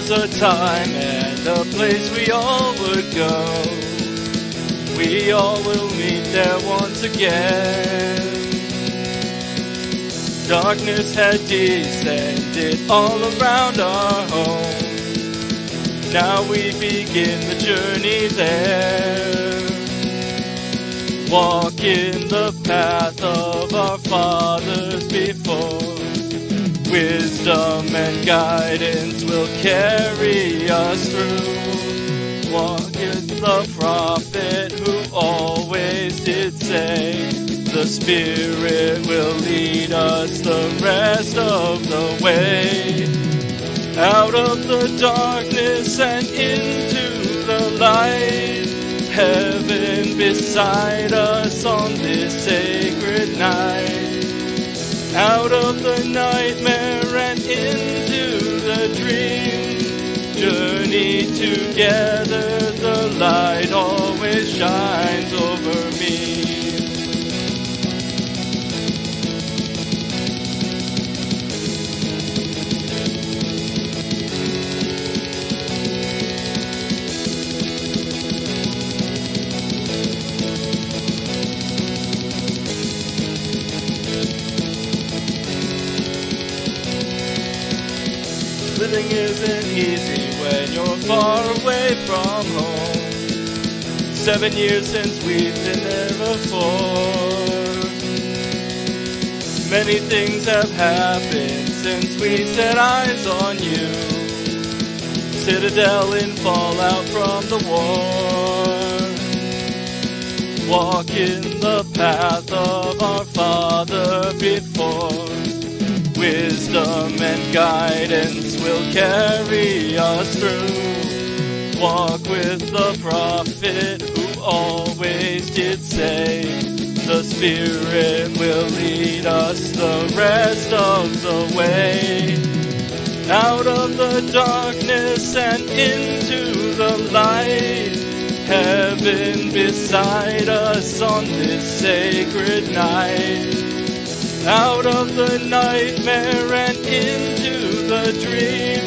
was a time and a place we all would go. We all will meet there once again. Darkness had descended all around our home. Now we begin the journey there. Walk in the path of our fathers before. Wisdom and guidance will carry us through. Walk in the prophet who always did say, the Spirit will lead us the rest of the way. Out of the darkness and into the light, heaven beside us on this sacred night. Out of the nightmare and into the dream, journey together, the light always shines over me. Living isn't easy when you're far away from home. 7 years since we've been there before. Many things have happened since we set eyes on you. Citadel in fallout from the war. Walk in the path of our Father before. Wisdom and guidance will carry us through. Walk with the prophet who always did say, the Spirit will lead us the rest of the way. Out of the darkness and into the light, heaven beside us on this sacred night. Out of the nightmare and into the dream,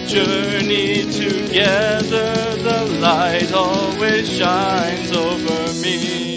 journey together, the light always shines over me.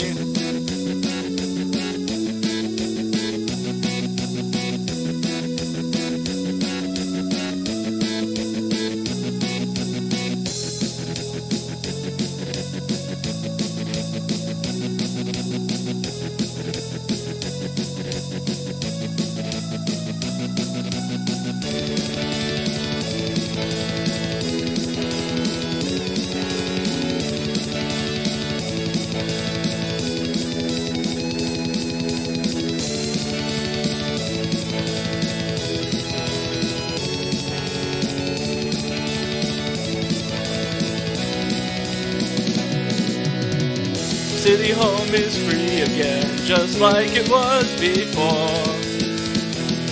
City home is free again, just like it was before.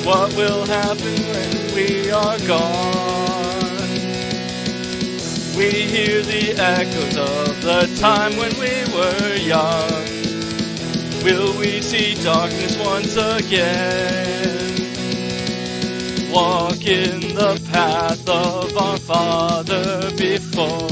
What will happen when we are gone? We hear the echoes of the time when we were young. Will we see darkness once again? Walk in the path of our Father before.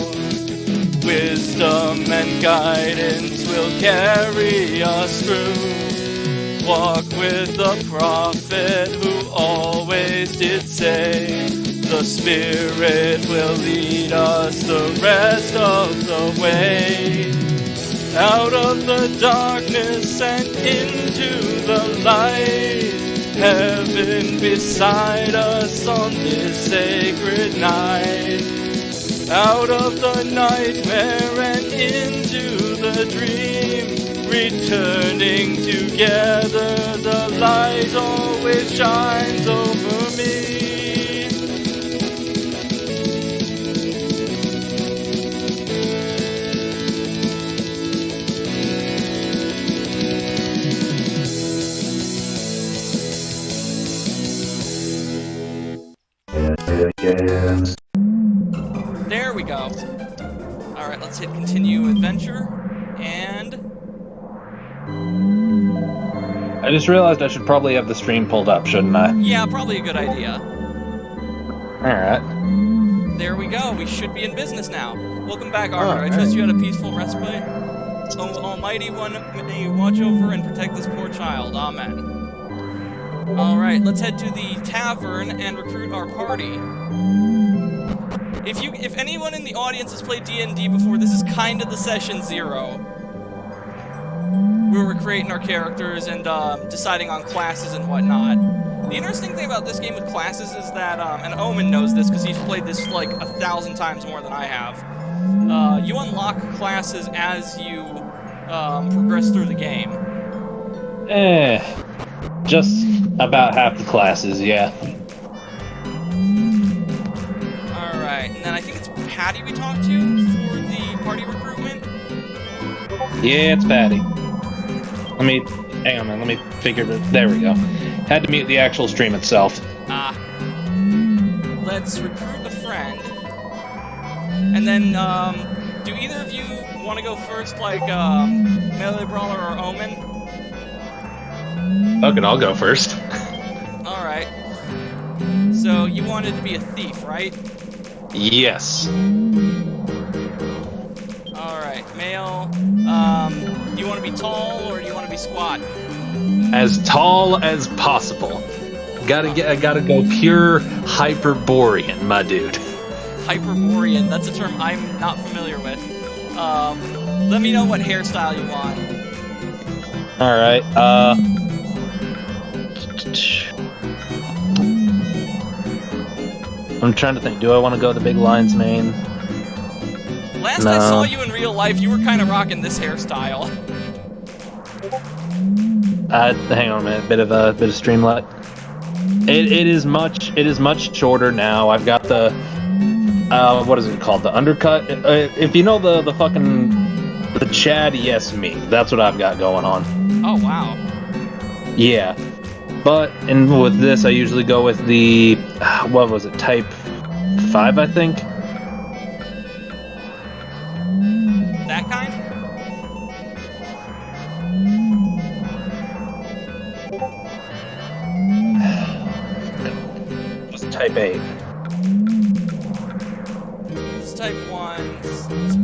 Wisdom and guidance will carry us through. Walk with the prophet who always did say, the Spirit will lead us the rest of the way. Out of the darkness and into the light, heaven beside us on this sacred night. Out of the nightmare and into the dream, returning together, the light always shines over me. There we go. Alright, let's hit continue adventure, and... I just realized I should probably have the stream pulled up, shouldn't I? yeah, probably a good idea. Alright. There we go. We should be in business now. Welcome back, Arbiter. I trust you had a peaceful respite. Almighty One, may you watch over and protect this poor child. Amen. Alright, let's head to the tavern and recruit our party. If anyone in the audience has played D&D before, this is kind of the session 0. Where we're creating our characters and deciding on classes and whatnot. The interesting thing about this game with classes is that, and Omen knows this because he's played this like 1,000 times more than I have, you unlock classes as you progress through the game. Just about half the classes, yeah. Alright, and then I think it's Patty we talked to for the party recruitment? Yeah, it's Patty. Hang on, man, let me figure it. There we go. Had to mute the actual stream itself. Let's recruit a friend. And then, do either of you want to go first, like, Melee Brawler or Omen? Fuck it, I'll go first. Alright. So, you wanted to be a thief, right? Yes. Alright, male. Do you want to be tall or do you want to be squat? As tall as possible. I gotta go pure Hyperborean, my dude. Hyperborean, that's a term I'm not familiar with. Let me know what hairstyle you want. Alright, I'm trying to think, do I want to go the big lion's mane? Last I saw you in real life, you were kind of rocking this hairstyle. Hang on a minute, bit of streamlight. It is much shorter now. I've got the what is it called? The undercut. If you know the Chad Yes Me, that's what I've got going on. Oh wow. Yeah, but with this, I usually go with the what was it? Type 5, I think. That kind? Just type 8. This is type 1,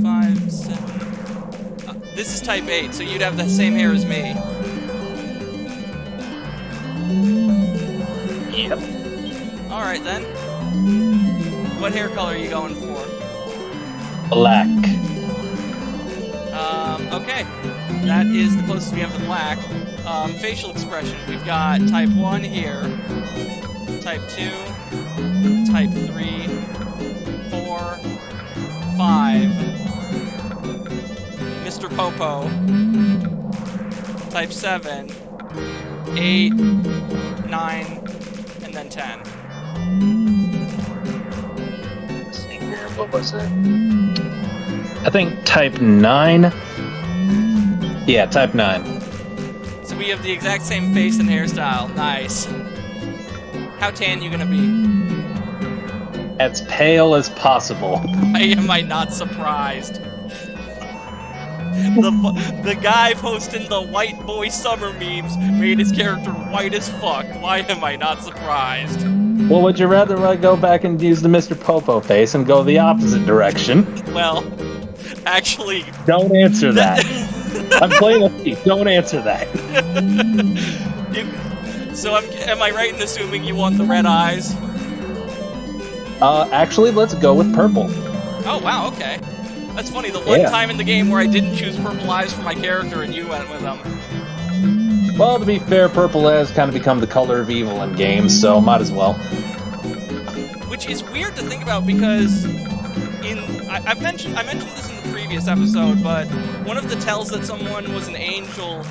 5, 7... this is type 8, so you'd have the same hair as me. Yep. Alright then. What hair color are you going for? Black. Okay. That is the closest we have to black. Facial expression. We've got type 1 here. Type 2. Type 3. 4. 5. Mr. Popo. Type 7. 8. 9. And then 10. Let's see here, what was it? I think type 9. Yeah, type 9. So we have the exact same face and hairstyle. Nice. How tan you gonna be? As pale as possible. Why am I not surprised? The guy posting the white boy summer memes made his character white as fuck. Why am I not surprised? Well, would you rather I go back and use the Mr. Popo face and go the opposite direction? Well, actually... Don't answer that. I'm playing a thief. Don't answer that. So am I right in assuming you want the red eyes? Actually, let's go with purple. Oh, wow, okay. That's funny, the one time in the game where I didn't choose purple eyes for my character and you went with them. Well, to be fair, purple has kind of become the color of evil in games, so might as well. Which is weird to think about because I mentioned this in the previous episode, but one of the tells that someone was an angel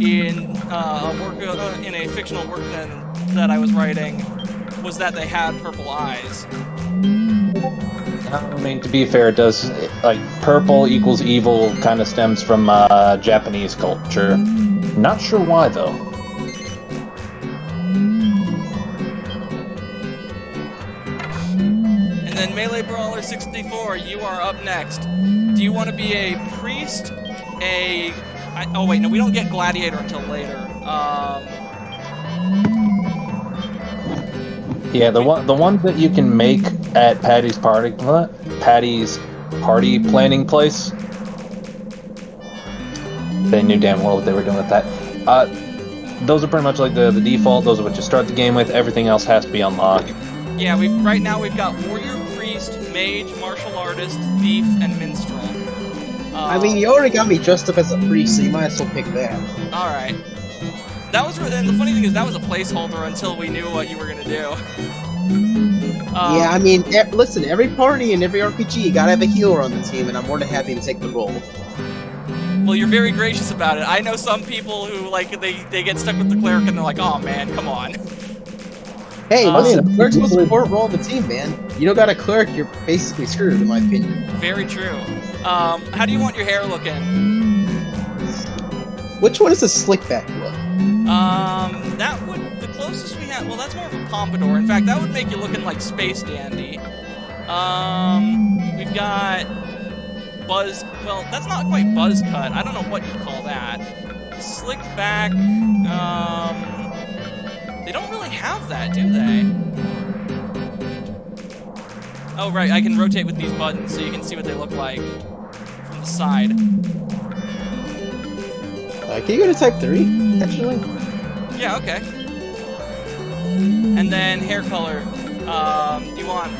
in a fictional work that I was writing was that they had purple eyes. I mean, to be fair, it does, like, purple equals evil kind of stems from Japanese culture. Not sure why, though. And then Melee Brawler 64, you are up next. Do you want to be a priest, oh wait, no, we don't get gladiator until later. Yeah, the one that you can make at Patty's party planning place. They knew damn well what they were doing with that. Those are pretty much like the default. Those are what you start the game with. Everything else has to be unlocked. Yeah, right now we've got warrior, priest, mage, martial artist, thief, and minstrel. I mean, you already got me dressed up as a priest, so you might as well pick that. All right. That was, and the funny thing is that was a placeholder until we knew what you were gonna do. Yeah, I mean, listen, every party and every RPG, you gotta have a healer on the team, and I'm more than happy to take the role. Well, you're very gracious about it. I know some people who, like, they get stuck with the cleric and they're like, oh man, come on. Hey, listen, the cleric's the most important role on the team, man. You don't got a cleric, you're basically screwed, in my opinion. Very true. How do you want your hair looking? Which one is the slick back look? That would, the closest we have, well, that's more of a pompadour. In fact, that would make you looking like Space Dandy. We've got buzz, well, that's not quite buzz cut. I don't know what you call that. Slick back, they don't really have that, do they? Oh, right, I can rotate with these buttons so you can see what they look like from the side. Can you go to type 3, actually? Yeah, okay. And then hair color. Do you want...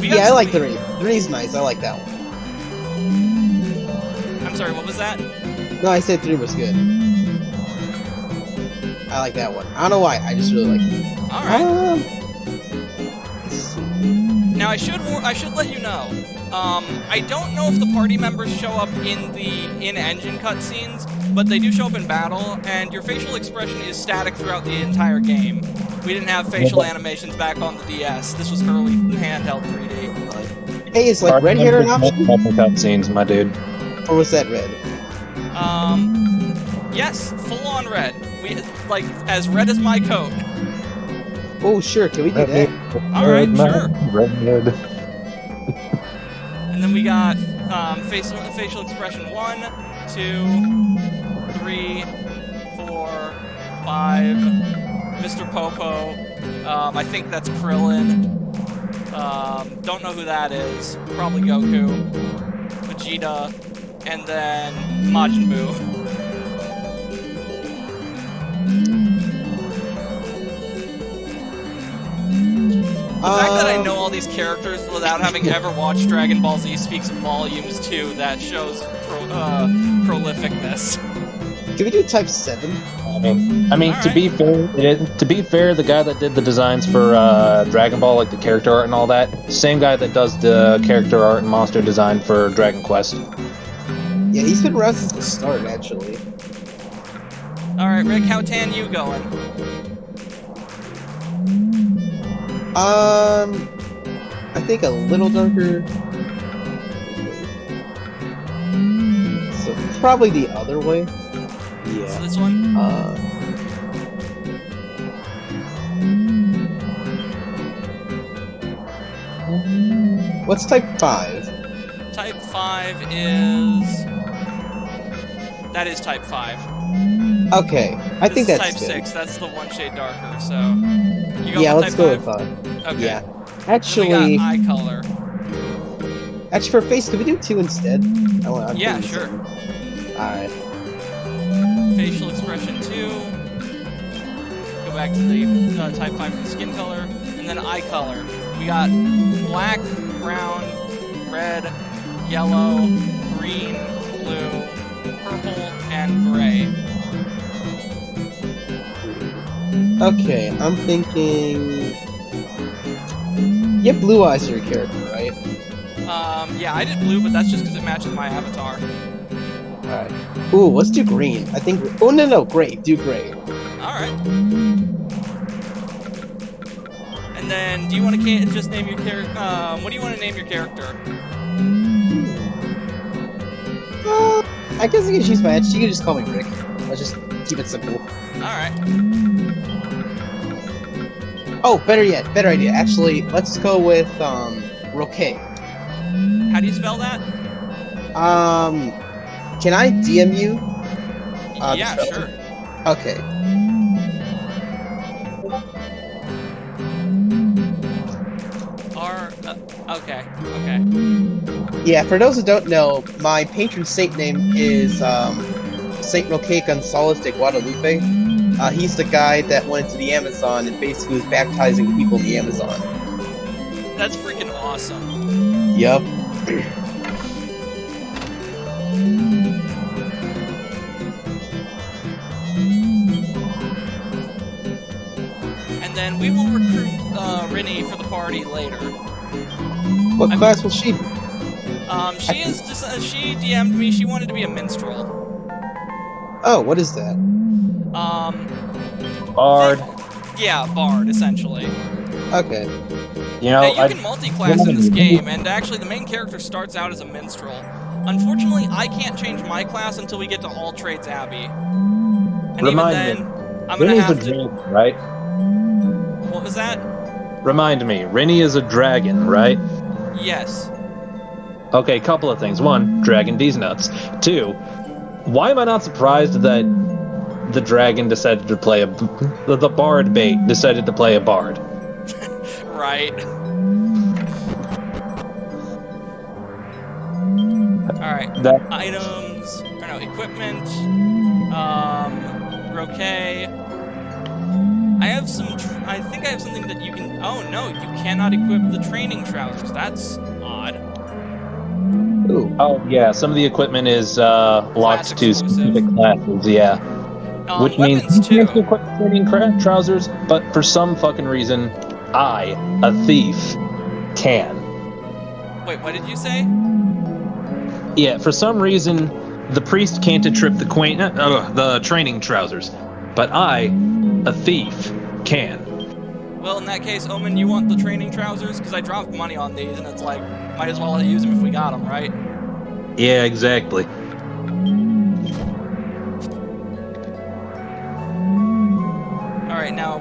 Yeah, I like 3. 3's nice, I like that one. I'm sorry, what was that? No, I said 3 was good. I like that one. I don't know why, I just really like it. Alright. Now, I should let you know. I don't know if the party members show up in the in-engine cutscenes, but they do show up in battle, and your facial expression is static throughout the entire game. We didn't have facial animations back on the DS. This was early handheld 3D. Hey, is like red hair an option? Cutscenes, my dude. Or was that red? Yes, full-on red. We like as red as my coat. Oh, sure. Can we do that? All right, sure. Red. And then we got facial expression 1, 2, 3, 4, 5. Mr. Popo. I think that's Krillin. Don't know who that is. Probably Goku. Vegeta. And then Majin Buu. The fact that I know all these characters without having ever watched Dragon Ball Z speaks volumes too. That shows prolificness. Can we do type 7? I mean, to be fair, the guy that did the designs for Dragon Ball, like the character art and all that, same guy that does the character art and monster design for Dragon Quest. Yeah, he's been around since the start, actually. All right, Rick, how tan you going? I think a little darker. So probably the other way. Yeah. So this one? What's type 5? Type 5 is... That is type 5. Okay, I think This that's is type good. 6, that's the one shade darker, so... You go Yeah, with let's type go with 5? 5. Okay. Yeah. Then Actually, we got eye color. actually for face, could we do 2 instead? Yeah, sure. Alright. Facial expression 2. Go back to the type 5 for the skin color. And then eye color. We got black, brown, red, yellow, green, blue, purple, and gray. Okay, I'm thinking... You have blue eyes for your character, right? Yeah, I did blue, but that's just because it matches my avatar. Alright. Ooh, let's do green. I think... Oh, no, gray. Do gray. Alright. And then, do you want to just name your character... what do you want to name your character? I guess I can choose my edge. You can just call me Rick. Let's just keep it simple. Alright. Oh, better yet. Better idea. Actually, let's go with, Roque. How do you spell that? Can I DM you? Yeah, sure. Okay. Okay. Yeah, for those who don't know, my patron saint name is Saint Roque Gonzalez de Guadalupe. He's the guy that went into the Amazon and basically was baptizing people in the Amazon. That's freaking awesome. Yup. And then we will recruit Rini for the party later. What class was she? She is just she DM'd me. She wanted to be a minstrel. Oh, what is that? Bard. Yeah, bard essentially. Okay. You know, Now, you can multi-class in this game, and actually the main character starts out as a minstrel. Unfortunately, I can't change my class until we get to All Trades Abbey. And Remind even then, me. I'm gonna Rinny's have a to. dragon, right? What was that? Remind me. Rini is a dragon, right? Yes. Okay, couple of things. One, Dragon D's nuts. Two, why am I not surprised that the dragon decided to play the bard bait decided to play a bard? Right. Alright. That Items. Or no, equipment. Roque. I have some. I think I have something that you can. Oh no, you cannot equip the training trousers. That's odd. Ooh. Oh yeah, some of the equipment is locked to exclusive. specific classes. Yeah, which means Weapons you too. can't equip training trousers, but for some fucking reason, I, a thief, can. Wait, what did you say? Yeah, for some reason, the priest can't equip the training trousers, but I, a thief, can. Well, in that case, Omen, you want the training trousers? Because I dropped money on these, and it's like, might as well use them if we got them, right? Yeah, exactly. Alright, now,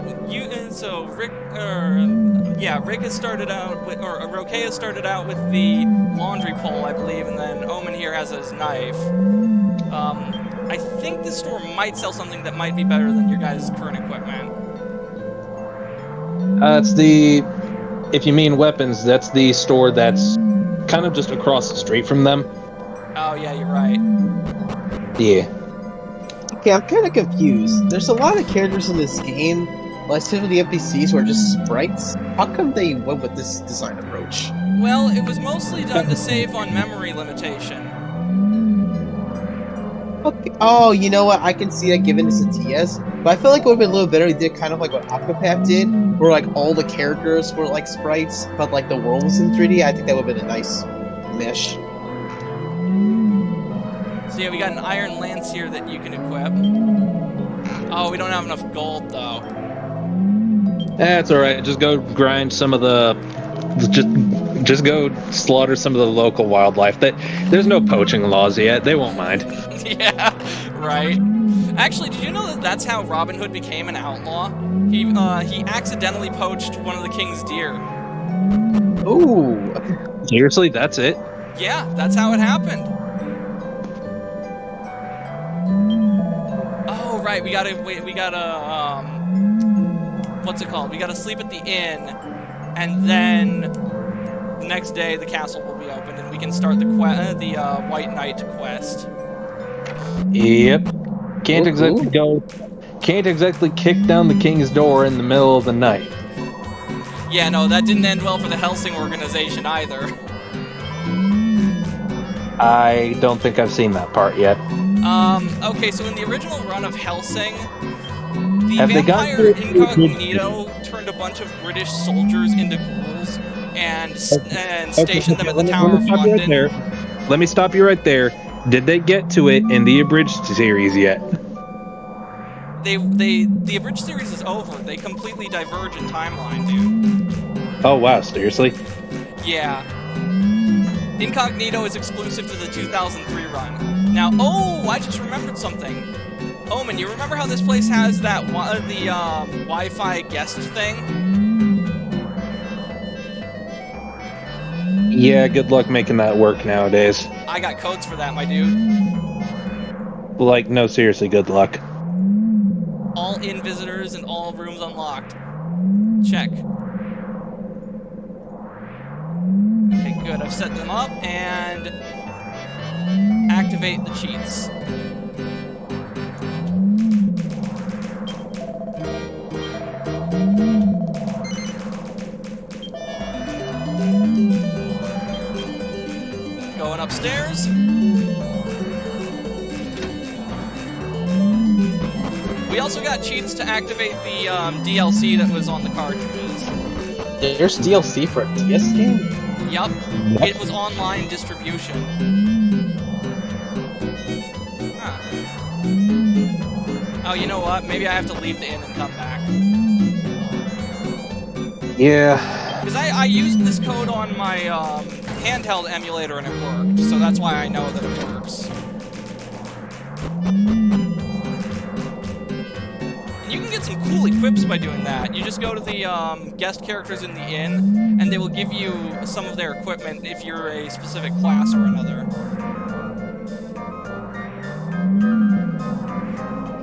so Rick, Rick has started out with, or Roque has started out with the laundry pole, I believe, and then Omen here has his knife. I think this store might sell something that might be better than your guys' current equipment. It's if you mean weapons, that's the store that's kind of just across the street from them. Oh, yeah, you're right. Yeah. Okay, I'm kind of confused. There's a lot of characters in this game, like some of the NPCs who are just sprites. How come they went with this design approach? Well, it was mostly done to save on memory limitation. Okay. Oh, you know what? I can see that given it's a TS, but I feel like it would have been a little better if they did kind of like what Octopath did, where like all the characters were like sprites, but like the world was in 3D. I think that would have been a nice mesh. So yeah, we got an iron lance here that you can equip. Oh, we don't have enough gold, though. That's alright, just go grind some of the... Just go slaughter some of the local wildlife. There's no poaching laws yet, they won't mind. Yeah, right. Actually, did you know that that's how Robin Hood became an outlaw? He accidentally poached one of the king's deer. Ooh. Seriously, that's it? Yeah, that's how it happened. Oh, right, we gotta, what's it called? We gotta sleep at the inn, and then the next day the castle will be open, and we can start the White Knight quest. Yep. Can't Ooh. exactly kick down the king's door in the middle of the night. Yeah, no, that didn't end well for the Helsing organization either. I don't think I've seen that part yet. Okay, so in the original run of Helsing, the Have they vampire gotten Incognito turned a bunch of British soldiers into ghouls and stationed them at the Tower of London. Let me stop you right there. Did they get to it in the abridged series yet? The abridged series is over. They completely diverge in timeline, dude. Oh wow, seriously? Yeah. Incognito is exclusive to the 2003 run. Now, oh, I just remembered something. Omen, you remember how this place has that Wi-Fi guest thing? Yeah, good luck making that work nowadays. I got codes for that, my dude. Like, no, seriously, good luck. All inn visitors and all rooms unlocked. Check. Okay, good. I've set them up, and activate the cheats. Going upstairs. We also got cheats to activate the DLC that was on the cartridges. There's DLC for a DS game? Yup. It was online distribution. Huh. Oh, you know what? Maybe I have to leave the inn and come back. Yeah. Because I used this code on my handheld emulator and it worked, so that's why I know that it works. And you can get some cool equips by doing that. You just go to the guest characters in the inn, and they will give you some of their equipment if you're a specific class or another.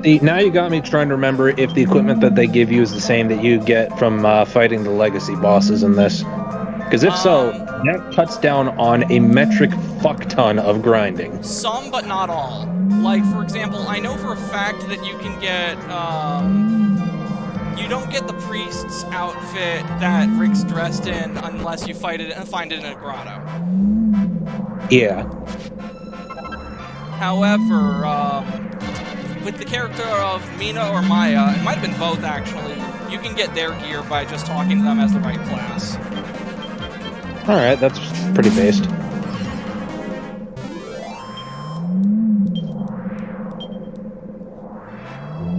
See, now you got me trying to remember if the equipment that they give you is the same that you get from fighting the legacy bosses in this. Because if so, that cuts down on a metric fuck ton of grinding. Some, but not all. Like, for example, I know for a fact that you can get, you don't get the priest's outfit that Rick's dressed in unless you find it in a grotto. Yeah. However, with the character of Mina or Maya, it might have been both actually, you can get their gear by just talking to them as the right class. Alright, that's pretty based.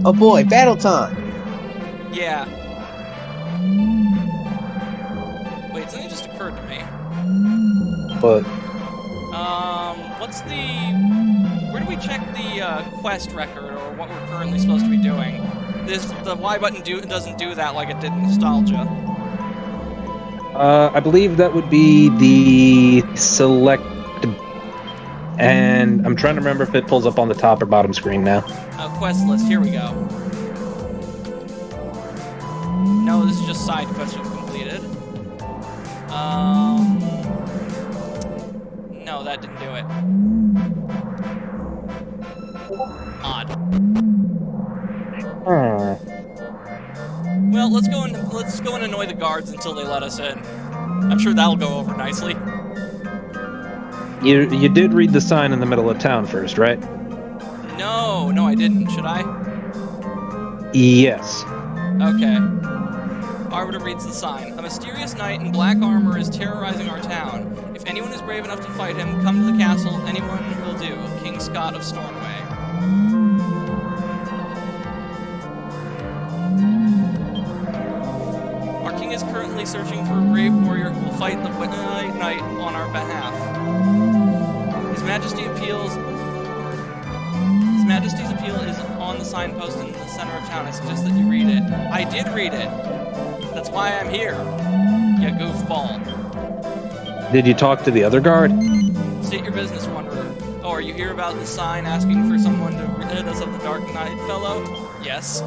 Oh boy, battle time! Yeah. Wait, something just occurred to me. But What's the... Where do we check the quest record, or what we're currently supposed to be doing? The Y button doesn't do that like it did in Nostalgia. I believe that would be the select, and I'm trying to remember if it pulls up on the top or bottom screen now. Quest list, here we go. No, this is just side quests we've completed. No, that didn't do it. Odd. Well, let's go and annoy the guards until they let us in. I'm sure that'll go over nicely. You did read the sign in the middle of town first, right? No, I didn't. Should I? Yes. Okay. Arbiter reads the sign. A mysterious knight in black armor is terrorizing our town. If anyone is brave enough to fight him, come to the castle. Anyone will do. King Scott of Stornway. Our king is currently searching for a brave warrior who will fight the knight on our behalf. His Majesty's appeal is on the signpost in the center of town. I suggest that you read it. I did read it. That's why I'm here, you goofball. Did you talk to the other guard? State your business, Wanderer. Oh, are you here about the sign asking for someone to rid us of the Dark Knight fellow? Yes.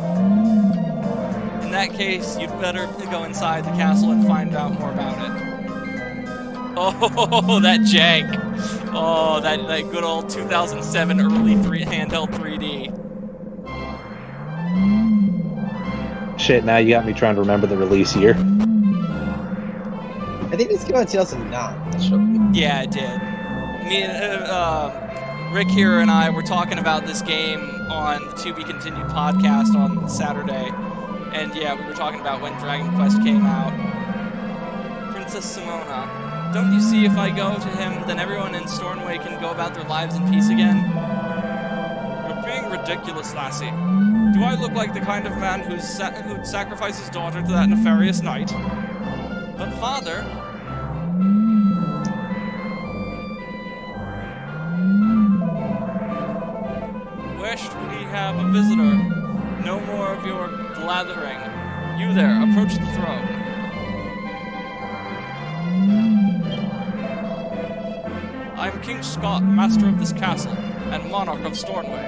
In that case, you'd better go inside the castle and find out more about it. Oh, that jank. Oh, that good old 2007 early handheld 3D. Shit, now you got me trying to remember the release year. I think this came out in 2009. Yeah, it did. Me and Rick here and I were talking about this game on the To Be Continued podcast on Saturday. And yeah, we were talking about when Dragon Quest came out. Princess Simona. Don't you see if I go to him, then everyone in Stornway can go about their lives in peace again? You're being ridiculous, lassie. Do I look like the kind of man who'd sacrifice his daughter to that nefarious knight? But father... Where should we have a visitor? No more of your blathering. You there, approach the throne. I'm King Scott, master of this castle, and monarch of Stornway.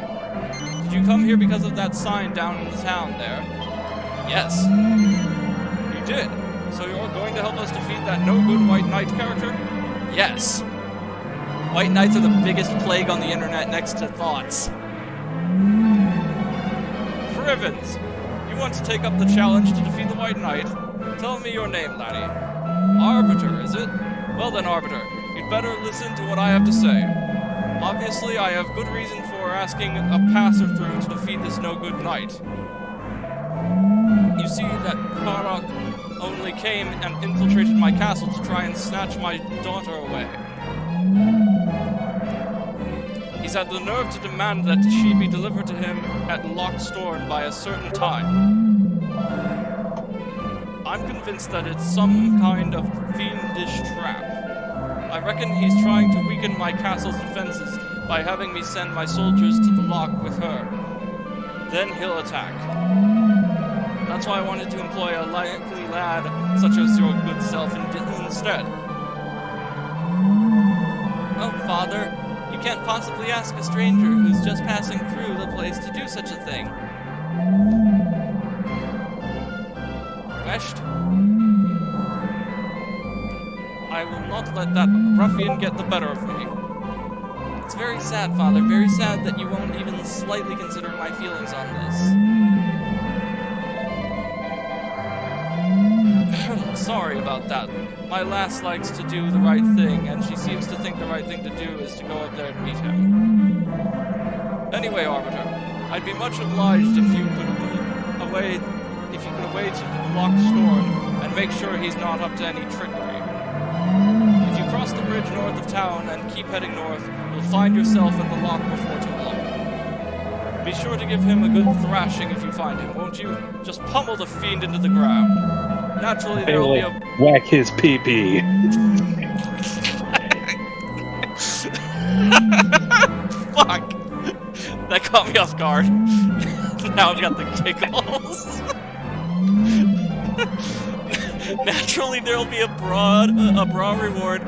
Did you come here because of that sign down in the town there? Yes. You did. So you're going to help us defeat that no-good white knight character? Yes. White Knights are the biggest plague on the internet next to thoughts. Crivens, you want to take up the challenge to defeat the White Knight? Tell me your name, laddie. Arbiter, is it? Well then, Arbiter, you'd better listen to what I have to say. Obviously, I have good reason for asking a passer-through to defeat this no-good knight. You see, that Karok only came and infiltrated my castle to try and snatch my daughter away. He's had the nerve to demand that she be delivered to him at Lockstone by a certain time. I'm convinced that it's some kind of fiendish trap. I reckon he's trying to weaken my castle's defenses by having me send my soldiers to the lock with her. Then he'll attack. That's why I wanted to employ a likely lad such as your good self instead. Oh, Father, you can't possibly ask a stranger who's just passing through the place to do such a thing. West? I will not let that ruffian get the better of me. It's very sad, Father, very sad that you won't even slightly consider my feelings on this. Sorry about that. My lass likes to do the right thing, and she seems to think the right thing to do is to go up there and meet him. Anyway, Arbiter, I'd be much obliged if you could away to the locked storm and make sure he's not up to any trickery. If you cross the bridge north of town and keep heading north, you'll find yourself at the lock before too long. Be sure to give him a good thrashing if you find him, won't you? Just pummel the fiend into the ground. Naturally, there will be a... Whack his pee-pee. Fuck! That caught me off guard. Now I've got the giggles. Naturally, there will be a bra reward.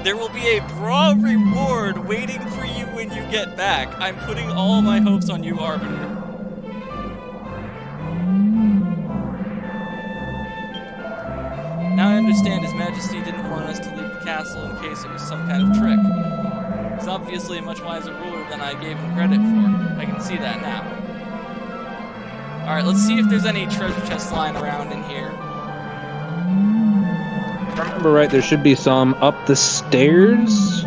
There will be a bra reward waiting for you when you get back. I'm putting all my hopes on you, Arbiter. Now I understand His Majesty didn't want us to leave the castle in case it was some kind of trick. He's obviously a much wiser ruler than I gave him credit for. I can see that now. Alright, let's see if there's any treasure chests lying around in here. If I remember right, there should be some up the stairs.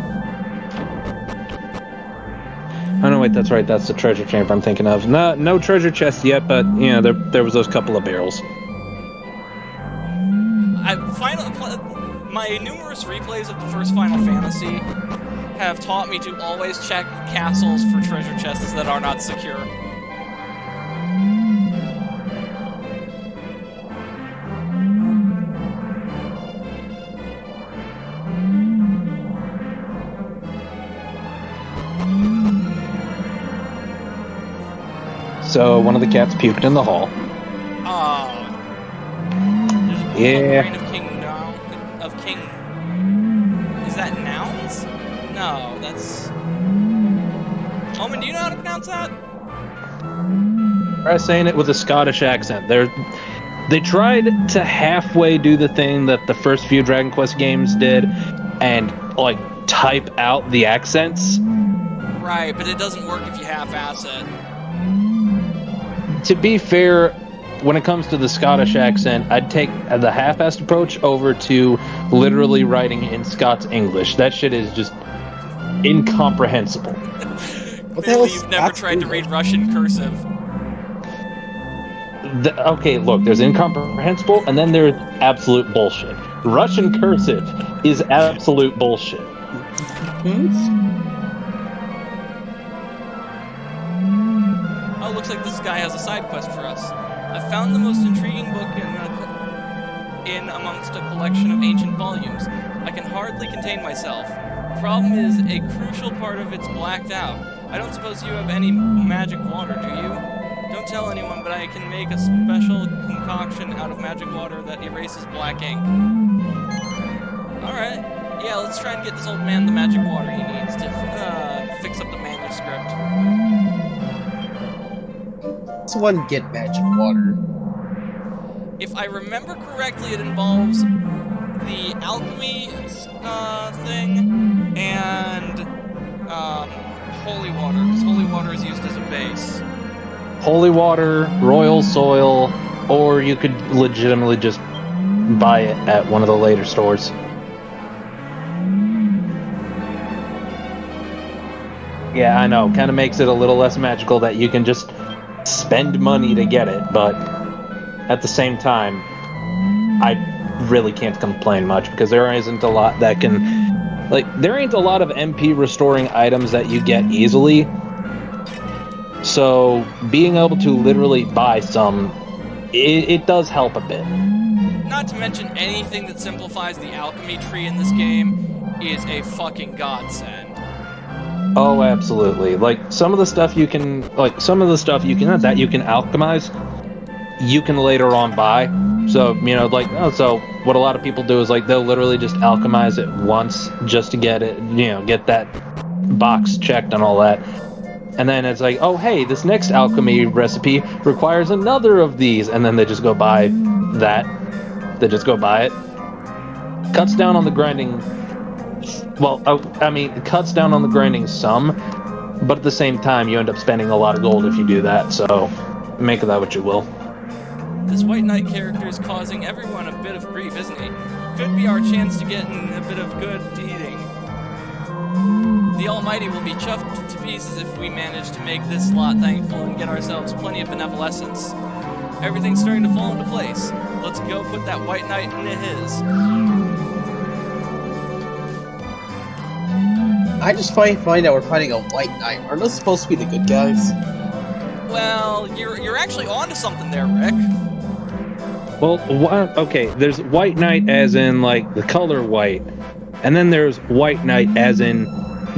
Oh no, wait, that's right. That's the treasure chamber I'm thinking of. No treasure chest yet, but yeah, there was those couple of barrels. My numerous replays of the first Final Fantasy have taught me to always check castles for treasure chests that are not secure. So one of the cats puked in the hall. Oh. There's a Yeah. grain of king. Is that nouns? No, that's. Omen, do you know how to pronounce that? Try saying it with a Scottish accent. They tried to halfway do the thing that the first few Dragon Quest games did, and like type out the accents. Right, but it doesn't work if you half-ass it. To be fair, when it comes to the Scottish accent, I'd take the half-assed approach over to literally writing in Scots English. That shit is just incomprehensible. Clearly, you've never tried to read Russian cursive. Okay, look, there's incomprehensible, and then there's absolute bullshit. Russian cursive is absolute bullshit. Oh, looks like this guy has a side quest for us. I found the most intriguing book in amongst a collection of ancient volumes. I can hardly contain myself. The problem is, a crucial part of it's blacked out. I don't suppose you have any magic water, do you? Don't tell anyone, but I can make a special concoction out of magic water that erases black ink. Alright. Yeah, let's try and get this old man the magic water he needs to fix up the manuscript. Someone get magic water. If I remember correctly, it involves the alchemy thing and holy water, because holy water is used as a base. Holy water, royal soil, or you could legitimately just buy it at one of the later stores. Yeah, I know. Kind of makes it a little less magical that you can just spend money to get it, but at the same time, I really can't complain much because there isn't a lot that can... Like, there ain't a lot of MP restoring items that you get easily. So, being able to literally buy some, it does help a bit. Not to mention anything that simplifies the alchemy tree in this game is a fucking godsend. Oh, absolutely. Like, some of the stuff you can alchemize, you can later on buy. So, you know, like, so what a lot of people do is, like, they'll literally just alchemize it once just to get it, you know, get that box checked and all that. And then it's like, oh, hey, this next alchemy recipe requires another of these. And then they just go buy that. They just go buy it. Cuts down on the grinding. Well, I mean, it cuts down on the grinding some, but at the same time, you end up spending a lot of gold if you do that, so make of that what you will. This White Knight character is causing everyone a bit of grief, isn't he? Could be our chance to get in a bit of good eating. The Almighty will be chuffed to pieces if we manage to make this lot thankful and get ourselves plenty of benevolence. Everything's starting to fall into place. Let's go put that White Knight into his. I just find that we're fighting a White Knight. Aren't those supposed to be the good guys? Well, you're actually onto something there, Rick. Well, okay, there's White Knight as in, like, the color white, and then there's White Knight as in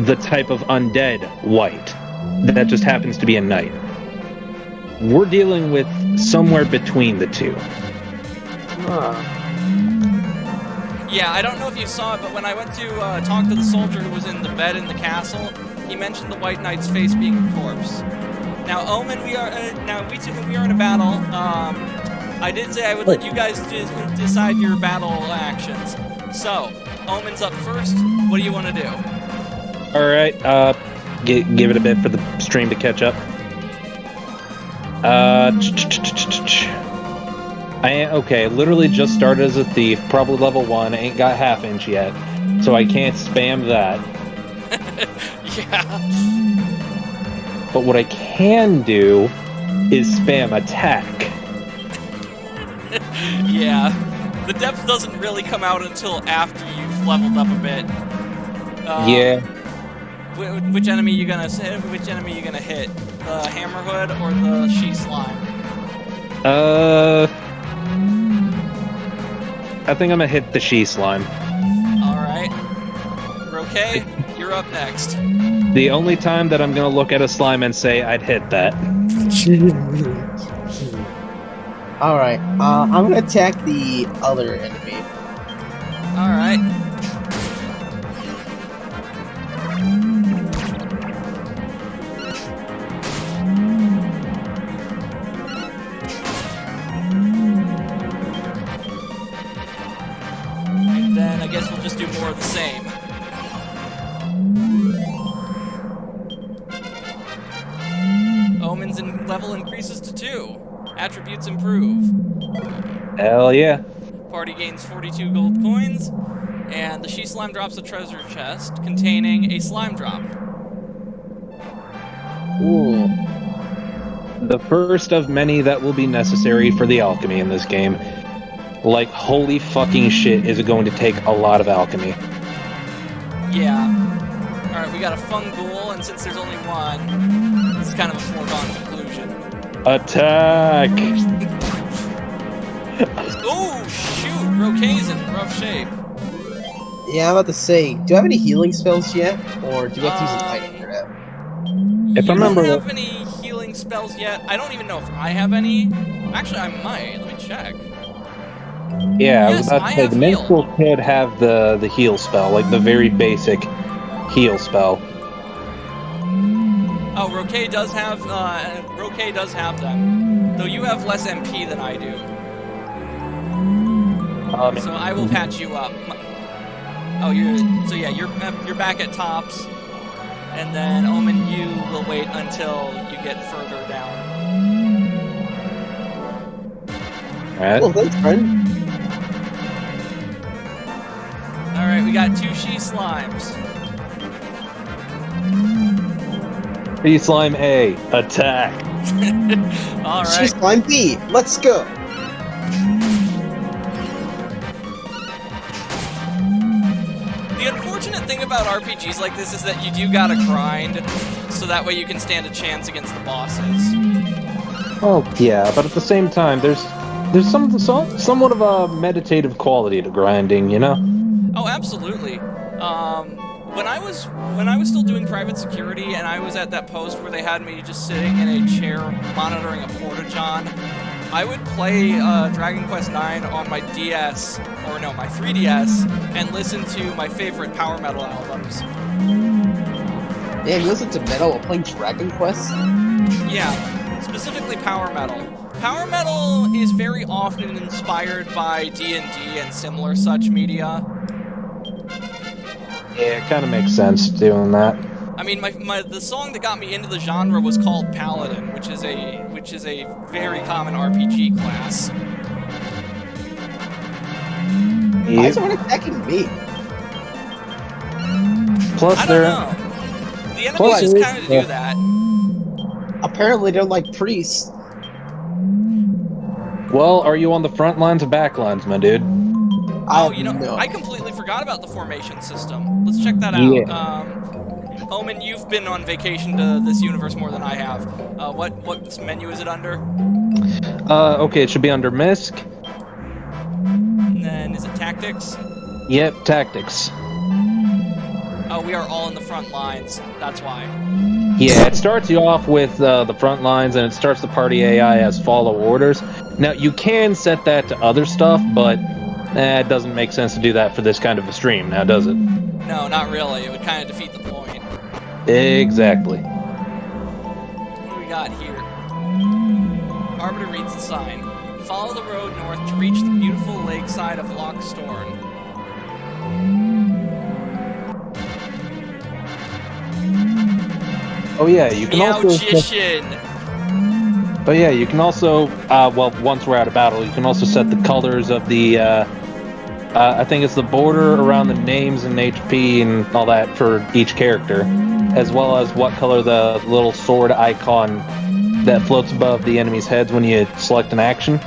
the type of undead white that just happens to be a knight. We're dealing with somewhere between the two. Yeah, I don't know if you saw it, but when I went to talk to the soldier who was in the bed in the castle, he mentioned the White Knight's face being a corpse. Now, Omen, we are in a battle. I did say I would let you guys decide your battle actions. So, Omen's up first. What do you want to do? All right, give it a bit for the stream to catch up. Okay, literally just started as a thief, probably level 1, ain't got half inch yet, so I can't spam that. Yeah. But what I can do is spam attack. Yeah. The depth doesn't really come out until after you've leveled up a bit. Yeah. Which enemy you gonna hit? Which enemy you gonna hit? The Hammerhood or the She Slime? I think I'm gonna hit the She Slime. Alright. Roque, you're up next. The only time that I'm gonna look at a slime and say I'd hit that. Alright, I'm gonna attack the other enemy. Alright. Then I guess we'll just do more of the same. Omen's level increases to 2. Attributes improve. Hell yeah. Party gains 42 gold coins. And the She Slime drops a treasure chest containing a slime drop. Ooh. The first of many that will be necessary for the alchemy in this game. Like, holy fucking shit, is it going to take a lot of alchemy. Yeah. Alright, we got a Fungool, and since there's only one, it's kind of a foregone conclusion. Attack! Ooh, shoot! Roque's in rough shape. Yeah, I'm about to say, do I have any healing spells yet? Or do you have to use an item for that? If I remember, You don't have any healing spells yet. I don't even know if I have any. Actually, I might. Let me check. yeah, Yes, I was about I to say, have the minstrel could have the heal spell, like the very basic heal spell. Oh, Roque does have them. Though you have less MP than I do. So I will patch you up. Oh, you're back at tops, and then Omen, you will wait until you get further down. Alright. Well, thanks, friend. Alright, we got 2 she slimes. She slime A, attack. Alright. She's slime B. Let's go. The unfortunate thing about RPGs like this is that you do gotta grind, so that way you can stand a chance against the bosses. Oh yeah, but at the same time, there's somewhat of a meditative quality to grinding, you know? Oh, absolutely. When I was still doing private security, and I was at that post where they had me just sitting in a chair monitoring a porta-john, I would play Dragon Quest IX on my DS, or no, my 3DS, and listen to my favorite power metal albums. Damn, you listen to metal while playing Dragon Quest? Yeah, specifically power metal. Power metal is very often inspired by D&D and similar such media. Yeah, it kind of makes sense doing that. I mean, the song that got me into the genre was called Paladin, which is a very common RPG class. Why is someone attacking me? Plus, I don't know. The enemies just kind of do that. Apparently, they're like priests. Well, are you on the front lines or back lines, my dude? Oh, you know, I completely forgot about the formation system. Let's check that out. Yeah. Omen, you've been on vacation to this universe more than I have. What menu is it under? Okay, it should be under MISC. And then is it Tactics? Yep, Tactics. Oh, we are all in the front lines. That's why. Yeah, it starts you off with the front lines, and it starts the party AI as follow orders. Now, you can set that to other stuff, but it doesn't make sense to do that for this kind of a stream, now does it? No, not really. It would kind of defeat the point. Exactly. What do we got here? Arbiter reads the sign. Follow the road north to reach the beautiful lakeside of Loch Storn. Oh yeah, you can also... Meowgician! But yeah, you can also, well, once we're out of battle, you can also set the colors of the, I think it's the border around the names and HP and all that for each character, as well as what color the little sword icon that floats above the enemy's heads when you select an action.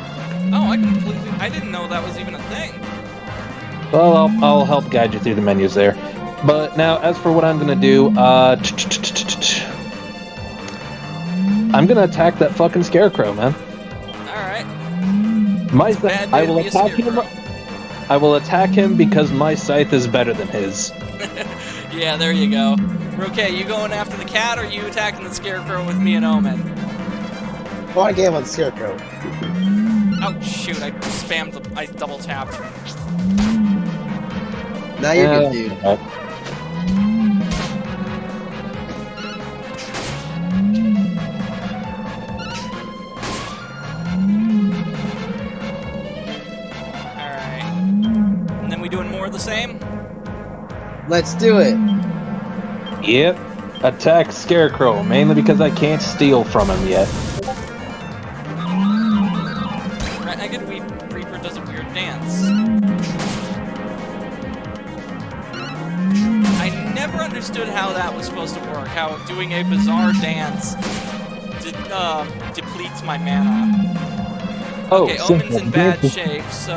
Oh, I didn't know that was even a thing. Well, I'll help guide you through the menus there. But now, as for what I'm going to do, I'm going to attack that fucking scarecrow, man. Alright. I will attack him. I will attack him because my scythe is better than his. Yeah, there you go. Okay, you going after the cat, or you attacking the scarecrow with me and Omen? Well, I gave on Scarecrow. Oh, shoot, I double tapped. Now you're good, dude. Alright. And then we doing more of the same? Let's do it. Yep. Attack Scarecrow, mainly because I can't steal from him yet. Ragged Reaper does a weird dance. I never understood how that was supposed to work, how doing a bizarre dance depletes my mana. Okay, Omen's in bad shape, so...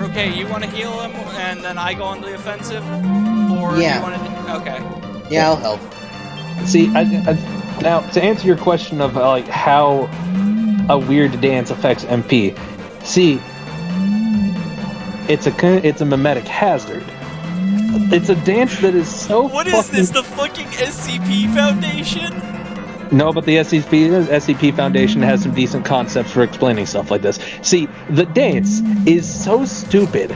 Okay, you want to heal him, and then I go on the offensive? Or Yeah. you want to... Okay. Yeah, I'll help. See, now to answer your question of like how a weird dance affects MP, see, it's a mimetic hazard. It's a dance that is so. What is this? The fucking SCP Foundation? No, but the SCP Foundation has some decent concepts for explaining stuff like this. See, the dance is so stupid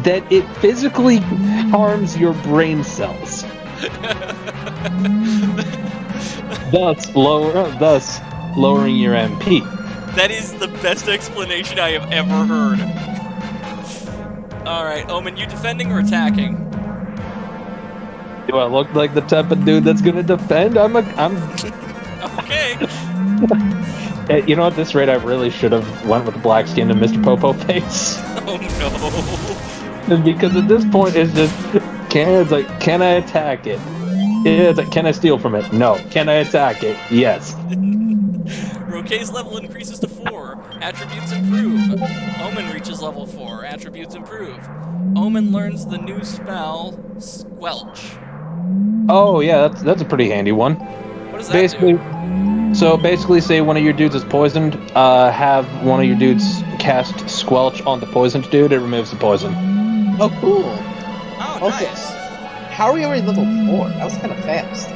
that it physically harms your brain cells. thus lowering your MP. That is the best explanation I have ever heard. Alright, Omen, you defending or attacking? Do I look like the type of dude that's gonna defend? I'm. Okay. You know, at this rate, I really should have went with the black skin and Mr. Popo face. Oh Because at this point, it's just, can I attack it? Yeah, it's like, can I steal from it? No. Can I attack it? Yes. Roquet's level increases to 4. Attributes improve. Omen reaches level 4. Attributes improve. Omen learns the new spell, Squelch. Oh, yeah, that's a pretty handy one. What does that do? So basically, say one of your dudes is poisoned, have one of your dudes cast Squelch on the poisoned dude, it removes the poison. Oh, cool. Oh, Okay. nice. How are we already level 4? That was kind of fast.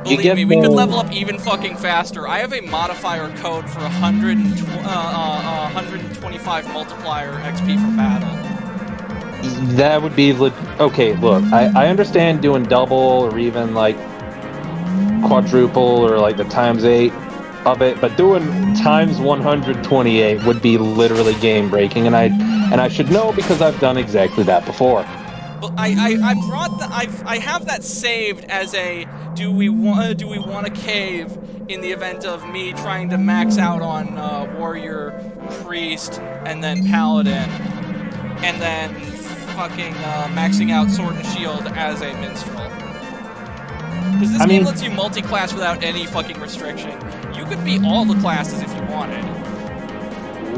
Believe me, we could level up even fucking faster. I have a modifier code for 125 multiplier XP for battle. That would be... Okay, look, I understand doing double or even, like, quadruple or, like, the ×8 of it, but doing times 128 would be literally game-breaking, and I should know because I've done exactly that before. Well, I have that saved as a do we want to cave in the event of me trying to max out on warrior, priest, and then paladin, and then fucking maxing out sword and shield as a minstrel. Because this game lets you multi-class without any fucking restriction. You could be all the classes if you wanted.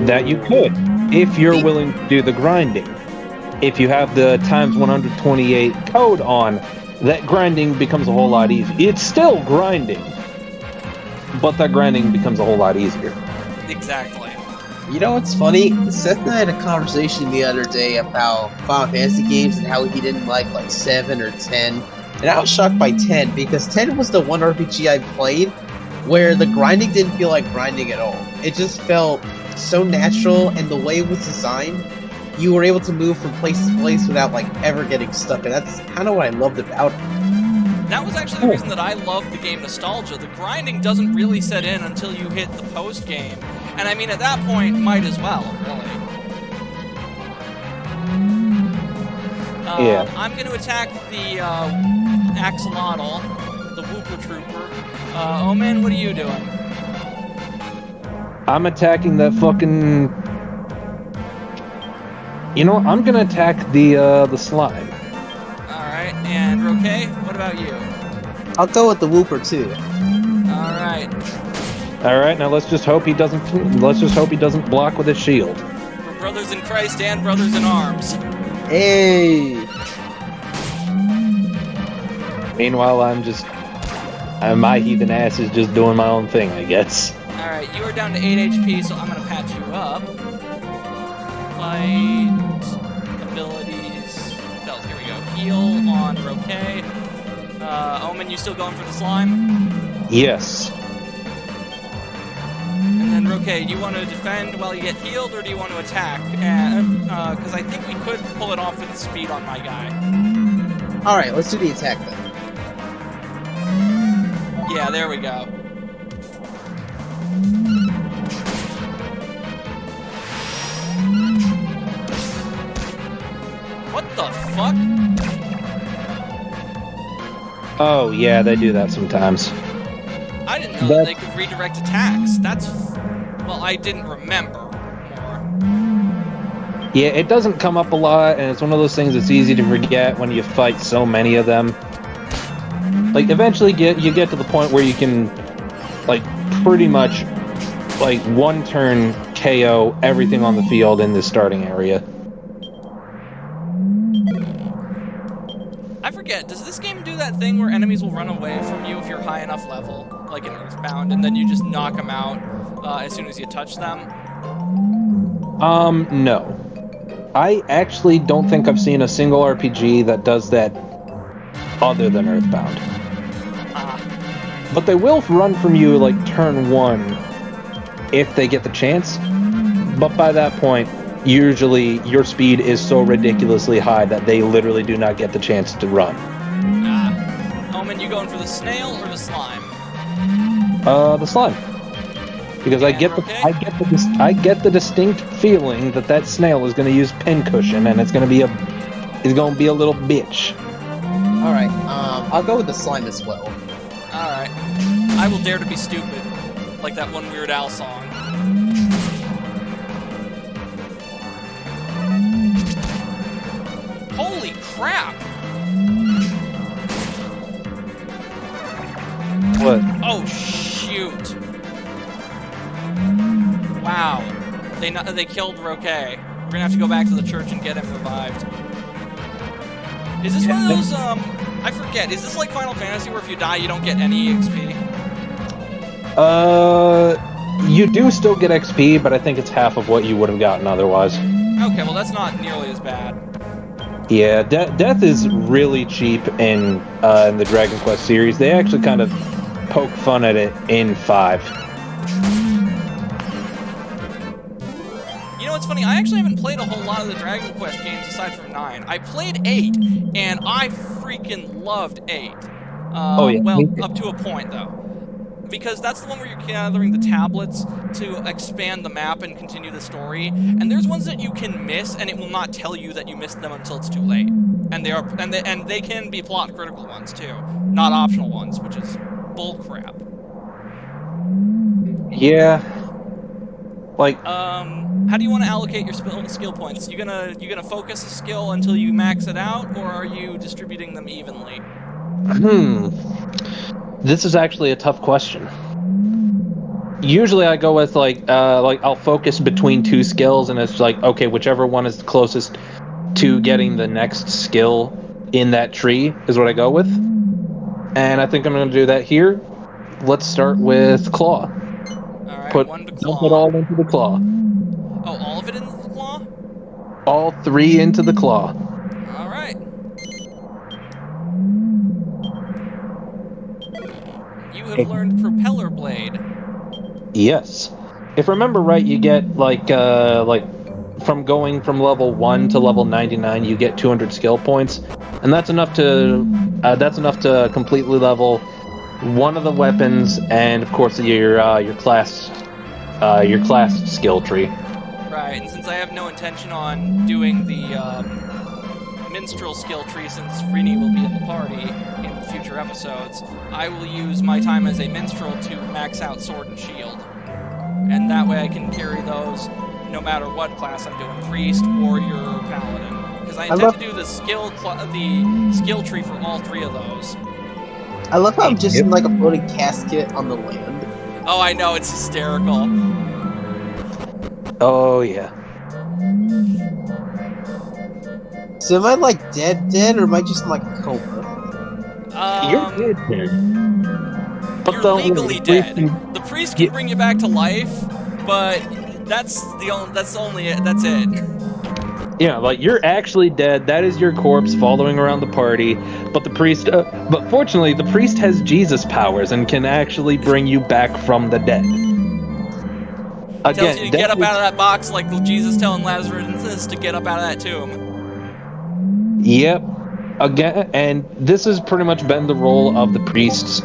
That you could, if you're willing to do the grinding. If you have the times 128 code on, that grinding becomes a whole lot easier. It's still grinding, but that grinding becomes a whole lot easier. Exactly. You know what's funny? Seth and I had a conversation the other day about Final Fantasy games and how he didn't like 7 or 10. And I was shocked by 10, because 10 was the one RPG I played where the grinding didn't feel like grinding at all. It just felt so natural, and the way it was designed, you were able to move from place to place without ever getting stuck, and that's kind of what I loved about it. That was actually the reason that I loved the game Nostalgia. The grinding doesn't really set in until you hit the post-game. And I mean, at that point, might as well, really. Yeah. I'm going to attack the Axolotl, the Wooper Trooper. Omen, what are you doing? I'm attacking that fucking... You know, I'm gonna attack the slime. Alright, and Roque, what about you? I'll go with the Wooper too. Alright. Alright, now let's just hope he doesn't block with his shield. We're brothers in Christ and brothers in arms. Hey! Meanwhile, my heathen ass is just doing my own thing, I guess. Alright, you are down to 8 HP, so I'm gonna patch you up. Fight, abilities, spells, here we go. Heal on Roque. Omen, you still going for the slime? Yes. And then Roque, do you want to defend while you get healed, or do you want to attack? Because I think we could pull it off with the speed on my guy. Alright, let's do the attack then. Yeah, there we go. What the fuck? Oh, yeah, they do that sometimes. I didn't know that they could redirect attacks. That's... Well, I didn't remember more. Yeah, it doesn't come up a lot, and it's one of those things that's easy to forget when you fight so many of them. Eventually you get to the point where you can, pretty much, one turn KO everything on the field in the starting area. I forget, does this game do that thing where enemies will run away from you if you're high enough level, like in Earthbound, and then you just knock them out as soon as you touch them? No. I actually don't think I've seen a single RPG that does that other than Earthbound. But they will run from you, turn 1 if they get the chance. But by that point, usually your speed is so ridiculously high that they literally do not get the chance to run. Omen, you going for the snail or the slime? The slime. because I get the distinct feeling that snail is going to use pincushion, and it's going to be a little bitch. All right. I'll go with the slime as well. All right. I will dare to be stupid, like that one Weird Al song. Holy crap! What? Oh shoot! Wow, they killed Roque. We're gonna have to go back to the church and get him revived. Is this one of those? I forget. Is this like Final Fantasy where if you die you don't get any XP? You do still get XP, but I think it's half of what you would have gotten otherwise. Okay, well that's not nearly as bad. Yeah, death is really cheap in the Dragon Quest series. They actually kind of poke fun at it in 5. You know what's funny? I actually haven't played a whole lot of the Dragon Quest games aside from 9. I played 8, and I freaking loved 8. Oh yeah. Well, up to a point though. Because that's the one where you're gathering the tablets to expand the map and continue the story. And there's ones that you can miss, and it will not tell you that you missed them until it's too late. And they can be plot critical ones too, not optional ones, which is bull crap. Yeah. Like. How do you want to allocate your skill points? You gonna focus a skill until you max it out, or are you distributing them evenly? This is actually a tough question. Usually I go with like I'll focus between 2 skills, and it's like, okay, whichever one is closest to getting the next skill in that tree is what I go with. And I think I'm going to do that here. Let's start with Claw. Alright, one to Claw. Dump it all into the Claw. Oh, all of it into the Claw? All 3 into the Claw. Alright. You have learned Propeller Blade. Yes. If I remember right, you get like from going from level 1 to level 99, you get 200 skill points, and that's enough to completely level one of the weapons, and of course your class skill tree. Right, and since I have no intention on doing the minstrel skill tree, since Rini will be in the party in future episodes, I will use my time as a minstrel to max out sword and shield. And that way I can carry those no matter what class I'm doing, priest, warrior, paladin. Because I intend to do the skill tree for all 3 of those. I love how I'm just in like a floating casket on the land. Oh, I know, it's hysterical. Oh yeah. So am I like dead, or am I just in like a coma? You're dead. But You're legally dead. The priest can bring you back to life, but that's it. Yeah, like you're actually dead. That is your corpse following around the party. But the priest, but fortunately, the priest has Jesus powers and can actually bring you back from the dead. He tells you to get up out of that box, like Jesus telling Lazarus to get up out of that tomb. Yep. Again, and this has pretty much been the role of the priests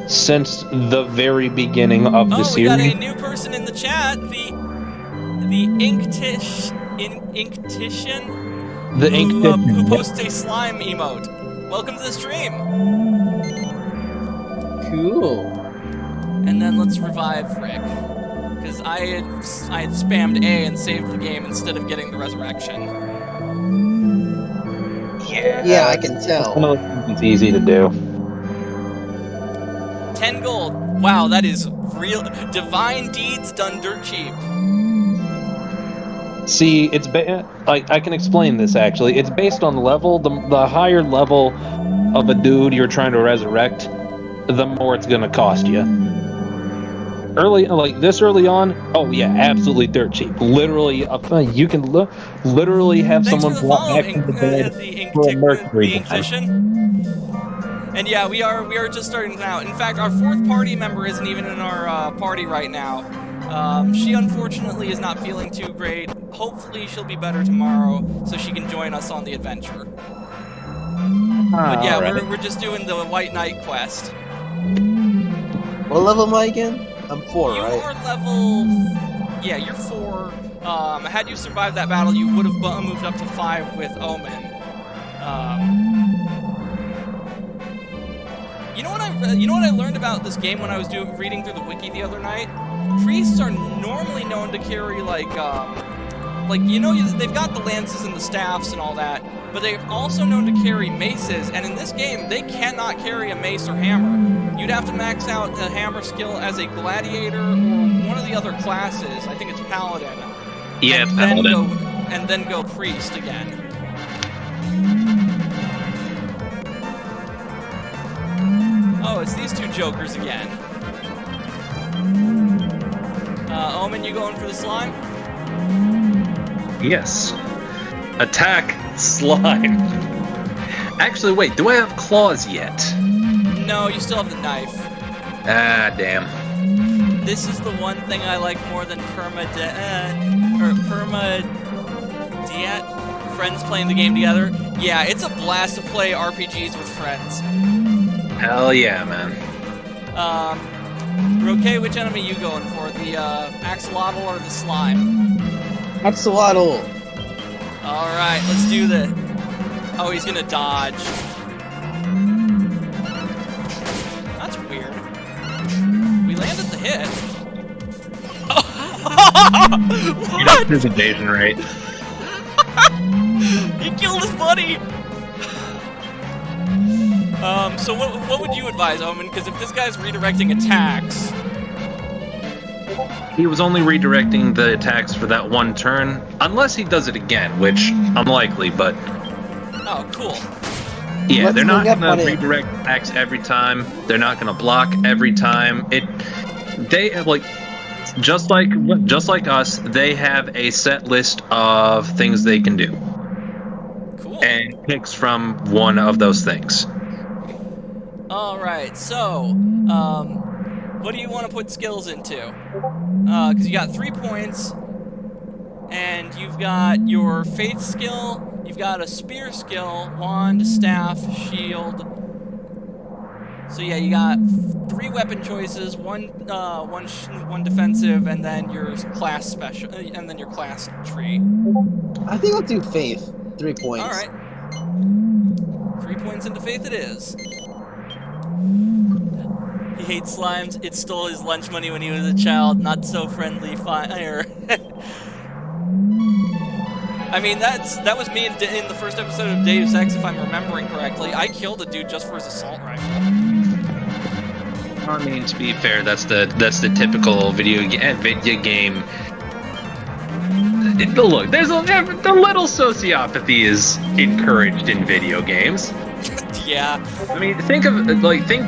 since the very beginning of the series. Oh, we got a new person in the chat. The Inktician. The Inktician. Who posts a slime emote. Welcome to the stream. Cool. And then let's revive Rick, because I had spammed A and saved the game instead of getting the resurrection. Yeah, I can tell. It's easy to do. 10 gold. Wow, that is real. Divine deeds done dirt cheap. See, it's like I can explain this actually. It's based on level. The higher level of a dude you're trying to resurrect, the more it's gonna cost you. Early on, oh yeah, absolutely dirt cheap. Literally, you can literally have someone brought back from the dead for a mercury. And yeah, we are just starting out. In fact, our 4th party member isn't even in our party right now. She unfortunately is not feeling too great. Hopefully she'll be better tomorrow, so she can join us on the adventure. But yeah, we're just doing the White Knight quest. What level am I again? I'm 4, You right? are level... Yeah, you're 4. Had you survived that battle, you would have moved up to 5 with Omen. You know what I learned about this game when I was reading through the wiki the other night? Priests are normally known to carry, like, they've got the lances and the staffs and all that, but they're also known to carry maces, and in this game, they cannot carry a mace or hammer. You'd have to max out a hammer skill as a gladiator or one of the other classes. I think it's paladin. Yeah, and paladin. then go priest again. Oh, it's these two jokers again. Omen, you going for the slime? Yes. Attack slime. Actually, wait, do I have claws yet? No, you still have the knife. Ah, damn. This is the one thing I like more than perma-diet, friends playing the game together. Yeah, it's a blast to play RPGs with friends. Hell yeah, man. Roque, which enemy you going for? The axolotl or the slime? Axolotl! Alright, let's do this. Oh, he's gonna dodge. That's weird. We landed the hit. You don't do the evasion rate. He killed his buddy! So what would you advise, Omen? Because if this guy's redirecting attacks... He was only redirecting the attacks for that one turn, unless he does it again, which unlikely, but... Oh, cool. Yeah, Let's they're not bring up gonna on it. redirect attacks every time. They're not gonna block every time. They have, like, just like us, they have a set list of things they can do. Cool. And picks from one of those things. Alright, so, what do you want to put skills into? Because you got 3 points, and you've got your faith skill, you've got a spear skill, wand, staff, shield. So yeah, you got 3 weapon choices, one defensive, and then your class special, and then your class tree. I think I'll do Faith. 3 points. Alright. 3 points into faith it is. He hates slimes. It stole his lunch money when he was a child. Not so friendly fire. I mean, that was me in the first episode of Deus Ex, if I'm remembering correctly. I killed a dude just for his assault rifle. I mean, to be fair, that's the typical video game. Look, the little sociopathy is encouraged in video games. Yeah. I mean, think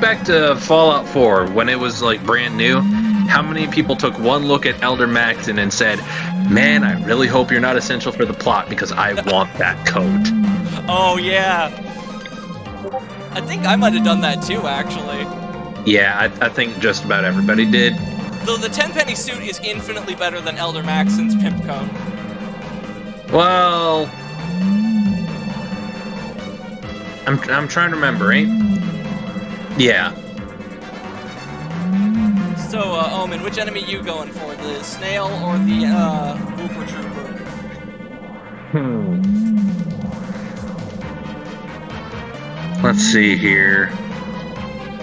back to Fallout 4 when it was like brand new. How many people took one look at Elder Maxon and said, "Man, I really hope you're not essential for the plot because I want that code." Oh yeah. I think I might have done that too, actually. Yeah, I think just about everybody did. Though the Tenpenny suit is infinitely better than Elder Maxon's pimp coat. Well, I'm trying to remember, eh? Yeah. So, Omen, which enemy you going for? The snail or the, Whooper Trooper? Let's see here.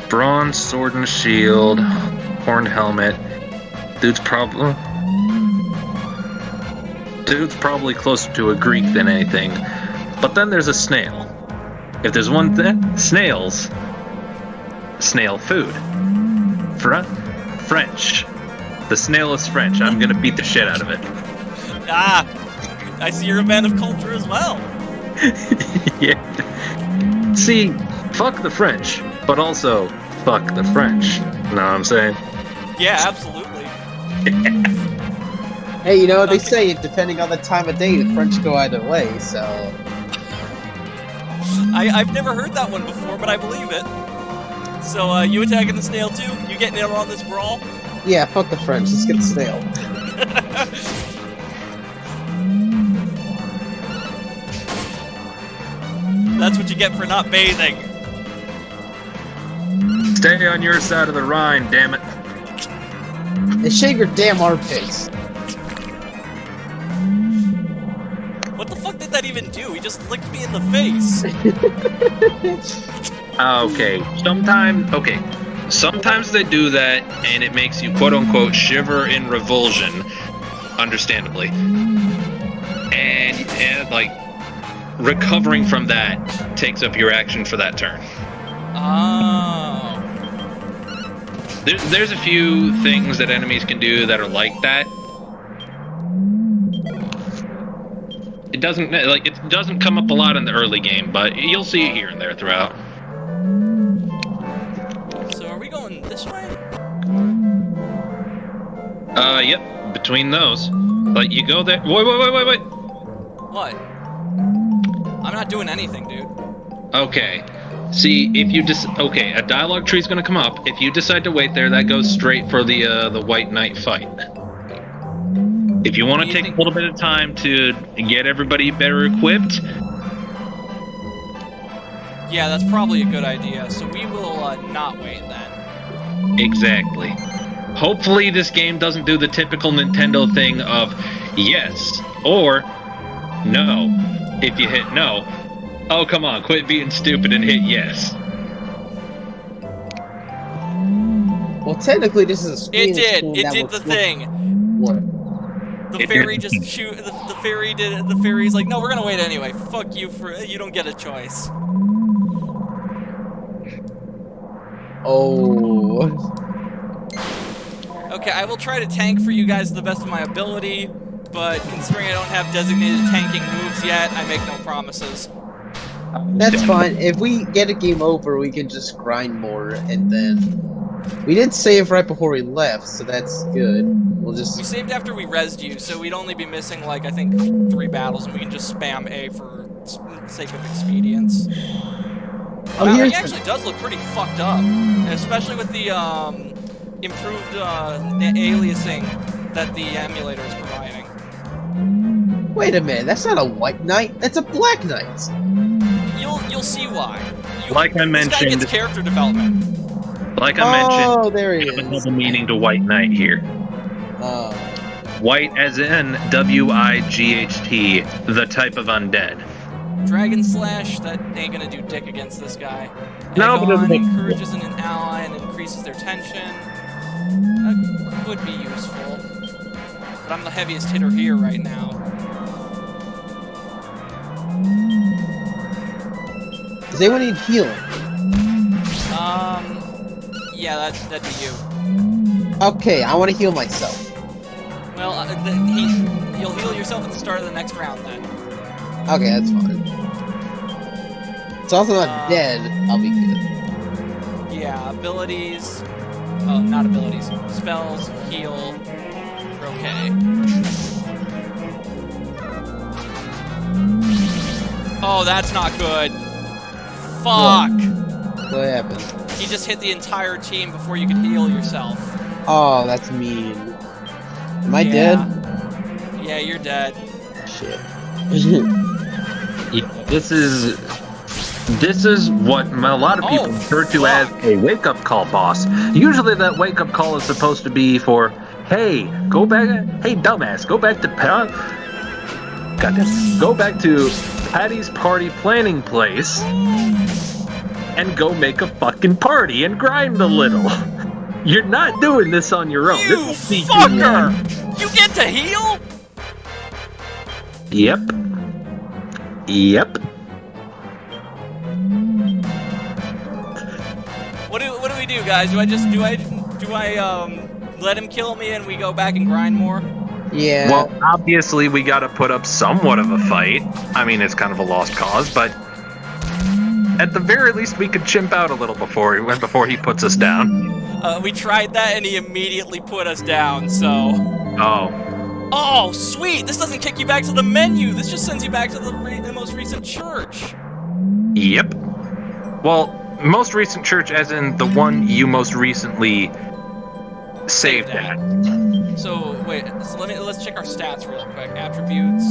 Bronze sword and shield, horned helmet. Dude's probably closer to a Greek than anything. But then there's a snail. If there's one thing, snails. Snail food. French. The snail is French. I'm gonna beat the shit out of it. Ah! I see you're a man of culture as well. Yeah. See, fuck the French, but also fuck the French. Know what I'm saying? Yeah, absolutely. Hey, you know what they say, depending on the time of day, the French go either way, so... I've never heard that one before, but I believe it. So, you attacking the snail too? You getting in on this brawl? Yeah, fuck the French, let's get the snail. That's what you get for not bathing. Stay on your side of the Rhine, damn it. And shave your damn armpits. What the fuck did that even do? He just licked me in the face. Okay, sometimes they do that, and it makes you quote-unquote shiver in revulsion, understandably. And like, recovering from that takes up your action for that turn. Oh. There's a few things that enemies can do that are like that. It doesn't come up a lot in the early game, but you'll see it here and there throughout. So are we going this way? Yep, between those. Like, you go there. Wait. What? I'm not doing anything, dude. Okay. See, if you okay, a dialogue tree's gonna come up. If you decide to wait there, that goes straight for the White Knight fight. If you want to take a little bit of time to get everybody better equipped. Yeah, that's probably a good idea. So we will not wait then. Exactly. Hopefully this game doesn't do the typical Nintendo thing of yes or no. If you hit no, oh come on, quit being stupid and hit yes. Well, technically, this is a screen. It did the thing. What? The fairy just shoot. The fairy did it. The fairy's like, no, we're gonna wait anyway. Fuck you you don't get a choice. Oh. Okay, I will try to tank for you guys to the best of my ability, but considering I don't have designated tanking moves yet, I make no promises. That's fine. If we get a game over, we can just grind more, and then... We did save right before we left, so that's good. We'll just... We saved after we rezzed you, so we'd only be missing, like, I think 3 battles, and we can just spam A for sake of expedience. Oh, Wow, here's he actually does look pretty fucked up, especially with the improved aliasing that the emulator is providing. Wait a minute, that's not a White Knight, that's a Black Knight. You'll see why. Like I mentioned, this guy gets character development. Like I mentioned, oh, there he is. Another meaning to White Knight here. Oh. White as in W-I-G-H-T, the type of undead. Dragon Slash, that ain't gonna do dick against this guy. No, but Aegon it makes encourages an ally and increases their tension. That could be useful. But I'm the heaviest hitter here right now. Does anyone need healing? Yeah, that'd be you. Okay, I want to heal myself. Well, you'll heal yourself at the start of the next round then. Okay, that's fine. So as I'm not dead, I'll be good. Yeah, abilities. Oh, not abilities. Spells, heal. We're okay. Oh, that's not good. Fuck! What happened? He just hit the entire team before you could heal yourself. Oh, that's mean. Am I dead? Yeah, you're dead. Shit. This is what a lot of people refer to as a wake-up call, boss. Usually that wake-up call is supposed to be for, hey, dumbass, go back to Patty's party planning place and go make a fucking party and grind a little. You're not doing this on your own. You fucker! You get to heal? Yep. What do we do, guys? Do I let him kill me and we go back and grind more? Yeah. Well, obviously we gotta put up somewhat of a fight. I mean, it's kind of a lost cause, but at the very least we could chimp out a little before he puts us down. We tried that and he immediately put us down, so... Oh, sweet! This doesn't kick you back to the menu! This just sends you back to the most recent church! Yep. Well, most recent church as in the one you most recently saved at. So, wait, so let's check our stats real quick. Attributes...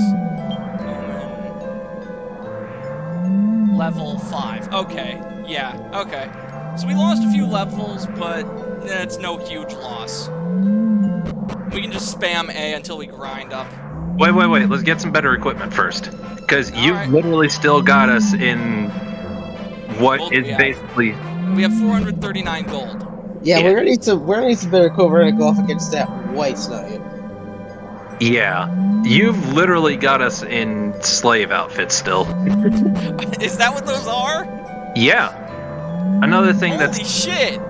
Level 5. Okay. Yeah, okay. So we lost a few levels, but it's no huge loss. We can just spam A until we grind up. Wait. Let's get some better equipment first. Because you've right. literally still got us in what Gold is we have. basically... We have 439 gold. Yeah, Yeah. we're gonna need some better cover to go off against that white snipe. Yeah. You've literally got us in slave outfits still. Is that what those are? Yeah. Another thing Holy that's... shit!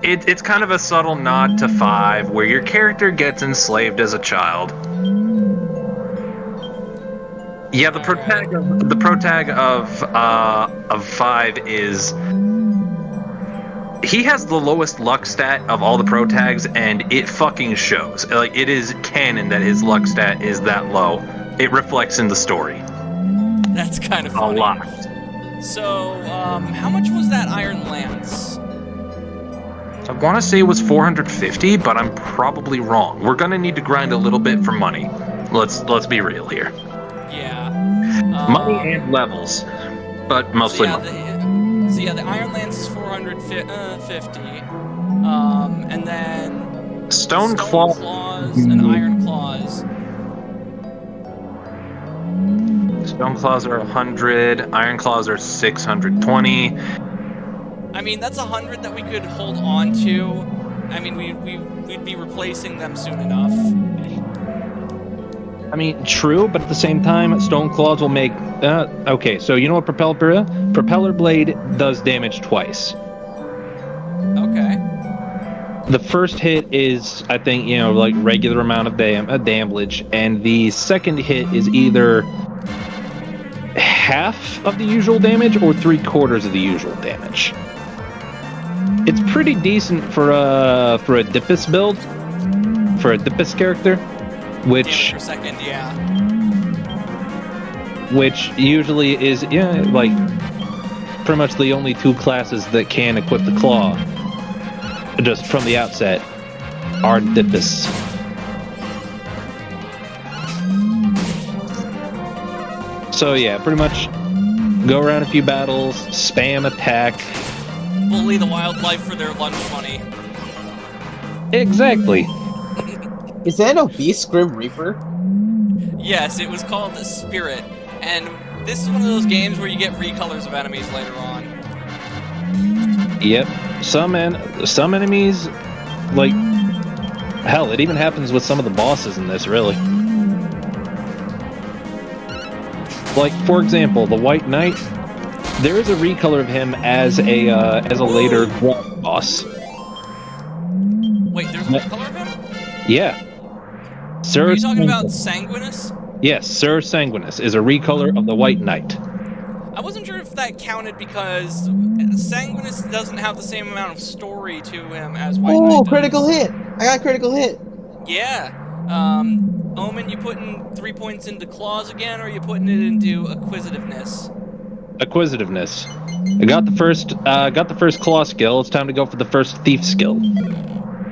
It's kind of a subtle nod to 5, where your character gets enslaved as a child. Yeah, the protag of 5 is... He has the lowest luck stat of all the protags, and it fucking shows. Like, it is canon that his luck stat is that low. It reflects in the story. That's kind of funny. A lot. So, how much was that iron lance? I want to say it was 450, but I'm probably wrong. We're gonna need to grind a little bit for money. Let's be real here. Yeah. Money and levels, but mostly money. The iron lance is 450. And then Stone claws and iron claws. Stone claws are 100. Iron claws are 620. I mean, that's 100 that we could hold on to. I mean, we'd be replacing them soon enough. I mean, true, but at the same time, stone claws will make... okay, so you know what propeller... Propeller blade does damage twice. Okay. The first hit is, I think, like regular amount of damage, and the second hit is either half of the usual damage or 3/4 of the usual damage. It's pretty decent for a Dipus build, for a Dipus character. Which per second, yeah. Which usually is like pretty much the only 2 classes that can equip the claw just from the outset are Dipus. So yeah, pretty much go around a few battles, spam attack. Bully the wildlife for their lunch money. Exactly. Is that a Beast Grim Reaper? Yes, it was called the Spirit, and this is one of those games where you get recolors of enemies later on. Yep. Some enemies, like, hell, it even happens with some of the bosses in this, really. Like, for example, the White Knight, there is a recolor of him as a later boss. Wait, there's a recolor of him? Yeah. Sir Are you talking about Sanguinus? Yes, Sir Sanguinus is a recolor of the White Knight. I wasn't sure if that counted because Sanguinus doesn't have the same amount of story to him as White Knight does. Critical hit! I got a critical hit! Yeah. Omen, you putting 3 points into claws again, or are you putting it into acquisitiveness? Acquisitiveness. I got the first claw skill. It's time to go for the first thief skill.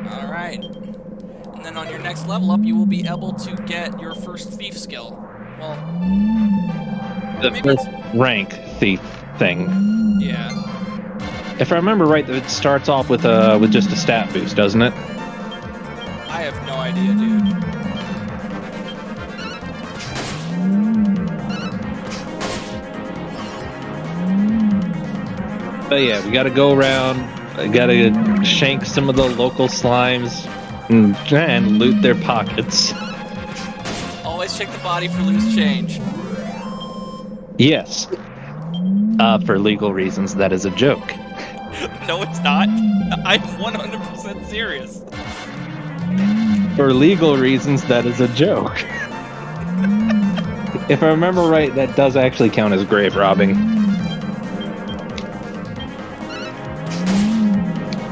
Alright. And then on your next level up, you will be able to get your first thief skill. Well, The first rank thief thing. Yeah. If I remember right, it starts off with just a stat boost, doesn't it? I have no idea, dude. But yeah, we gotta go around, gotta shank some of the local slimes, and loot their pockets. Always check the body for loose change. Yes. For legal reasons, that is a joke. No, it's not. I'm 100% serious. For legal reasons, that is a joke. If I remember right, that does actually count as grave robbing.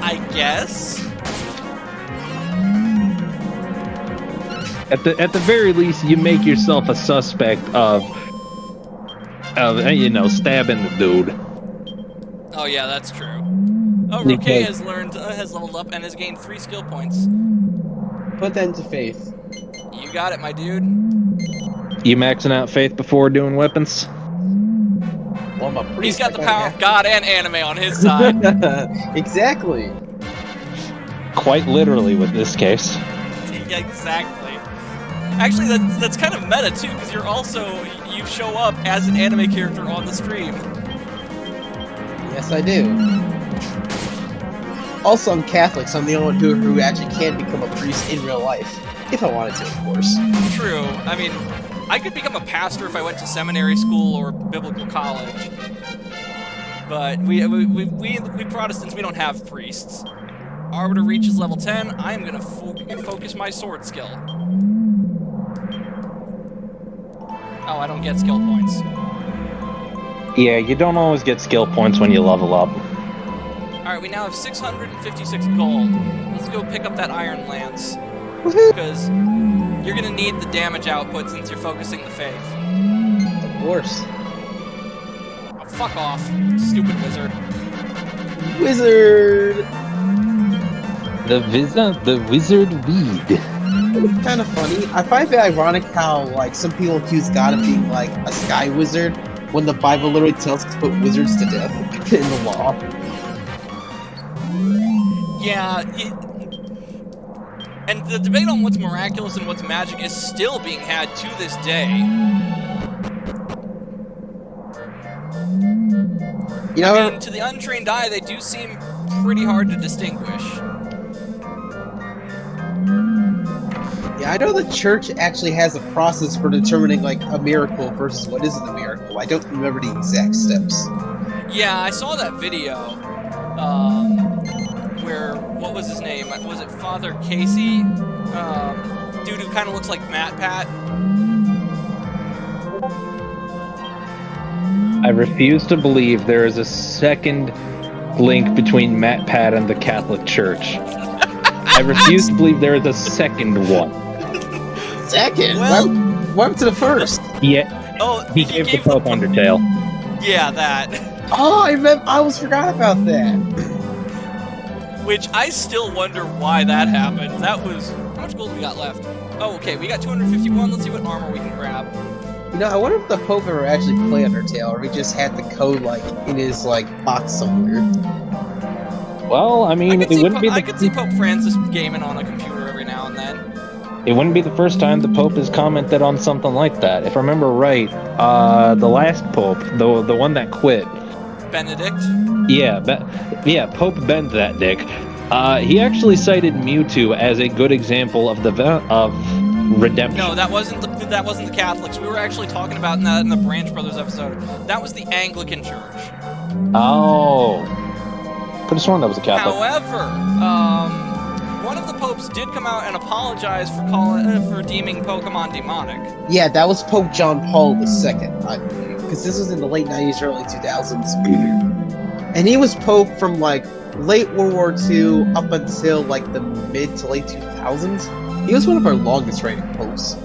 I guess. At the very least, you make yourself a suspect of stabbing the dude. Oh yeah, that's true. Oh, Roque has leveled up and has gained 3 skill points. Put that into Faith. You got it, my dude. You maxing out faith before doing weapons? Well, I'm a priest. He's got the power of God and anime on his side. Exactly. Quite literally with this case. Yeah, exactly. Actually, that's kind of meta too, because you show up as an anime character on the stream. Yes, I do. Also, I'm Catholic, so I'm the only one who actually can become a priest in real life. If I wanted to, of course. True. I mean, I could become a pastor if I went to seminary school or biblical college. But we Protestants, we don't have priests. Arbiter reaches level 10. I am going to focus my sword skill. Oh, I don't get skill points. Yeah, you don't always get skill points when you level up. Alright, we now have 656 gold. Let's go pick up that iron lance. Because you're going to need the damage output since you're focusing the faith. Of course. Oh, fuck off, stupid wizard. Wizard! The wizard weed. It's kind of funny. I find it ironic how, like, some people accuse God of being, like, a sky wizard, when the Bible literally tells us to put wizards to death in the law. Yeah, and the debate on what's miraculous and what's magic is still being had to this day. You know, I mean, to the untrained eye, they do seem pretty hard to distinguish. yeah, I know the church actually has a process for determining, like, a miracle versus what isn't a miracle. I don't remember the exact steps. Yeah, I saw that video, where, what was his name? Was it Father Casey? Dude who kind of looks like Matt Pat. I refuse to believe there is a second link between Matt Pat and the Catholic Church. I refuse to believe there is a second one. Second? Well- What happened to the first? Yeah, Oh, he gave the Pope Undertale. Yeah, that. Oh, I almost forgot about that. Which I still wonder why that happened. That was... How much gold we got left? Oh, okay, we got 251. Let's see what armor we can grab. You know, I wonder if the Pope ever actually played Undertale, or he just had the code, like, in his, like, box somewhere. Well, I mean, it wouldn't be I could see Pope Francis gaming on a computer every now and then. It wouldn't be the first time the Pope has commented on something like that. If I remember right, the last Pope, the one that quit. Benedict? Yeah, Pope Bend that dick. He actually cited Mewtwo as a good example of redemption. No, that wasn't the Catholics. We were actually talking about that in the Branch Brothers episode. That was the Anglican Church. Oh. Could have sworn that was a Catholic. However, one of the popes did come out and apologize for deeming Pokemon demonic. Yeah, that was Pope John Paul II, I believe, because this was in the late 90s, early 2000s. And he was Pope from, like, late World War II up until, like, the mid to late 2000s. He was one of our longest reigning popes.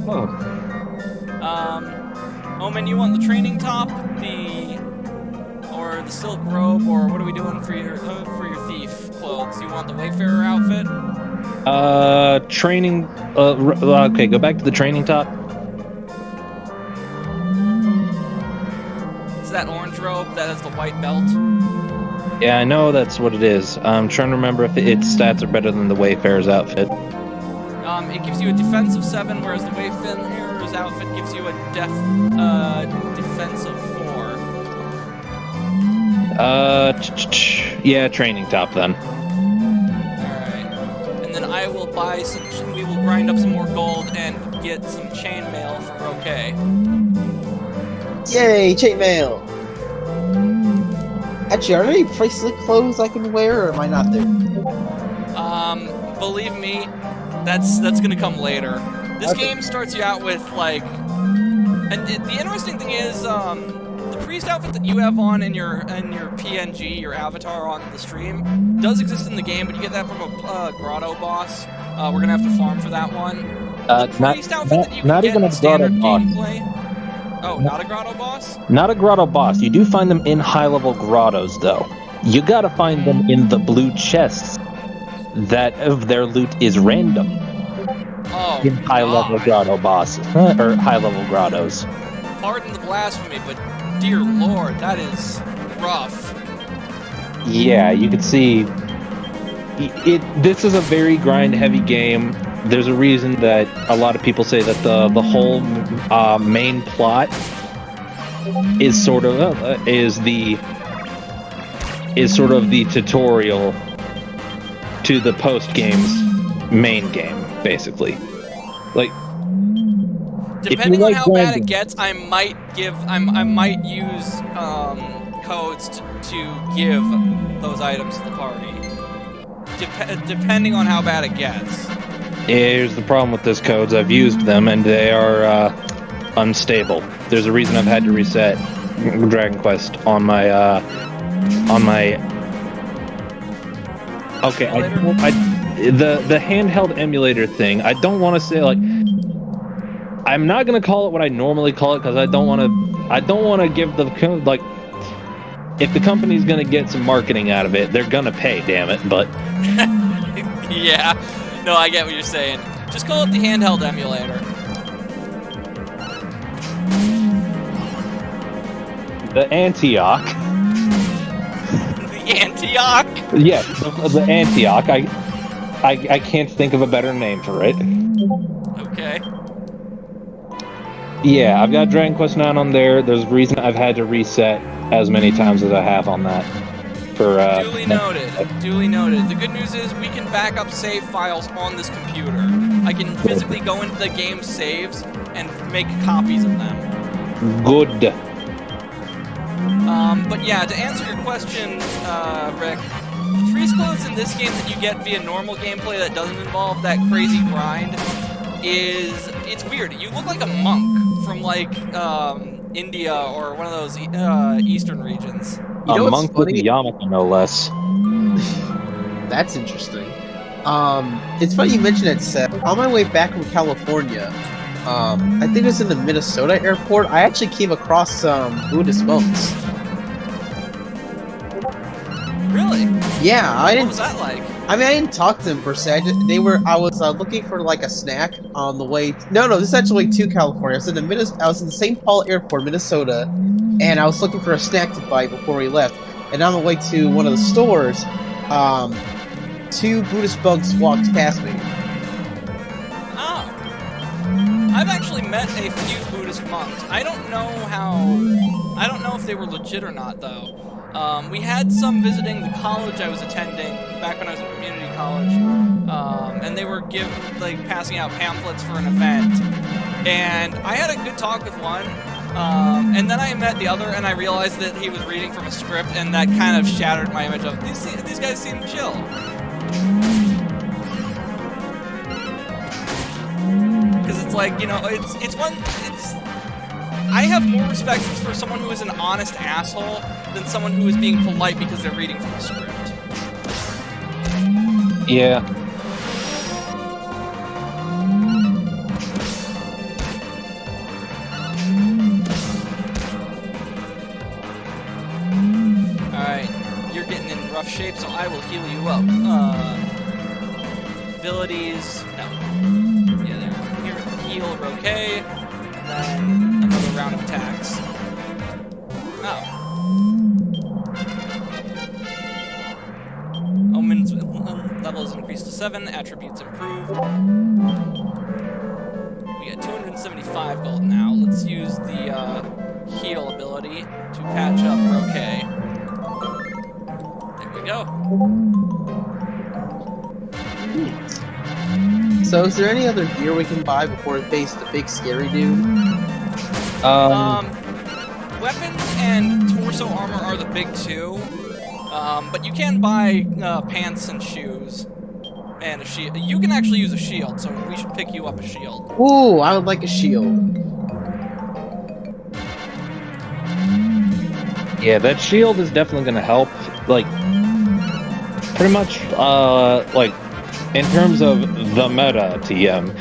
Oh. Omen, you want the training top, or the silk robe, or what are we doing for your thief clothes? You want the Wayfarer outfit? Training. Okay, go back to the training top. It's that orange robe that has the white belt. Yeah, I know that's what it is. I'm trying to remember if its stats are better than the Wayfarer's outfit. It gives you a defensive 7, whereas the Wayfarer's outfit gives you a defensive 4. Yeah, training top then. Alright. And then I will buy we will grind up some more gold and get some chainmail for Roquet. Yay, chainmail! Actually, are there any bracelet clothes I can wear, or am I not there? Believe me, that's gonna come later. This Okay. game starts you out with, like... And the interesting thing is, the priest outfit that you have on in your PNG, your avatar on the stream, does exist in the game, but you get that from a grotto boss. We're gonna have to farm for that one. The priest outfit that you can not get even in a standard grotto boss. gameplay... Oh, not a grotto boss? Not a grotto boss. You do find them in high-level grottos, though. You gotta find them in the blue chests. That of their loot is random. Oh, In high-level God. grotto bosses. Or high-level grottos. Pardon the blasphemy, but dear lord, that is rough. Yeah, you could see This is a very grind-heavy game. There's a reason that a lot of people say that the whole main plot is sort of the tutorial to the post game's main game, basically. Like, depending on how bad it gets, I might use codes to give those items to the party. Depending on how bad it gets. Here's the problem with those codes. I've used them and they are unstable. There's a reason I've had to reset Dragon Quest on my okay. The handheld emulator thing. I don't want to say, like, I'm not gonna call it what I normally call it because I don't want to give the, like, if the company's gonna get some marketing out of it, they're gonna pay. Damn it! But yeah, no, I get what you're saying. Just call it the handheld emulator. The Antioch. The Antioch? Yes, the Antioch. I can't think of a better name for it. Okay. Yeah, I've got Dragon Quest 9 on there. There's a reason I've had to reset as many times as I have on that. For duly noted. Duly noted. The good news is we can back up save files on this computer. I can physically go into the game saves and make copies of them. Good. But yeah, to answer your question, Rick, the freeze clothes in this game that you get via normal gameplay that doesn't involve that crazy grind it's weird. You look like a monk from, like, India or one of those eastern regions. You know a monk with a yarmulke, no less. That's interesting. It's funny you mentioned it, Seth. On my way back from California, I think it was in the Minnesota airport, I actually came across some Buddhist monks. Really? Yeah, What was that like? I mean, I didn't talk to them per se. I was looking for, like, a snack on the way. No, this is actually to California. I was in the St. Paul Airport, Minnesota, and I was looking for a snack to buy before we left. And on the way to one of the stores, two Buddhist monks walked past me. Oh. I've actually met a few Buddhist monks. I don't know if they were legit or not, though. We had some visiting the college I was attending back when I was in community college, and they were passing out pamphlets for an event. And I had a good talk with one, and then I met the other, and I realized that he was reading from a script, and that kind of shattered my image of these guys seem chill. Because it's like, you know, I have more respect for someone who is an honest asshole than someone who is being polite because they're reading from a script. Yeah. Alright, you're getting in rough shape, so I will heal you up. Abilities, no. Yeah, there. Here, heal, okay. Then another round of attacks. Oh. Omen's level is increased to 7, attributes improved. We got 275 gold now. Let's use the heal ability to patch up okay. There we go. So, is there any other gear we can buy before we face the big scary dude? Weapons and torso armor are the big two, but you can buy pants and shoes and a shield. You can actually use a shield, so we should pick you up a shield. Ooh, I would like a shield. Yeah, that shield is definitely going to help. Like, pretty much, like, in terms of the meta TM,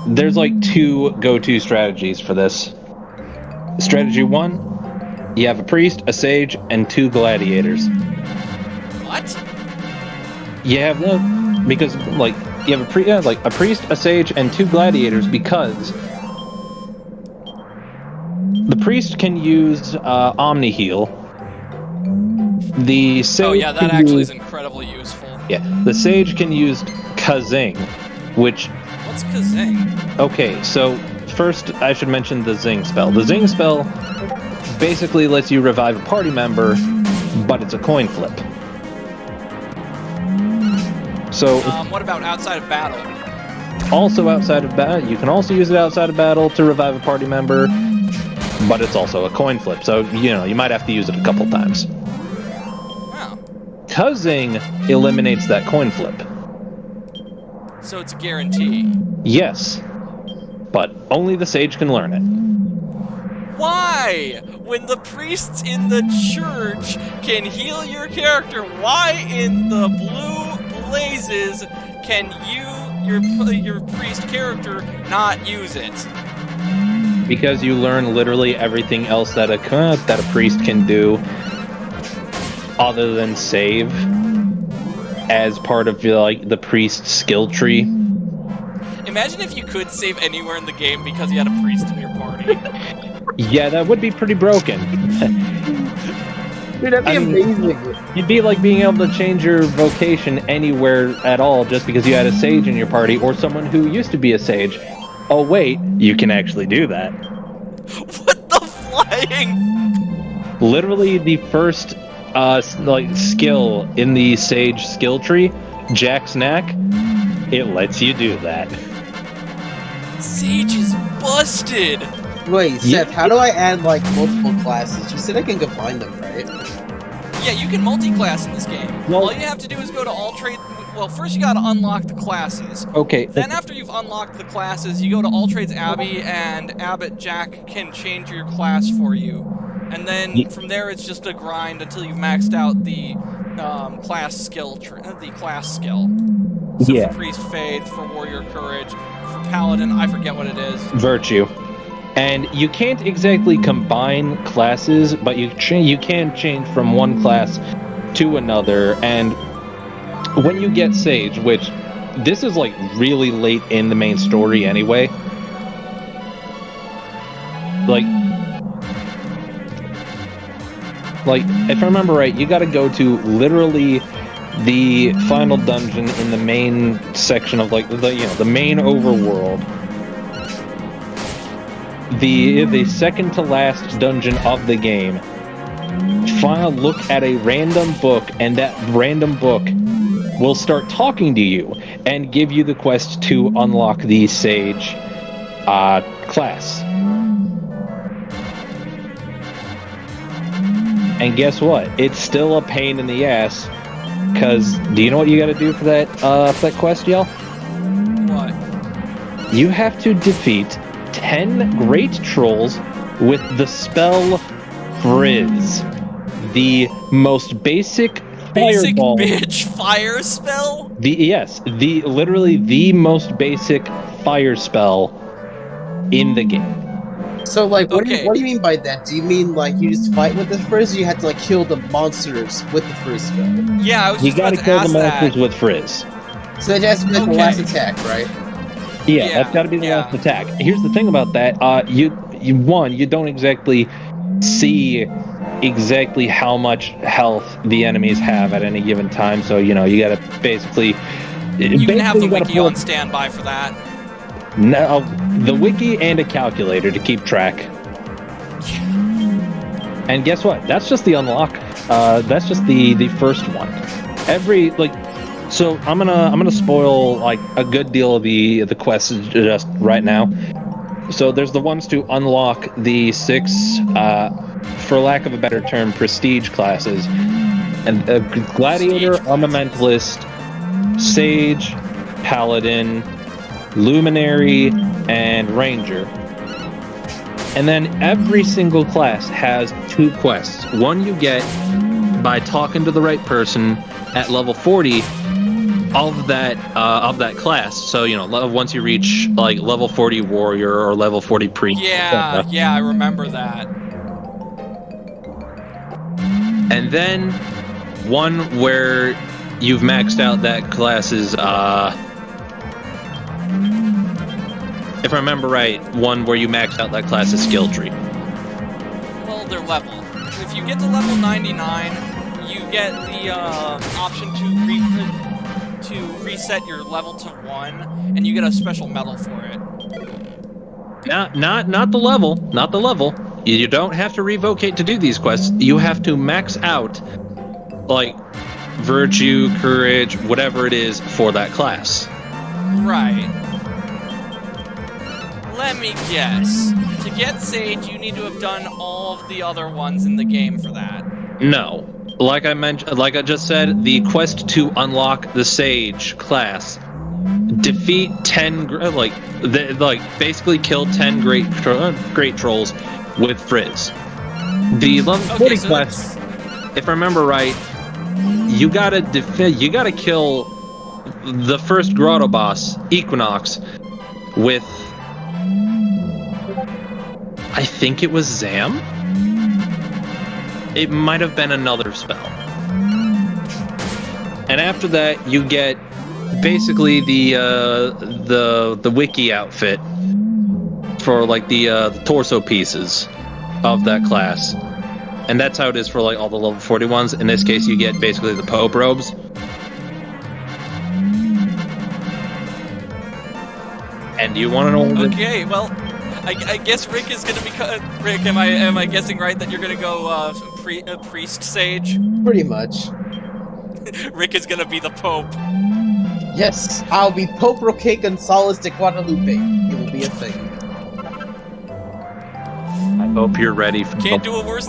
there's like two go-to strategies for this. Strategy 1, you have a priest, a sage, and 2 gladiators. What? You have the, because like you have a priest, a sage, and 2 gladiators because the priest can use Omni heal. The sage oh yeah, that actually is incredibly useful. The Sage can use Kazing, which... What's Kazing? Okay, so first I should mention the Zing spell. The Zing spell basically lets you revive a party member, but it's a coin flip. So... what about outside of battle? Also outside of battle, you can also use it outside of battle to revive a party member, but it's also a coin flip, so, you might have to use it a couple times. Wow. Kazing eliminates that coin flip. So it's a guarantee. Yes, but only the Sage can learn it. Why? When the priests in the church can heal your character, why in the blue blazes can your priest character not use it? Because you learn literally everything else that a priest can do other than save as part of the priest skill tree. Imagine if you could save anywhere in the game because you had a priest in your party. Yeah, that would be pretty broken. Dude, that'd be amazing. It'd be like being able to change your vocation anywhere at all just because you had a sage in your party or someone who used to be a sage. Oh wait, you can actually do that. What the flying? Literally the first skill in the sage skill tree, Jack's Knack, it lets you do that. Sage is busted! Wait, Seth, how do I add multiple classes? You said I can combine them, right? Yeah, you can multi-class in this game. Well, all you have to do is go to all trade. Well, first you gotta unlock the classes. Okay. Then after you've unlocked the classes, you go to All Trades Abbey, and Abbot Jack can change your class for you. And then from there, it's just a grind until you've maxed out the class skill. So for Priest Faith, for Warrior Courage, for Paladin, I forget what it is. Virtue. And you can't exactly combine classes, but you can change from one class to another. And when you get Sage, which this is really late in the main story anyway, if I remember right, you got to go to literally the final dungeon in the main section of the main overworld. The second to last dungeon of the game. Look at a random book, and that random book will start talking to you and give you the quest to unlock the Sage class. And guess what? It's still a pain in the ass, because do you know what you gotta do for that quest, y'all? What? You have to defeat 10 great trolls with the spell Frizz. The most basic fireball. Bitch fire spell? Literally the most basic fire spell in the game. So, what do you mean by that? Do you mean, you just fight with the Frizz, or you have to, kill the monsters with the Frizz spell? Yeah, I was You just about gotta to kill ask the monsters that. with Frizz. So it has to be the last attack, right? Yeah, that's gotta be the last attack. Here's the thing about that, you don't exactly see exactly how much health the enemies have at any given time, so, you gotta basically... You can have the wiki on standby for that. No, the wiki and a calculator to keep track. And guess what? That's just the unlock. That's just the first one. So I'm gonna spoil a good deal of the quests just right now. So there's the ones to unlock the 6, for lack of a better term, prestige classes, and Gladiator, Armamentalist, Sage, Paladin, Luminary, and Ranger. And then every single class has 2 quests. One you get by talking to the right person at level 40 of that class. So, once you reach level 40 warrior or level 40 priest. Yeah, I remember that. And then one where you've maxed out that class's if I remember right, one where you maxed out that class's skill tree. Well, their level. If you get to level 99, you get the option to to reset your level to 1, and you get a special medal for it. Not the level. Not the level. You don't have to revocate to do these quests. You have to max out, like, virtue, courage, whatever it is for that class. Right. Let me guess. To get Sage, you need to have done all of the other ones in the game for that. No. Like I just said, the quest to unlock the Sage class, defeat 10, basically kill 10 great trolls with Frizz. The level 40 quest, if I remember right, you gotta kill the first grotto boss, Equinox, with, I think it was Zam? It might have been another spell. And after that, you get basically the wiki outfit for like the torso pieces of that class. And that's how it is for like all the level 40 ones. In this case, you get basically the Pope robes. And you want to know? Okay, well, I guess Rick is gonna be Rick. Am I guessing right that you're gonna go priest sage? Pretty much. Rick is gonna be the Pope. Yes, I'll be Pope Roque Gonzalez de Guadalupe. It will be a thing. I hope you're ready for can't do a worse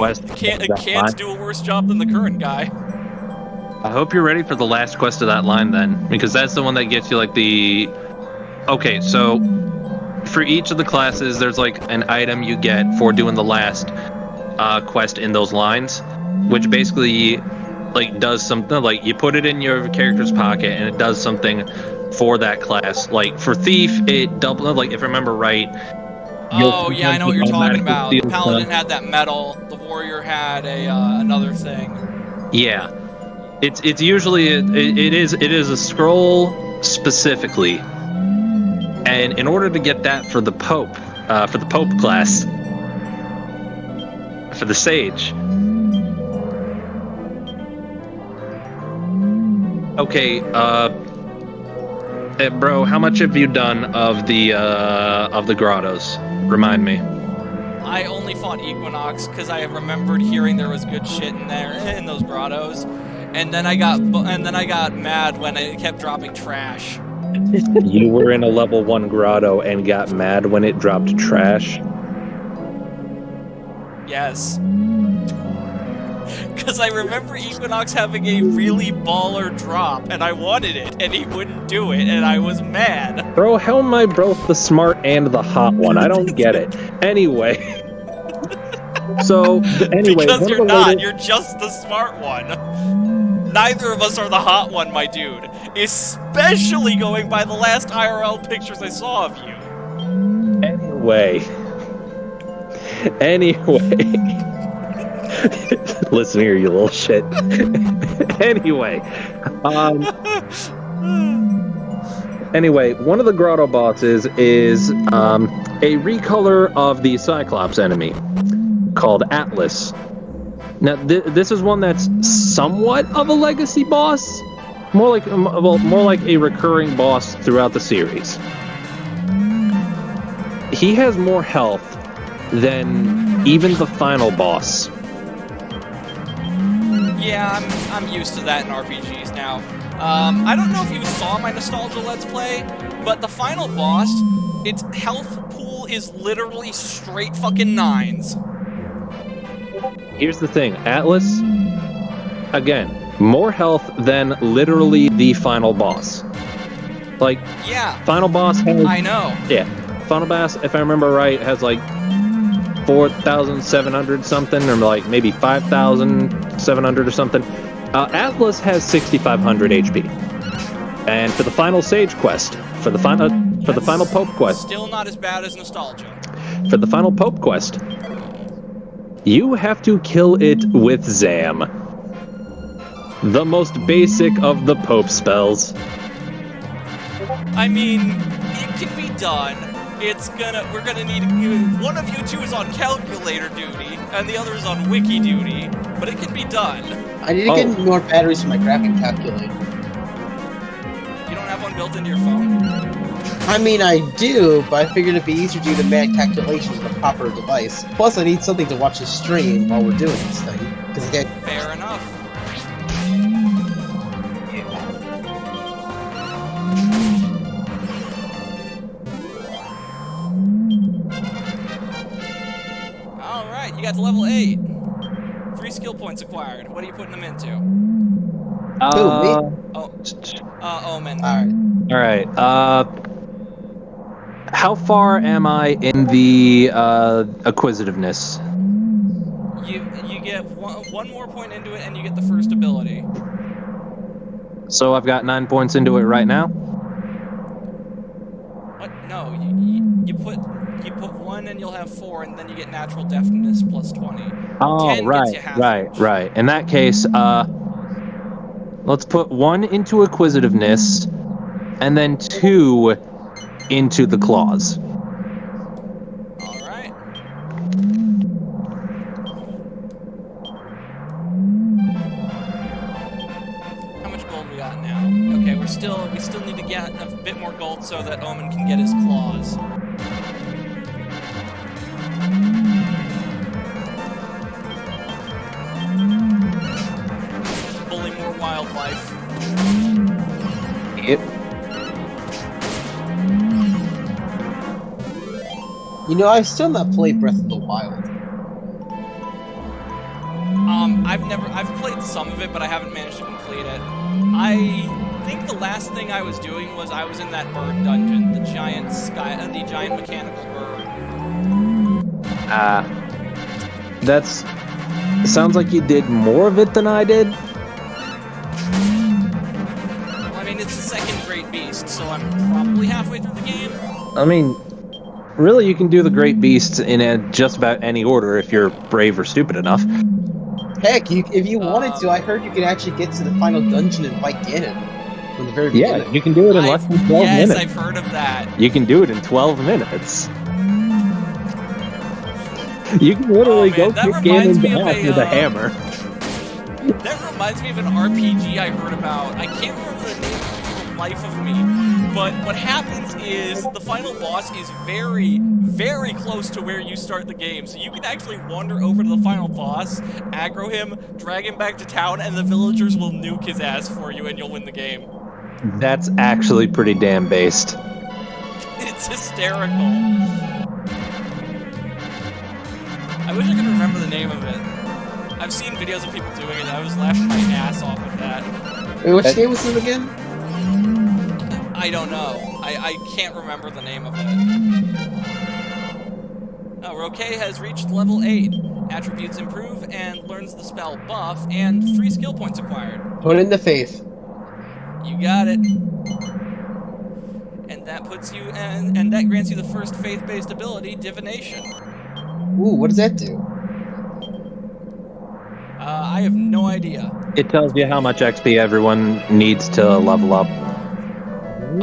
job than the current guy. I hope you're ready for the last quest of that line then, because that's the one that gets you like the. Okay, so for each of the classes, there's like an item you get for doing the last quest in those lines, which basically like does something, like you put it in your character's pocket and it does something for that class. Like for Thief, it double, like if I remember right. Oh yeah, I know what you're talking about. The Paladin had that medal. The Warrior had another thing. Yeah, it's usually it is a scroll specifically. And in order to get that for the Pope class, for the Sage. Okay, bro, how much have you done of the grottos? Remind me. I only fought Equinox because I remembered hearing there was good shit in there in those grottos, and then I got mad when it kept dropping trash. You were in a level 1 grotto and got mad when it dropped trash? Yes. Because I remember Equinox having a really baller drop, and I wanted it, and he wouldn't do it, and I was mad. Bro, how am I both the smart and the hot one? I don't get it. Anyway. Because you're not, you're just the smart one. Neither of us are the hot one, my dude. Especially going by the last IRL pictures I saw of you. Anyway. Listen here, you little shit. Anyway. Anyway, one of the grotto bosses is a recolor of the Cyclops enemy called Atlas. Now, this is one that's somewhat of a legacy boss, more like a recurring boss throughout the series. He has more health than even the final boss. Yeah, I'm used to that in RPGs now. I don't know if you saw my Nostalgia Let's Play, but the final boss, its health pool is literally straight fucking 9s. Here's the thing, Atlas, again, more health than literally the final boss. Like, yeah, final boss has... I know. Yeah, final boss, if I remember right, has like 4,700 something, or like maybe 5,700 or something. Atlas has 6,500 HP. And for the final Sage quest, for the final Pope quest, still not as bad as Nostalgia. For the final Pope quest, you have to kill it with Zam, the most basic of the Pope spells. I mean, it can be done. We're gonna need one of you two is on calculator duty, and the other is on wiki duty. But it can be done. I need to get more batteries for my graphing calculator. one built into your phone? I mean, I do, but I figured it'd be easier to do the mad calculations with a proper device. Plus, I need something to watch the stream while we're doing this thing. Because again, Fair enough. Alright, you got to level 8. 3 skill points acquired. What are you putting them into? Omen. alright. Alright, how far am I in the acquisitiveness? You get one more point into it, and you get the first ability. So I've got 9 points into it right now? What? No, you put 1 and you'll have 4, and then you get natural deftness plus 20. Oh, 10 gets you half inch. right. In that case, let's put 1 into acquisitiveness, and then 2 into the claws. Alright. How much gold we got now? Okay, we still need to get a bit more gold so that Omen can get his claws. Bully more wildlife. Yep. You know, I've still not played Breath of the Wild. I've played some of it, but I haven't managed to complete it. I think the last thing I was doing was I was in that bird dungeon, the giant mechanical bird. That's... sounds like you did more of it than I did. Well, I mean, it's the second great beast, so I'm probably halfway through the game. I mean, really, you can do the Great Beasts in just about any order if you're brave or stupid enough. Heck, if you wanted to, I heard you could actually get to the final dungeon and fight Ganon from the very beginning. Yeah, you can do it in less than 12 yes, minutes. I've heard of that. You can do it in 12 minutes. You can literally go kick Ganon's ass with a hammer. That reminds me of an RPG I heard about. I can't remember the name for the life of me, but what happens is the final boss is very, very close to where you start the game, so you can actually wander over to the final boss, aggro him, drag him back to town, and the villagers will nuke his ass for you, and you'll win the game. That's actually pretty damn based. It's hysterical. I wish I could remember the name of it. I've seen videos of people doing it, and I was laughing my ass off at that. Wait, which name was it again? I don't know. I can't remember the name of it. Roquet has reached level 8. Attributes improve and learns the spell buff, and 3 skill points acquired. Put in the faith. You got it. And that puts you, and that grants you the first faith-based ability, Divination. Ooh, what does that do? I have no idea. It tells you how much XP everyone needs to level up.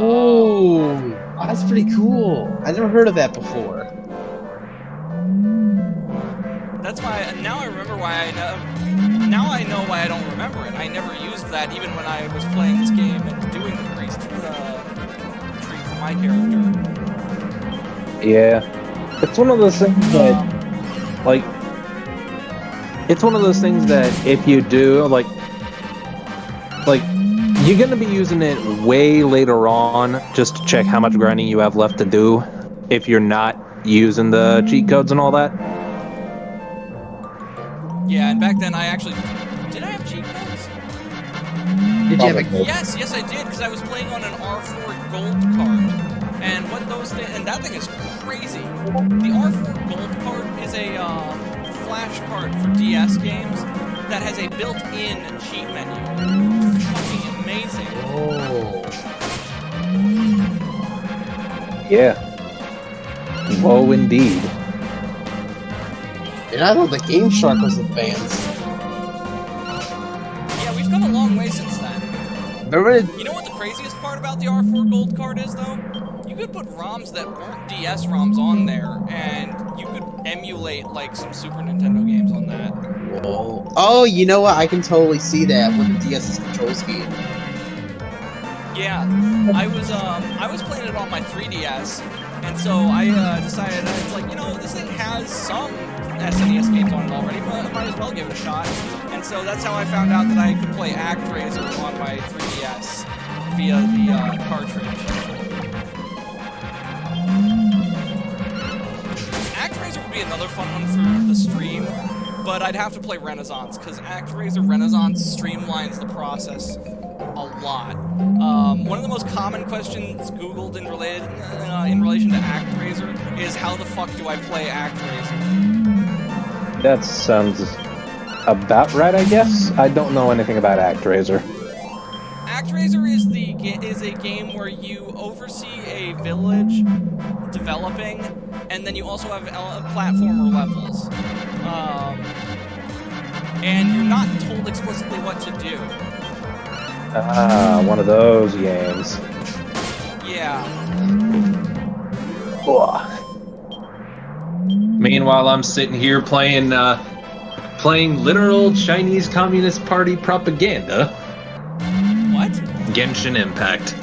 Ooh, oh, that's pretty cool. I never heard of that before. That's why, now I remember why I know. Now I know why I don't remember it. I never used that even when I was playing this game and doing the priest tree for my character. Yeah. It's one of those things that, like, it's one of those things that if you do, like, you're gonna be using it way later on just to check how much grinding you have left to do if you're not using the cheat codes and all that. Yeah, and back then I actually... Did I have cheat codes? Did you have a... Yes, I did, because I was playing on an R4 gold card. And what those things... And that thing is crazy. The R4 gold card is a flash card for DS games that has a built-in cheat menu. It's fucking amazing. Oh. Yeah. Whoa, indeed. And I thought the Game Shark was advanced. Yeah, we've come a long way since then. Remember it? You know what the craziest part about the R4 gold card is, though? You could put ROMs that weren't DS ROMs on there, and you could emulate, like, some Super Nintendo games on that. Whoa. Oh, you know what? I can totally see that with the DS's control scheme. Yeah, I was playing it on my 3DS, and so I decided, I was like, you know, this thing has some SNES games on it already, but I might as well give it a shot. And so that's how I found out that I could play ActRaiser on my 3DS via the cartridge. ActRaiser would be another fun one for the stream, but I'd have to play Renaissance, because ActRaiser Renaissance streamlines the process a lot. One of the most common questions Googled in relation to ActRaiser is, how the fuck do I play ActRaiser? That sounds about right, I guess. I don't know anything about ActRaiser. ActRaiser is a game where you oversee a village developing, and then you also have platformer levels. And you're not told explicitly what to do. Ah, one of those games. Yeah. Ugh. Meanwhile, I'm sitting here playing literal Chinese Communist Party propaganda. What? Genshin Impact.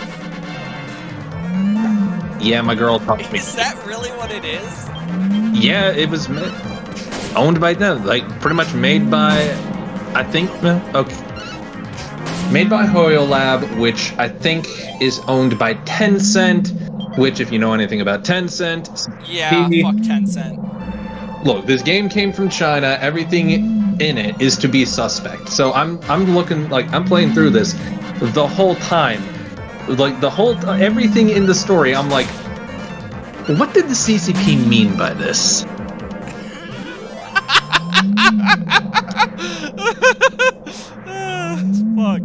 Yeah, my girl taught me. Is that really what it is? Yeah, it was owned by them. Like, pretty much made by, I think, okay. Made by Hoyo Lab, which I think is owned by Tencent, which, if you know anything about Tencent... Yeah, fuck Tencent. Look, this game came from China. Everything in it is to be suspect. So I'm looking, like, I'm playing through this the whole time. Like, everything in the story, I'm like, what did the CCP mean by this? Fuck.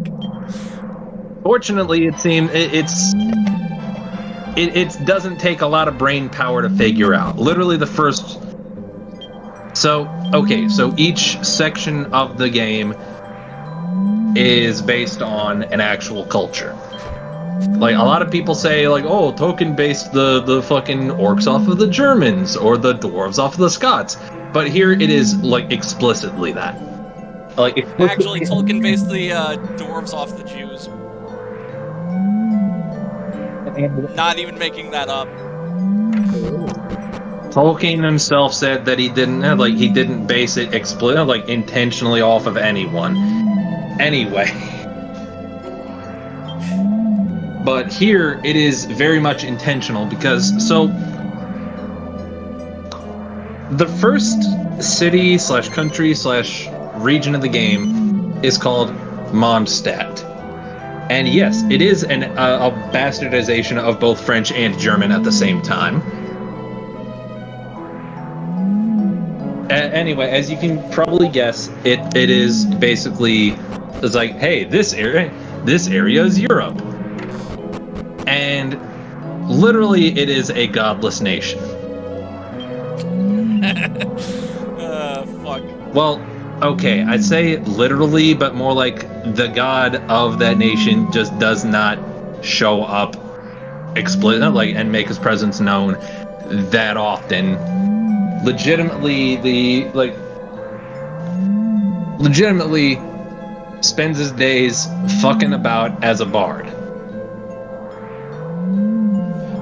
Fortunately, it seems it doesn't take a lot of brain power to figure out. Literally the first... So each section of the game is based on an actual culture. Like, a lot of people say, like, oh, Tolkien based the fucking orcs off of the Germans, or the dwarves off of the Scots. But here it is, like, explicitly that. Like, Actually, Tolkien based the dwarves off the Jews. Not even making that up. Tolkien himself said that he didn't base it intentionally off of anyone. Anyway. But here, it is very much intentional, because, so... The first city/country/region of the game is called Mondstadt. And yes, it is a bastardization of both French and German at the same time. Anyway, as you can probably guess, it is basically, it's like, hey, this area is Europe. And literally, it is a godless nation. Fuck. Well, okay, I'd say literally, but more like the god of that nation just does not show up explicitly, and make his presence known that often. Legitimately spends his days fucking about as a bard.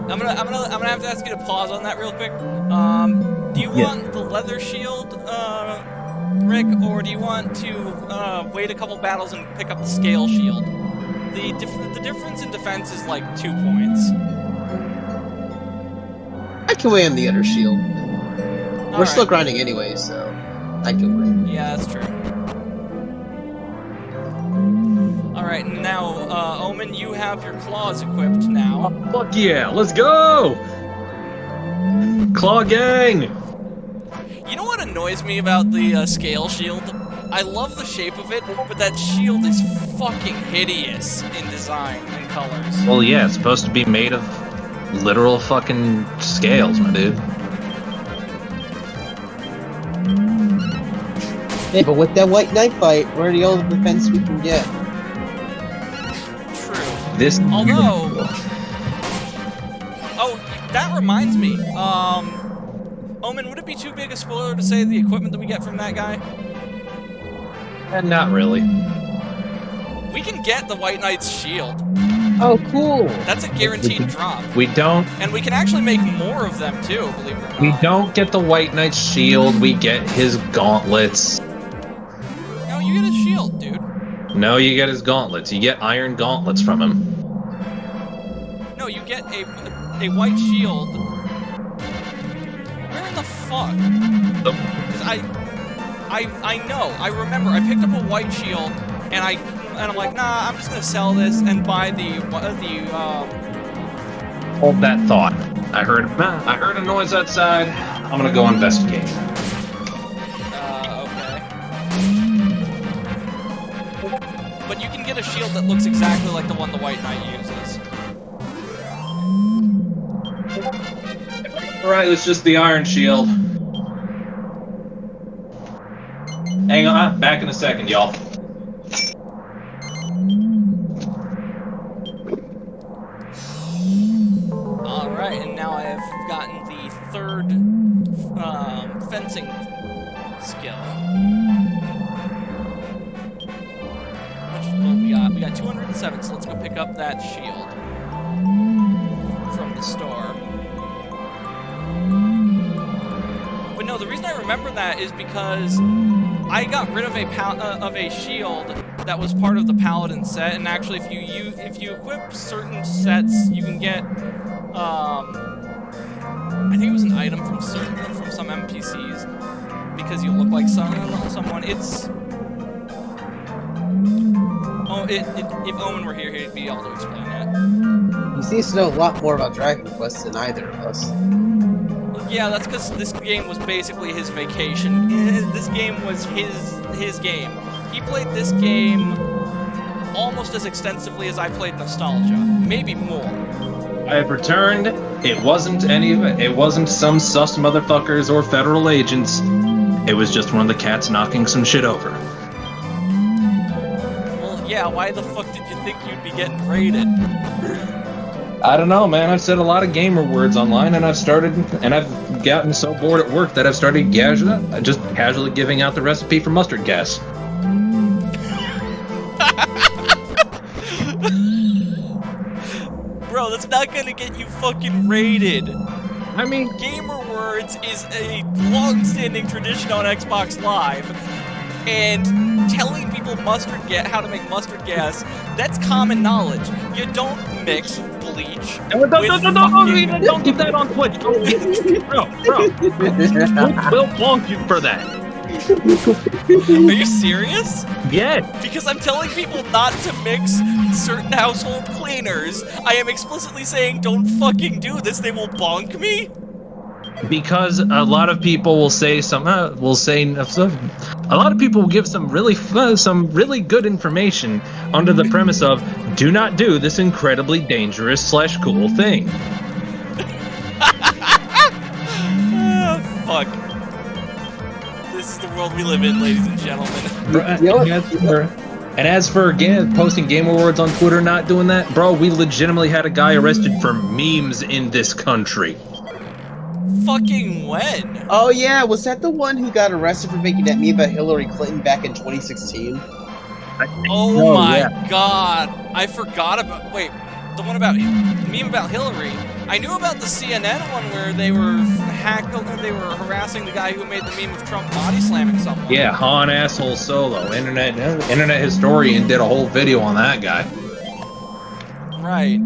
I'm gonna have to ask you to pause on that real quick. Do you want the leather shield, Rick, or do you want to wait a couple battles and pick up the scale shield? The difference in defense is like 2 points. I can wait on the other shield. We're still grinding anyway, so I can wait. Yeah, that's true. Alright, now, Omen, you have your claws equipped now. Oh, fuck yeah, let's go! Claw gang! You know what annoys me about the scale shield? I love the shape of it, but that shield is fucking hideous in design and colors. Well, yeah, it's supposed to be made of literal fucking scales, my dude. Hey, but with that White Knight fight, we're the only defense we can get. True. Although... Oh, that reminds me. Omen, would it be too big a spoiler to say the equipment that we get from that guy? Not really. We can get the White Knight's shield. Oh, cool. That's a guaranteed drop. We don't. And we can actually make more of them too, believe it or not. We don't get the White Knight's shield. We get his gauntlets. No, you get his shield, dude. No, you get his gauntlets. You get iron gauntlets from him. No, you get a white shield. Where in the fuck? 'Cause I know. I remember. I picked up a white shield, and I'm like, nah, I'm just gonna sell this and buy Hold that thought. I heard a noise outside. I'm gonna go investigate. Okay. But you can get a shield that looks exactly like the one the White Knight uses. Alright, it's just the iron shield. Hang on, back in a second, y'all. Alright, and now I have gotten the third fencing skill. We got 207, so let's go pick up that shield from the store. But no, the reason I remember that is because I got rid of a shield that was part of the Paladin set, and actually, if you equip certain sets, you can get I think it was an item from some NPCs because you look like someone. It's if Owen were here, he'd be able to explain it. He seems to know a lot more about Dragon Quest than either of us. Yeah, that's because this game was basically his vacation. This game was his game. He played this game almost as extensively as I played Nostalgia, maybe more. I have returned. It wasn't some sus motherfuckers or federal agents. It was just one of the cats knocking some shit over. Well, yeah, why the fuck did you think you'd be getting raided? I don't know, man. I've said a lot of gamer words online, and I've gotten so bored at work that I've started just casually giving out the recipe for mustard gas. Bro, that's not gonna get you fucking raided. I mean, Gamer words is a long-standing tradition on Xbox Live, and telling people how to make mustard gas, that's common knowledge. You don't mix bleach. Don't do that on Twitch. Bro. We'll bonk you for that. Are you serious? Yeah. Because I'm telling people not to mix certain household cleaners. I am explicitly saying don't fucking do this. They will bonk me. Because a lot of people will say a lot of people will give some really good information under the premise of do not do this incredibly dangerous / cool thing. Fuck. This is the world we live in, ladies and gentlemen. And as for posting Game Awards on Twitter, not doing that, bro, we legitimately had a guy arrested for memes in this country. Fucking when? Oh yeah, was that the one who got arrested for making that meme about Hillary Clinton back in 2016? Oh my god. I forgot about... Wait, the one about... meme about Hillary. I knew about the CNN one where they were harassing the guy who made the meme of Trump body slamming someone. Yeah, Han asshole Solo. Internet historian did a whole video on that guy. Right.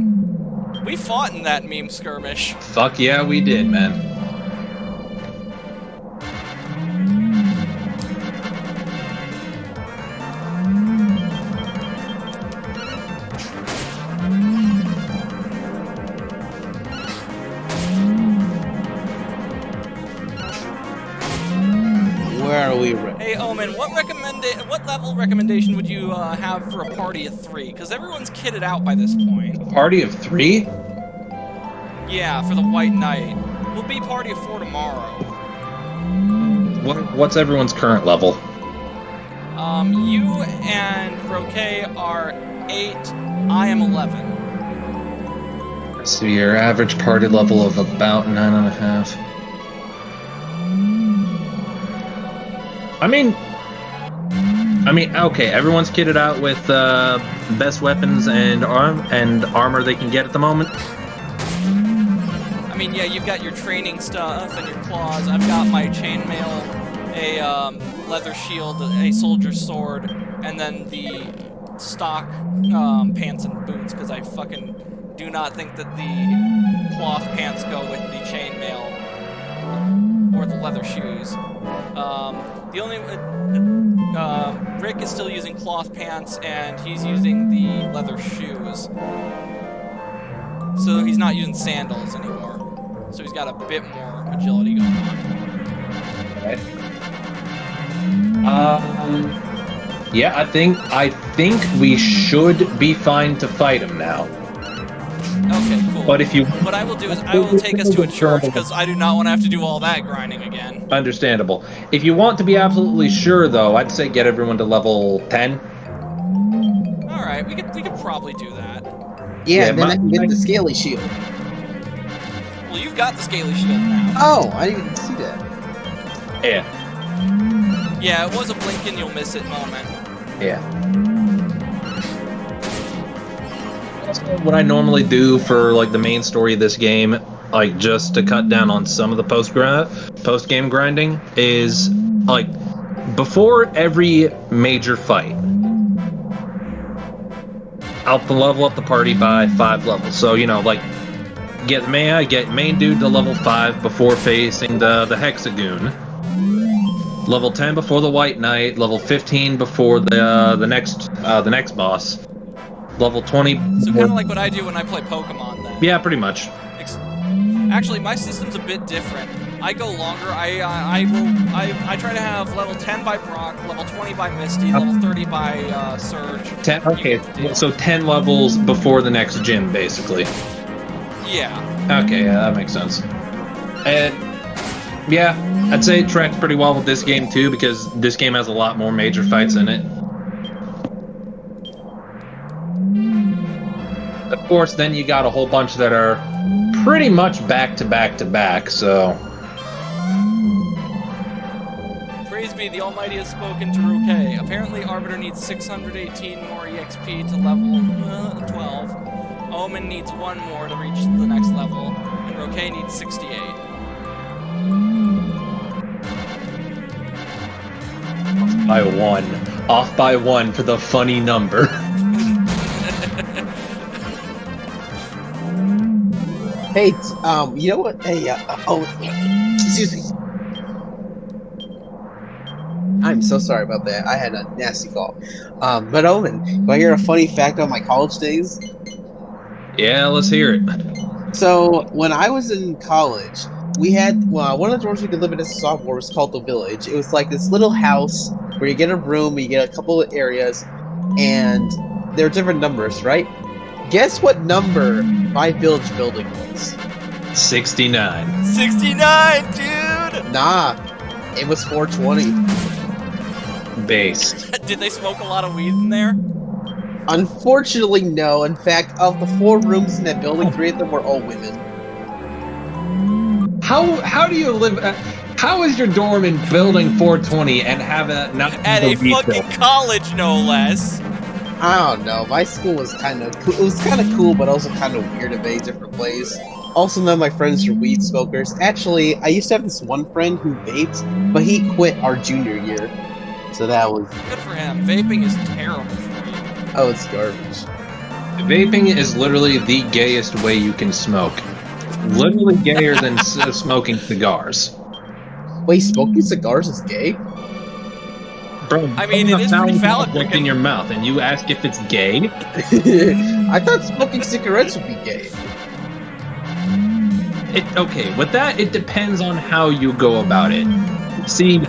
We fought in that meme skirmish. Fuck yeah, we did, man. Where are we? Hey Omen, what level recommendation would you have for a party of 3? Because everyone's kitted out by this point. A party of 3? Yeah, for the White Knight. We'll be party of 4 tomorrow. What's everyone's current level? You and Roquet are 8. I am 11. So your average party level of about 9.5. I mean, I mean, okay, everyone's kitted out with best weapons and armor they can get at the moment. I mean, yeah, you've got your training stuff and your claws. I've got my chainmail, a leather shield, a soldier's sword, and then the stock pants and boots, because I fucking do not think that the cloth pants go with the chainmail or the leather shoes. The only Rick is still using cloth pants, and he's using the leather shoes. So he's not using sandals anymore. So he's got a bit more agility going on. Okay. Yeah, I think we should be fine to fight him now. Okay, cool. But if you... What I will do is I will take us to a church, because I do not want to have to do all that grinding again. Understandable. If you want to be absolutely sure, though, I'd say get everyone to level 10. Alright, we could probably do that. Yeah, and then I can get the scaly shield. Well, you've got the scaly shield now. Oh, I didn't even see that. Yeah. Yeah, it was a blink and you'll miss it moment. Yeah. What I normally do for like the main story of this game, like just to cut down on some of the post-game grinding, is like before every major fight, I'll level up the party by 5 levels. So, you know, like get main dude to level 5 before facing the Hexagoon. Level 10 before the White Knight, level 15 before the next boss. Level 20. So kind of like what I do when I play Pokemon then. Yeah, pretty much. Actually, my system's a bit different. I go longer. I try to have level 10 by Brock, level 20 by Misty, level 30 by Surge. 10. Okay, so 10 levels before the next gym, basically. Yeah. Okay, yeah, that makes sense. And yeah, I'd say it tracks pretty well with this game too, because this game has a lot more major fights in it. Of course, then you got a whole bunch that are pretty much back to back to back, so... Praise be, the Almighty has spoken to Roque. Apparently, Arbiter needs 618 more EXP to level 12. Omen needs 1 more to reach the next level, and Roque needs 68. Off by 1 for the funny number. Hey, you know what? Hey, excuse me. I'm so sorry about that. I had a nasty call. But Omen, do I hear a funny fact on my college days? Yeah, let's hear it. So, when I was in college, we had, one of the dorms we could live in as a sophomore was called the Village. It was like this little house where you get a room, you get a couple of areas, and there are different numbers, right? Guess what number my village building was? 69. 69, dude! Nah, it was 420. Based. Did they smoke a lot of weed in there? Unfortunately, no. In fact, of the 4 rooms in that building, 3 of them were all women. How do you live... how is your dorm in building 420 and have a... not At a fucking college, no less. I don't know. My school was kind of cool. It was kind of cool, but also kind of weird in many different ways. Also, none of my friends are weed smokers. Actually, I used to have this one friend who vaped, but he quit our junior year. So that was... Good for him. Vaping is terrible for you. Oh, it's garbage. Vaping is literally the gayest way you can smoke. Literally gayer than smoking cigars. Wait, smoking cigars is gay? Bro, I mean, it is pretty valid. In your mouth, and you ask if it's gay? I thought smoking cigarettes would be gay. Okay, with that, it depends on how you go about it. See,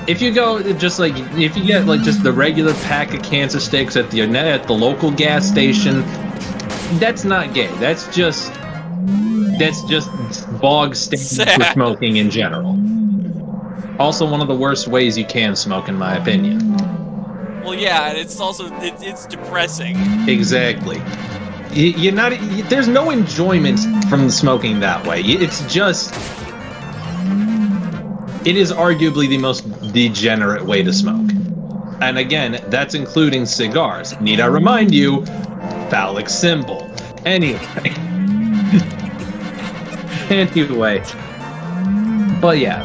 if you go if you get like just the regular pack of cancer sticks at the local gas station, that's not gay. That's just bog standard for smoking in general. Also, one of the worst ways you can smoke, in my opinion. Well, yeah, and it's also it's depressing. Exactly. There's no enjoyment from smoking that way. It's just... it is arguably the most degenerate way to smoke. And again, that's including cigars. Need I remind you, phallic symbol. Anyway. Anyway. But yeah.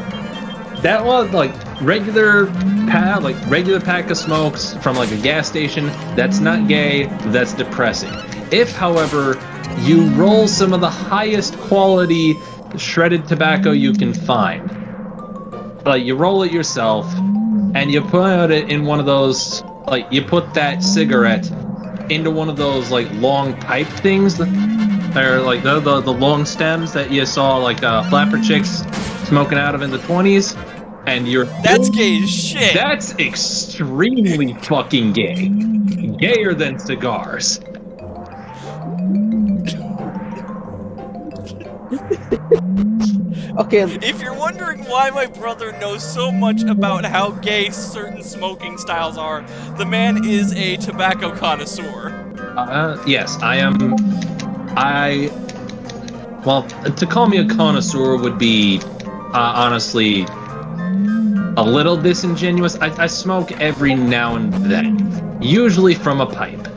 That was like regular pack of smokes from like a gas station. That's not gay, that's depressing. If, however, you roll some of the highest quality shredded tobacco you can find, like you roll it yourself and you put it in one of those, like you put that cigarette into one of those like long pipe things, or like the long stems that you saw like flapper chicks smoking out of in the 20s, and that's gay as shit. That's extremely fucking gay. Gayer than cigars. Okay. If you're wondering why my brother knows so much about how gay certain smoking styles are, the man is a tobacco connoisseur. Yes, I am. Well, to call me a connoisseur would be, honestly, a little disingenuous. I smoke every now and then, usually from a pipe.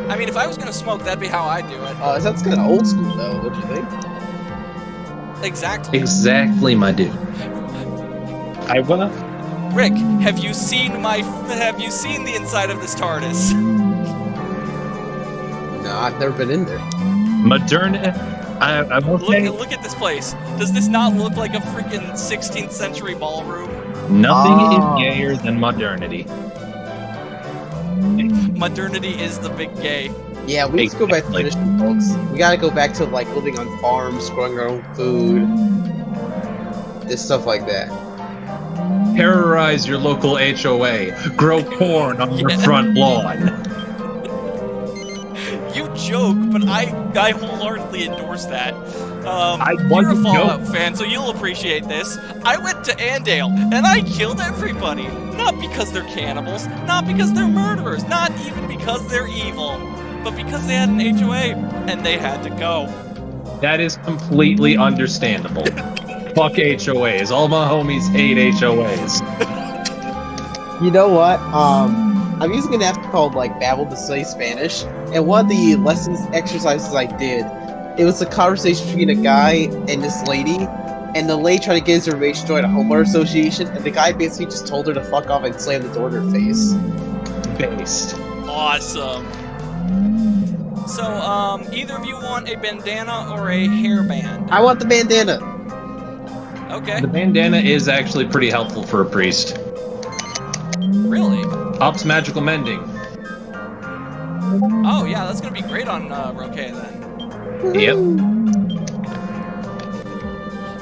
I mean, if I was gonna smoke, that'd be how I do it. That's kind of old school, though. Don't you think? Exactly. Exactly, my dude. I wanna. Rick, have you seen the inside of this TARDIS? No, I've never been in there. Modernity. I won't say. Look at this place. Does this not look like a freaking 16th century ballroom? Nothing is gayer than modernity. Modernity is the big gay. Yeah, we need to go back to tradition, folks. We gotta go back to like living on farms, growing our own food, this stuff like that. Terrorize your local HOA. Grow corn on your front lawn. You joke, but I wholeheartedly endorse that. I You're a wasn't Fallout joking. fan, so you'll appreciate this. I went to Andale, and I killed everybody. Not because they're cannibals, not because they're murderers, not even because they're evil, but because they had an HOA, and they had to go. That is completely understandable. Fuck HOAs. All my homies hate HOAs. You know what? I'm using an app called like Babel to study Spanish, and one of the lessons exercises I did, it was a conversation between a guy and this lady, and the lady tried to get his information to join a homeowner association, and the guy basically just told her to fuck off and slammed the door in her face. Based. Awesome. So, either of you want a bandana or a hairband? I want the bandana. Okay. The bandana is actually pretty helpful for a priest. Really? Ups magical mending. Oh yeah, that's gonna be great on Roquet then. Yep.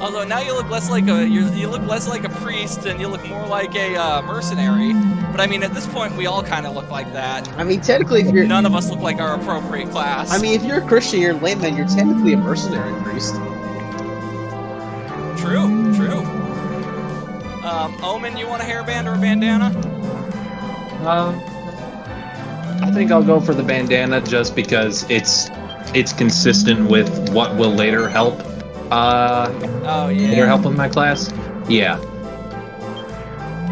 Although now you look less like a you look less like a priest and you look more like a mercenary. But I mean, at this point, we all kind of look like that. I mean, technically, if you're None of us look like our appropriate class. I mean, if you're a Christian, you're a layman, you're technically a mercenary priest. True. Omen, you want a hairband or a bandana? I think I'll go for the bandana just because it's consistent with what will later help. Oh yeah. Later help in my class. Yeah.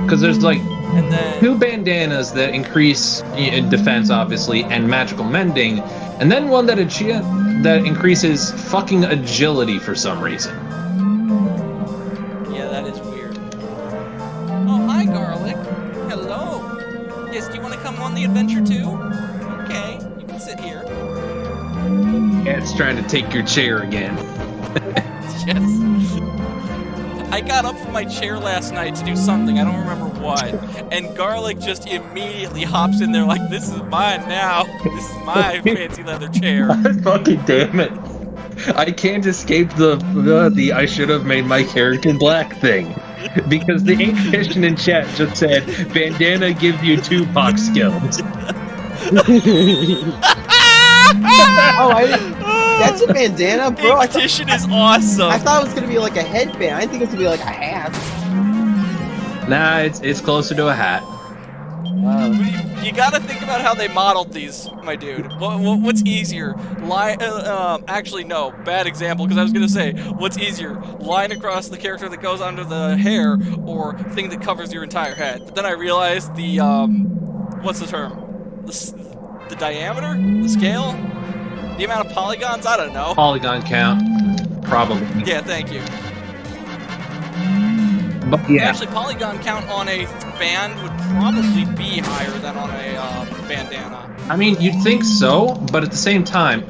Because there's like And then 2 bandanas that increase defense, obviously, and magical mending, and then one that increases fucking agility for some reason. yeah, that is weird. Oh hi, Garlic. Hello. Yes, do you want to come on the adventure too? Okay, you can sit here. It's trying to take your chair again. Yes. I got up from my chair last night to do something, I don't remember what, and Garlic just immediately hops in there like, this is mine now. This is my fancy leather chair. Fucking damn it. I can't escape the I should have made my character black thing. Because the Inquisition in chat just said, bandana gives you Tupac skills. Oh, that's a bandana, bro. Inquisition is awesome. I thought it was gonna be like a headband. I didn't think it was gonna be like a hat. Nah, it's closer to a hat. You You gotta think about how they modeled these, my dude. What's easier? Actually, no. Bad example, because I was gonna say, what's easier? Line across the character that goes under the hair, or thing that covers your entire head? But then I realized the, what's the term? The diameter? The scale? The amount of polygons? I don't know. Polygon count, probably. Yeah, thank you. But yeah. Actually, polygon count on a band would probably be higher than on a bandana. I mean, you'd think so, but at the same time...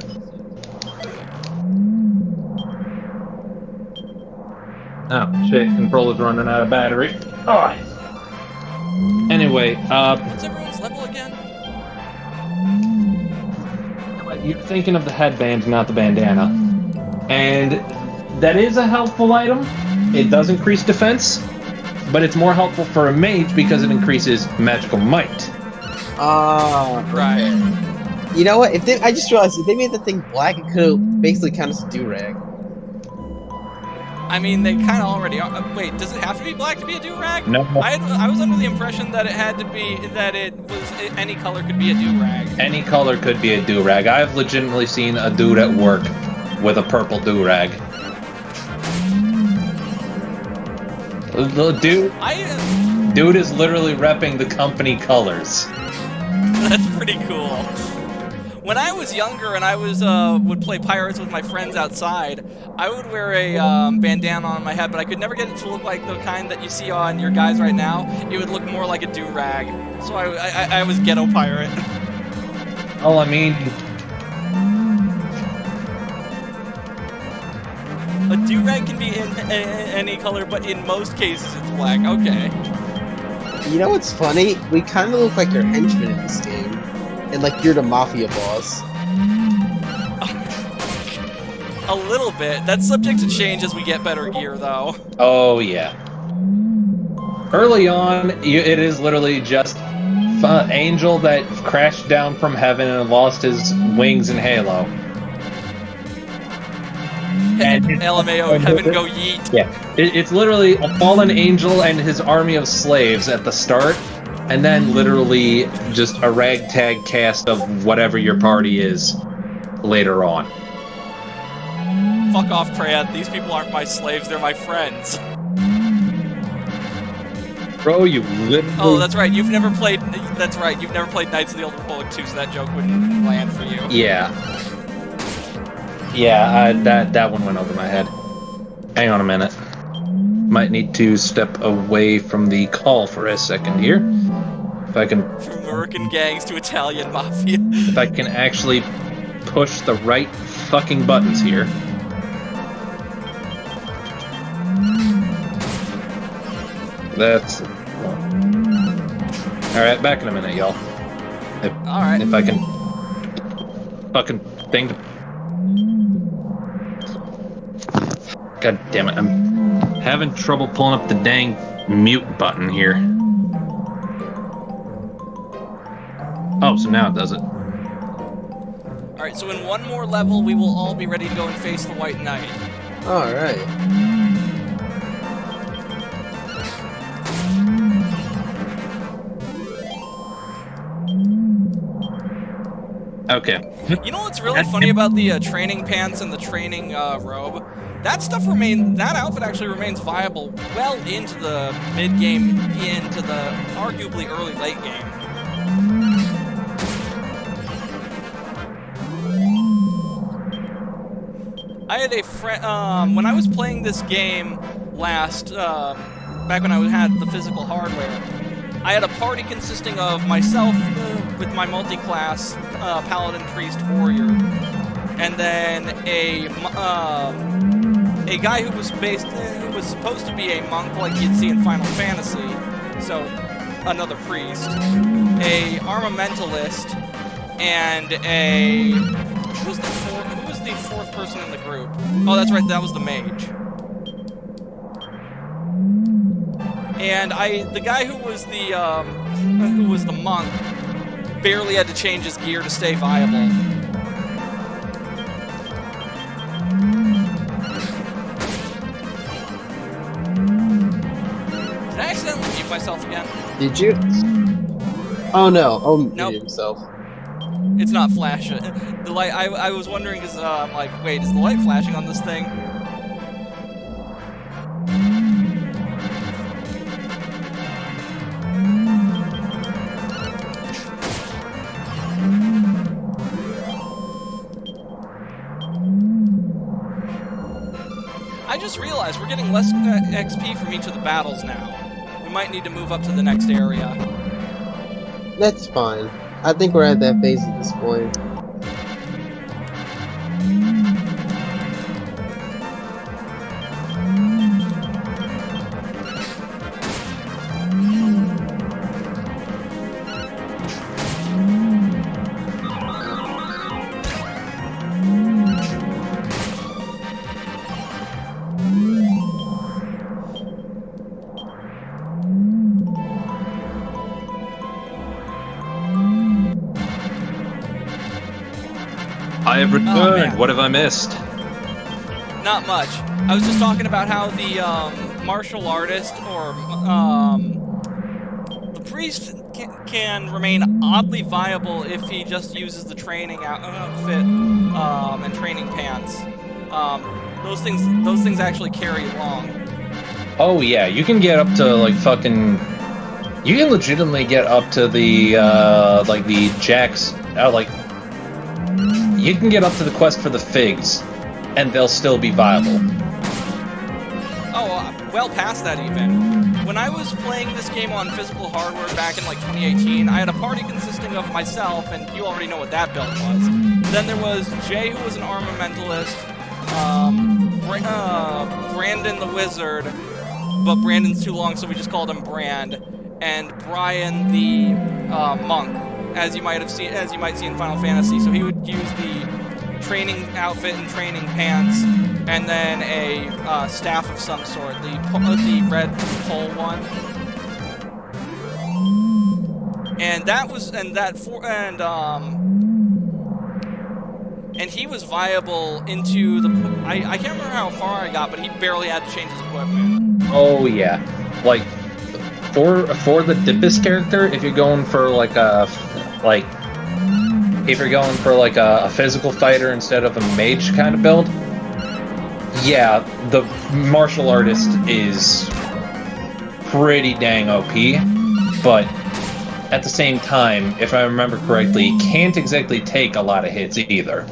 Oh, shit, controller's running out of battery. Oh. Anyway, What's everyone's level again? you're thinking of the headband, not the bandana. And that is a helpful item. It does increase defense, but it's more helpful for a mage because it increases magical might. Right. You know what? I just realized if they made the thing black, it could basically count as a do-rag. I mean, they kind of already are. Wait, does it have to be black to be a do-rag? No. I was under the impression that it had to be, that it was, any color could be a do-rag. Any color could be a do-rag. I've legitimately seen a dude at work with a purple do-rag. The dude is literally repping the company colors. That's pretty cool. When I was younger and I was would play pirates with my friends outside, I would wear a bandana on my head, but I could never get it to look like the kind that you see on your guys right now. It would look more like a do-rag. So I was ghetto pirate. Oh, I mean... A do-rag can be in any color, but in most cases it's black. Okay. You know what's funny? We kind of look like your henchmen in this game. And like you're the mafia boss. A little bit. That's subject to change as we get better gear, though. Oh, yeah. Early on, it is literally just an angel that crashed down from heaven and lost his wings in Halo. And LMAO, heaven go yeet. Yeah. It's literally a fallen angel and his army of slaves at the start, and then literally just a ragtag cast of whatever your party is later on. Fuck off, Trad. These people aren't my slaves, they're my friends. Bro, you literally... Oh, that's right, you've never played... That's right, you've never played Knights of the Old Republic 2, so that joke wouldn't land for you. Yeah. Yeah, that one went over my head. Hang on a minute. Might need to step away from the call for a second here. If I can... From American gangs to Italian mafia. If I can actually push the right fucking buttons here. That's... Alright, back in a minute, y'all. Alright. If I can... Fucking thing... God damn it, I'm having trouble pulling up the dang mute button here. Oh, so now it does it. Alright, so in one more level, we will all be ready to go and face the White Knight. Alright. Okay. You know what's really funny about the training pants and the training robe? That outfit actually remains viable well into the mid-game, into the arguably early late game. I had a friend, when I was playing this game last, back when I had the physical hardware, I had a party consisting of myself with my multi-class paladin, priest, warrior, and then a guy who was supposed to be a monk like you'd see in Final Fantasy, so another priest, a armamentalist, and who was the fourth person in the group? Oh, that's right, that was the mage. And the guy who was the monk barely had to change his gear to stay viable. Did I accidentally mute myself again? Did you? Oh no! Oh, Nope. muted himself. It's not flashing. The light. I was wondering because I'm like, wait, is the light flashing on this thing? I just realized we're getting less XP from each of the battles now. We might need to move up to the next area. That's fine. I think we're at that phase at this point. I have returned. man. What have I missed? Not much. I was just talking about how the martial artist or the priest can remain oddly viable if he just uses the training outfit and training pants. Those things actually carry along. Oh yeah, you can get up to like fucking. You can legitimately get up to the like the Jacks. Like you can get up to the quest for the figs, and they'll still be viable. Oh, well past that even. When I was playing this game on physical hardware back in like 2018, I had a party consisting of myself, and you already know what that build was. Then there was Jay, who was an armamentalist, Brandon the wizard, but Brandon's too long, so we just called him Brand, and Brian the monk, as you might see in Final Fantasy. So he would use the training outfit and training pants, and then a staff of some sort, the red pole one. And he was viable into the. I can't remember how far I got, but he barely had to change his equipment. Oh yeah, like for the Dippus character, if you're going for like a physical fighter instead of a mage kind of build, yeah, the martial artist is pretty dang OP, but at the same time, if I remember correctly, can't exactly take a lot of hits either.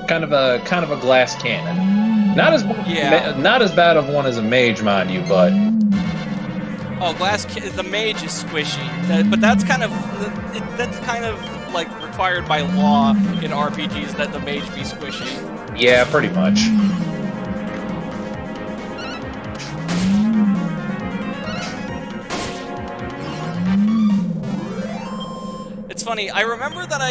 Kind of a glass cannon. Not as bad of one as a mage, mind you, but oh, the mage is squishy, but that's kind of like required by law in RPGs that the mage be squishy. Yeah, pretty much. It's funny, I remember that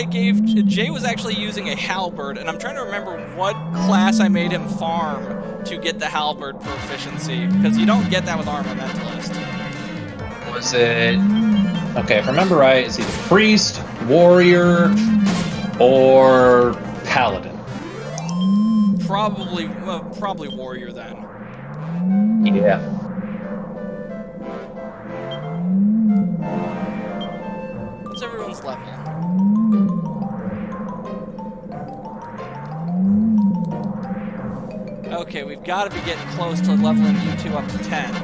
Jay was actually using a halberd, and I'm trying to remember what class I made him farm to get the halberd proficiency, because you don't get that with armamentalist. Was it... Okay, if I remember right, it's either priest, warrior, or paladin. Probably warrior then. Yeah. What's everyone's level? Okay, we've got to be getting close to leveling you two up to 10.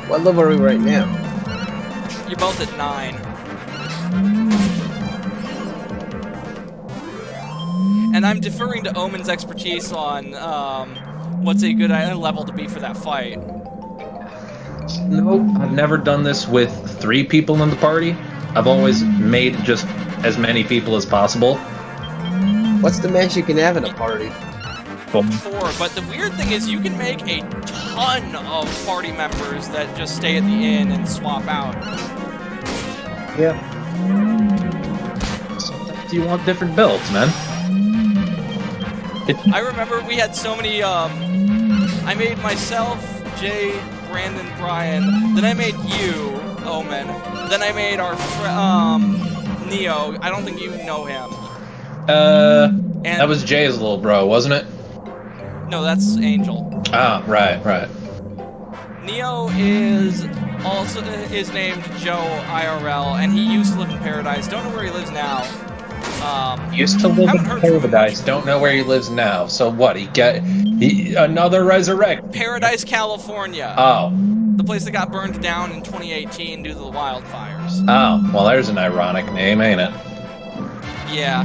What level are we right now? You're both at 9. And I'm deferring to Omen's expertise on what's a good level to be for that fight. Nope, I've never done this with 3 people in the party. I've always made just as many people as possible. What's the max you can have in a party? 4, but the weird thing is you can make a ton of party members that just stay at the inn and swap out. Yeah. Sometimes you want different builds, man. I remember we had so many, I made myself, Jay, Brandon, Brian, then I made you, Omen, then I made our Neo. I don't think you know him. And that was Jay's little bro, wasn't it? No, that's Angel. Ah, right. Neo is also is named Joe IRL, and he used to live in Paradise. Don't know where he lives now. Used to live haven't in heard from him Paradise. much. Don't know where he lives now. So what? Another resurrect. Paradise, California. Oh. The place that got burned down in 2018 due to the wildfires. Oh. Well, there's an ironic name, ain't it? Yeah.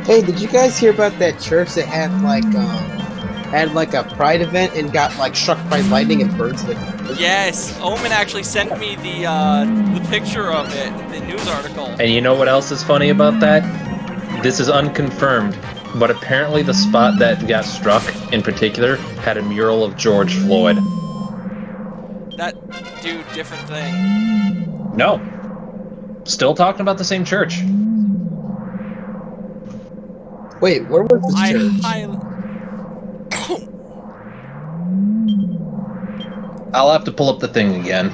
Hey, did you guys hear about that church that had like a pride event and got like struck by lightning and burned to the Yes, Omen actually sent me the picture of it, the news article. And you know what else is funny about that? This is unconfirmed, but apparently the spot that got struck in particular had a mural of George Floyd. That dude, different thing. No. Still talking about the same church. Wait, where was this church? I'll have to pull up the thing again.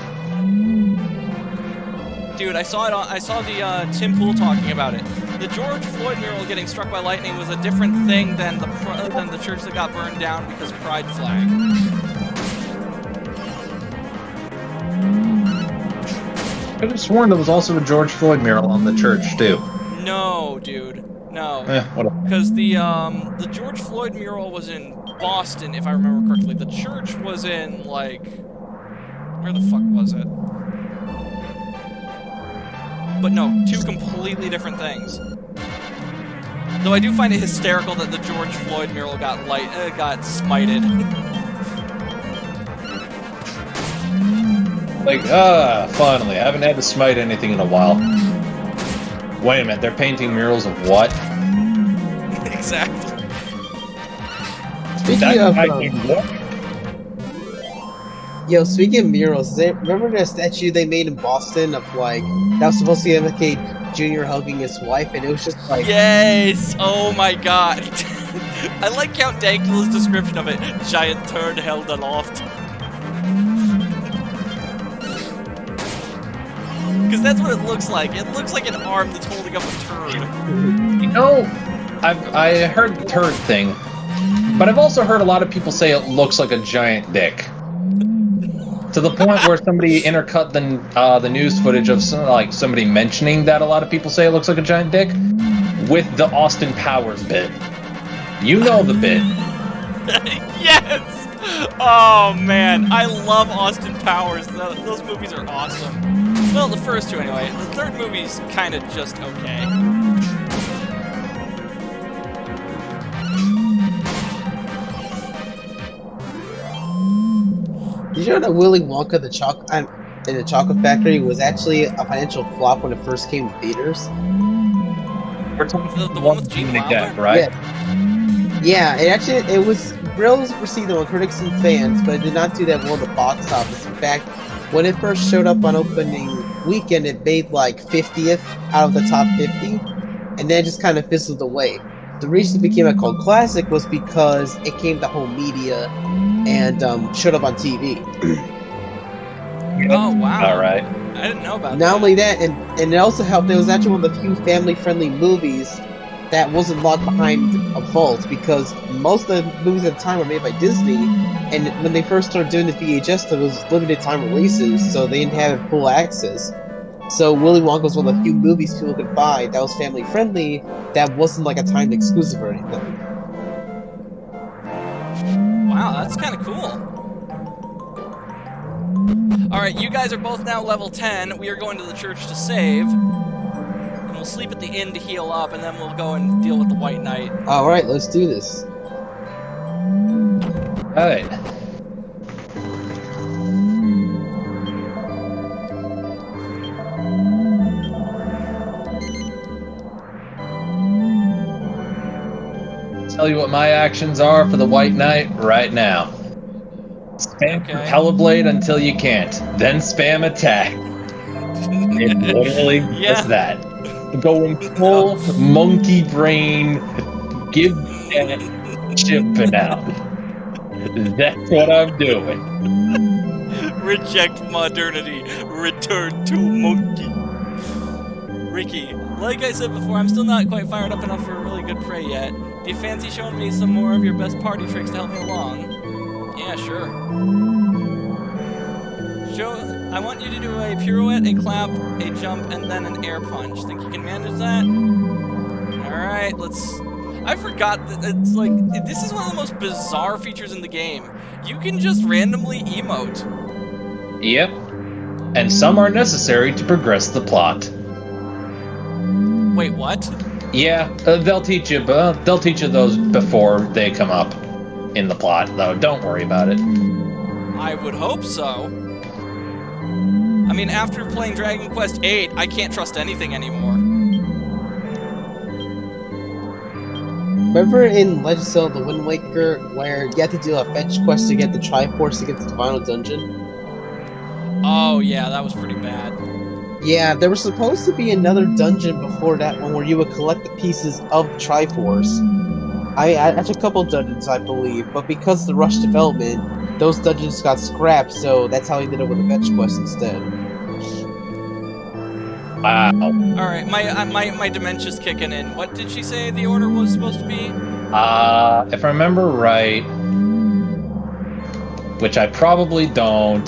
Dude, I saw the Tim Pool talking about it. The George Floyd mural getting struck by lightning was a different thing than the church that got burned down because of Pride flag. I could have sworn there was also a George Floyd mural on the church too. No, dude, no. Whatever. Because the George Floyd mural was in Boston, if I remember correctly. The church was in like, where the fuck was it? But no, two completely different things. Though I do find it hysterical that the George Floyd mural got smited. Like, finally. I haven't had to smite anything in a while. Wait a minute, they're painting murals of what? Exactly. Speaking of murals, remember that statue they made in Boston of like that was supposed to indicate Junior hugging his wife, and it was just like Yes! Oh my god. I like Count Dankula's description of it. Giant turd held aloft. Because that's what it looks like. It looks like an arm that's holding up a turd. You know, I heard the turd thing, but I've also heard a lot of people say it looks like a giant dick. To the point where somebody intercut the news footage of somebody mentioning that a lot of people say it looks like a giant dick with the Austin Powers bit. You know the bit. Yes! Oh man, I love Austin Powers. Those movies are awesome. Well, the first two anyway. The third movie's kind of just okay. Did you know that Willy Wonka in the Chocolate Factory was actually a financial flop when it first came to theaters? We're talking The one with Gene Wilder? right? Yeah, it was well received among critics and fans, but it did not do that well at the box office. In fact, when it first showed up on opening weekend, it made like 50th out of the top 50, and then it just kind of fizzled away. The reason it became a cult classic was because it came to home media and showed up on TV. Oh wow! All right. I didn't know about that. Not only that, and it also helped. It was actually one of the few family-friendly movies that wasn't locked behind a vault, because most of the movies at the time were made by Disney, and when they first started doing the VHS, there was limited time releases, so they didn't have full access. So Willy Wonka was one of the few movies people could buy that was family-friendly, that wasn't like a timed exclusive or anything. Wow, that's kind of cool. Alright, you guys are both now level 10. We are going to the church to save. And we'll sleep at the inn to heal up, and then we'll go and deal with the White Knight. Alright, let's do this. Alright. Tell you what my actions are for the White Knight right now. Spam Hellblade until you can't, then spam attack. It literally is that. Going full monkey brain, give that chipping out. That's what I'm doing. Reject modernity, return to monkey. Ricky, like I said before, I'm still not quite fired up enough for a really good prey yet. Do you fancy showing me some more of your best party tricks to help me along? Yeah, sure. Joe, I want you to do a pirouette, a clap, a jump, and then an air punch. Think you can manage that? Alright, let's... I forgot that it's like... This is one of the most bizarre features in the game. You can just randomly emote. Yep. And some are necessary to progress the plot. Wait, what? Yeah, they'll teach you those before they come up in the plot, though. Don't worry about it. I would hope so. I mean, after playing Dragon Quest VIII, I can't trust anything anymore. Remember in Legend of Zelda: Wind Waker where you had to do a fetch quest to get the Triforce to get to the final dungeon? Oh yeah, that was pretty bad. Yeah, there was supposed to be another dungeon before that one where you would collect the pieces of Triforce. I took a couple dungeons, I believe, but because of the rush development, those dungeons got scrapped, so that's how he did it with a fetch quest instead. Wow. Alright, my dementia's kicking in. What did she say the order was supposed to be? If I remember right, which I probably don't.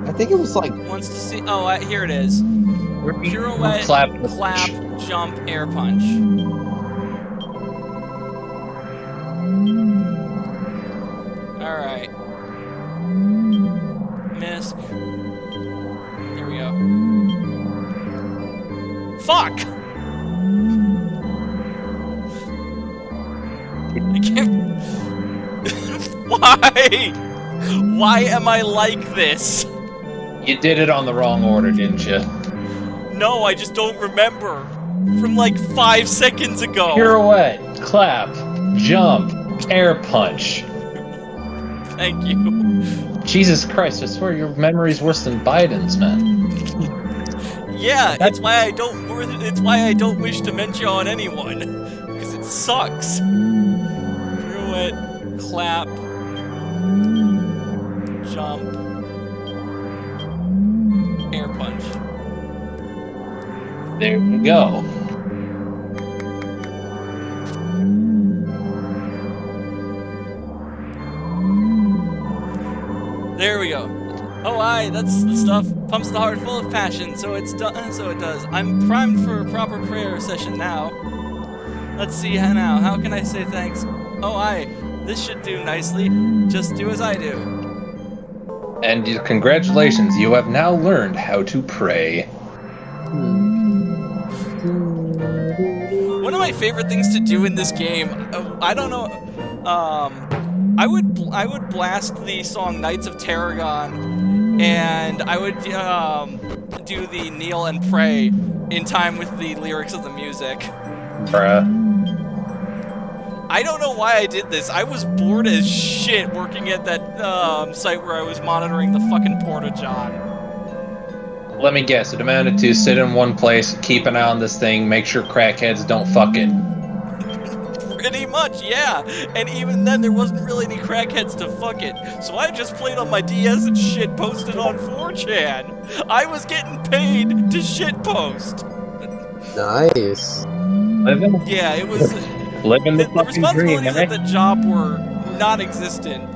I think it was like... Wants to see... Oh, here it is. Pirouette, Clap, jump, air punch. Alright. Misk. There we go. Fuck! I can't... Why? Why am I like this? You did it on the wrong order, didn't you? No, I just don't remember. From like 5 seconds ago. Pirouette, clap, jump, air punch. Thank you. Jesus Christ, I swear your memory's worse than Biden's, man. Yeah, it's why I don't. It's why I don't wish dementia on anyone, because it sucks. Pirouette, clap, jump, air punch. There you go. There we go. Oh, aye, that's the stuff. Pumps the heart full of passion, so it's done. So it does. I'm primed for a proper prayer session now. Let's see now. How can I say thanks? Oh, aye, this should do nicely. Just do as I do. And congratulations, you have now learned how to pray. One of my favorite things to do in this game, I don't know, I would blast the song Knights of Tarragon, and I would do the kneel and pray in time with the lyrics of the music. Bruh. I don't know why I did this. I was bored as shit working at that site where I was monitoring the fucking Porta-John. Let me guess, it amounted to sit in one place, keep an eye on this thing, make sure crackheads don't fuck it. Pretty much, yeah. And even then, there wasn't really any crackheads to fuck it. So I just played on my DS and shit posted on 4chan. I was getting paid to shit post. Nice. Living? Yeah, it was... Living the the fucking dream, responsibilities eh? of the job were non-existent.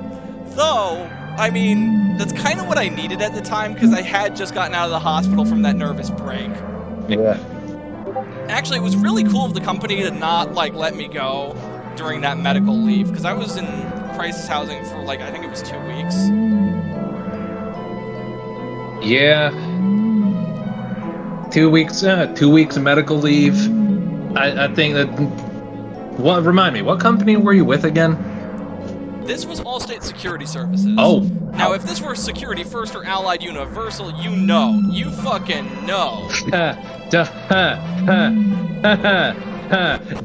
Though, I mean, that's kind of what I needed at the time, because I had just gotten out of the hospital from that nervous break. Yeah. Actually, it was really cool of the company to not, like, let me go during that medical leave, because I was in crisis housing for, like, I think it was 2 weeks. Yeah. 2 weeks, 2 weeks of medical leave. I think that... What? Remind me, what company were you with again? This was Allstate Security Services. Oh. Now, if this were Security First or Allied Universal, you know. You fucking know.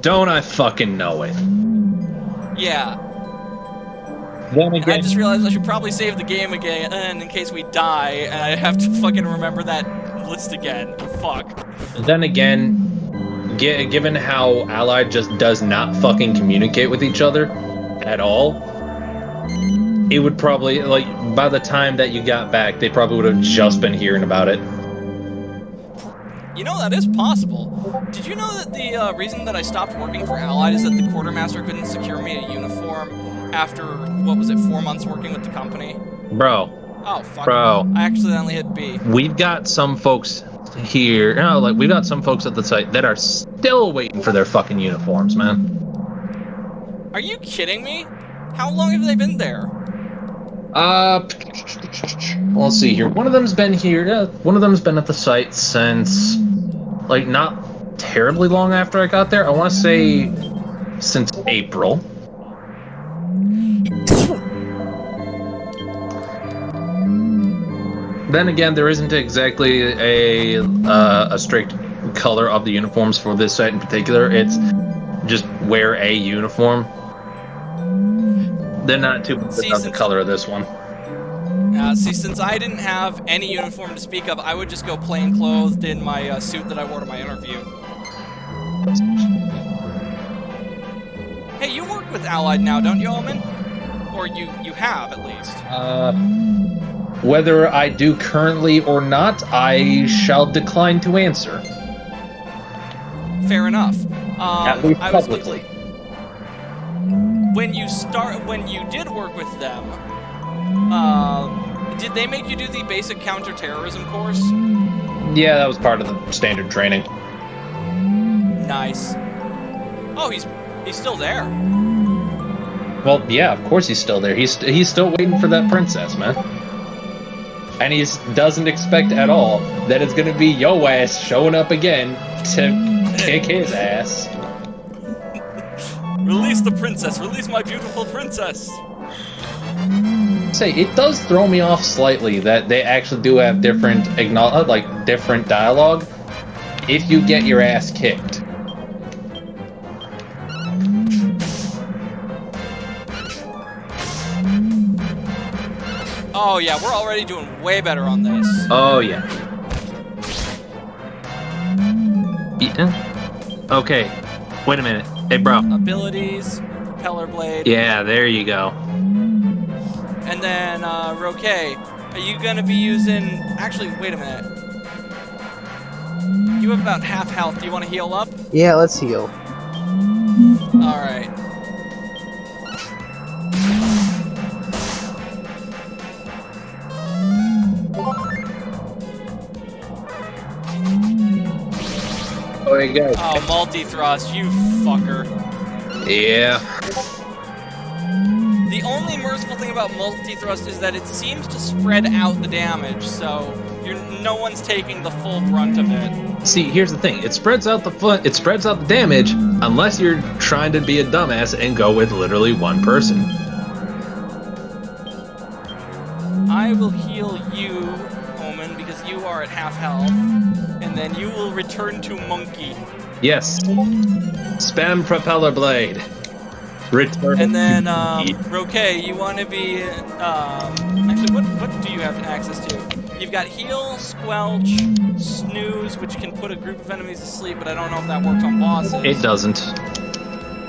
Don't I fucking know it? Yeah. Then I again, just realized I should probably save the game again in case we die, and I have to fucking remember that list again. Fuck. then again, given how Allied just does not fucking communicate with each other at all, it would probably, like, by the time that you got back, they probably would have just been hearing about it. You know, that is possible. Did you know that the reason that I stopped working for Allied is that the quartermaster couldn't secure me a uniform after, what was it, 4 months working with the company? Bro. Oh, fuck. Bro. I accidentally hit B. We've got some folks here, we've got some folks at the site that are still waiting for their fucking uniforms, man. Are you kidding me? How long have they been there? Let's see here. One of them's been here. One of them's been at the site since, like, not terribly long after I got there. I want to say since April. Then again, there isn't exactly a strict color of the uniforms for this site in particular. It's just wear a uniform. They're not too bad about the color of this one. See, since I didn't have any uniform to speak of, I would just go plain clothed in my suit that I wore to my interview. Hey, you work with Allied now, don't you, Omen? Or you have, at least. Whether I do currently or not, I shall decline to answer. Fair enough. At least publicly. When you did work with them, did they make you do the basic counterterrorism course? Yeah, that was part of the standard training. Nice. Oh, he's still there. Well, yeah, of course he's still there. He's still waiting for that princess, man. And he doesn't expect at all that it's gonna be yo ass showing up again to kick his ass. Release the princess! Release my beautiful princess! Say, it does throw me off slightly that they actually do have different dialogue if you get your ass kicked. Oh yeah, we're already doing way better on this. Oh yeah. Okay, wait a minute. Hey, bro. Abilities, propeller blade. Yeah, there you go. And then, Roque, are you gonna be using... Actually, wait a minute. You have about half health. Do you want to heal up? Yeah, let's heal. Alright. Oh, you go. Oh, multi-thrust, you fucker. Yeah. The only merciful thing about multi-thrust is that it seems to spread out the damage, so no one's taking the full brunt of it. See, here's the thing. It spreads out the damage unless you're trying to be a dumbass and go with literally one person. I will heal you, Omen, because you are at half health, and then you will return to Monkey. Yes. Spam propeller blade. Return. And then, Roque, you want to be, actually, what do you have access to? You've got Heal, Squelch, Snooze, which can put a group of enemies to sleep, but I don't know if that works on bosses. It doesn't.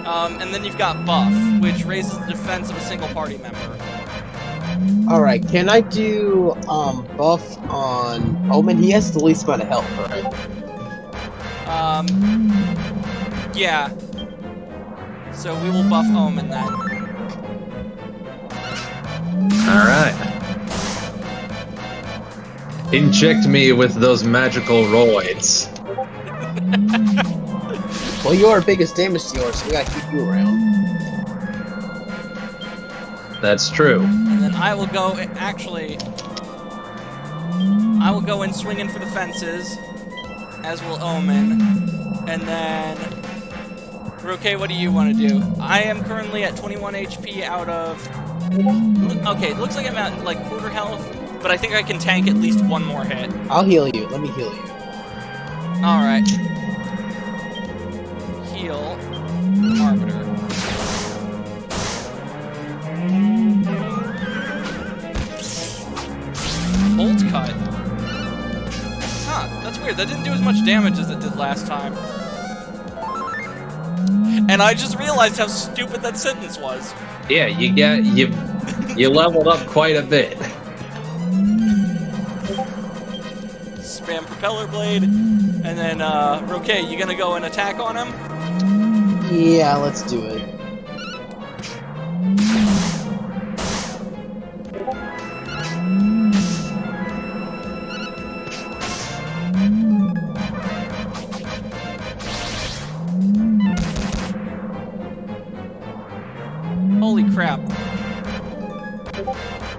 And then you've got Buff, which raises the defense of a single party member. Alright, can I do, buff on Omen? He has the least amount of health, right? Yeah. So we will buff Omen then. Alright. Inject me with those magical roids. Well, you're our biggest damage dealer, so we gotta keep you around. That's true. And then I will go, actually, I will go in swinging for the fences, as will Omen. And then, Roque, what do you want to do? I am currently at 21 HP out of... Okay, it looks like I'm at, like, quarter health, but I think I can tank at least one more hit. I'll heal you. Let me heal you. Alright. Heal. Arbiter. Bolt cut. Huh, that's weird. That didn't do as much damage as it did last time. And I just realized how stupid that sentence was. Yeah, you leveled up quite a bit. Spam propeller blade, and then Roque, you gonna go and attack on him? Yeah, let's do it.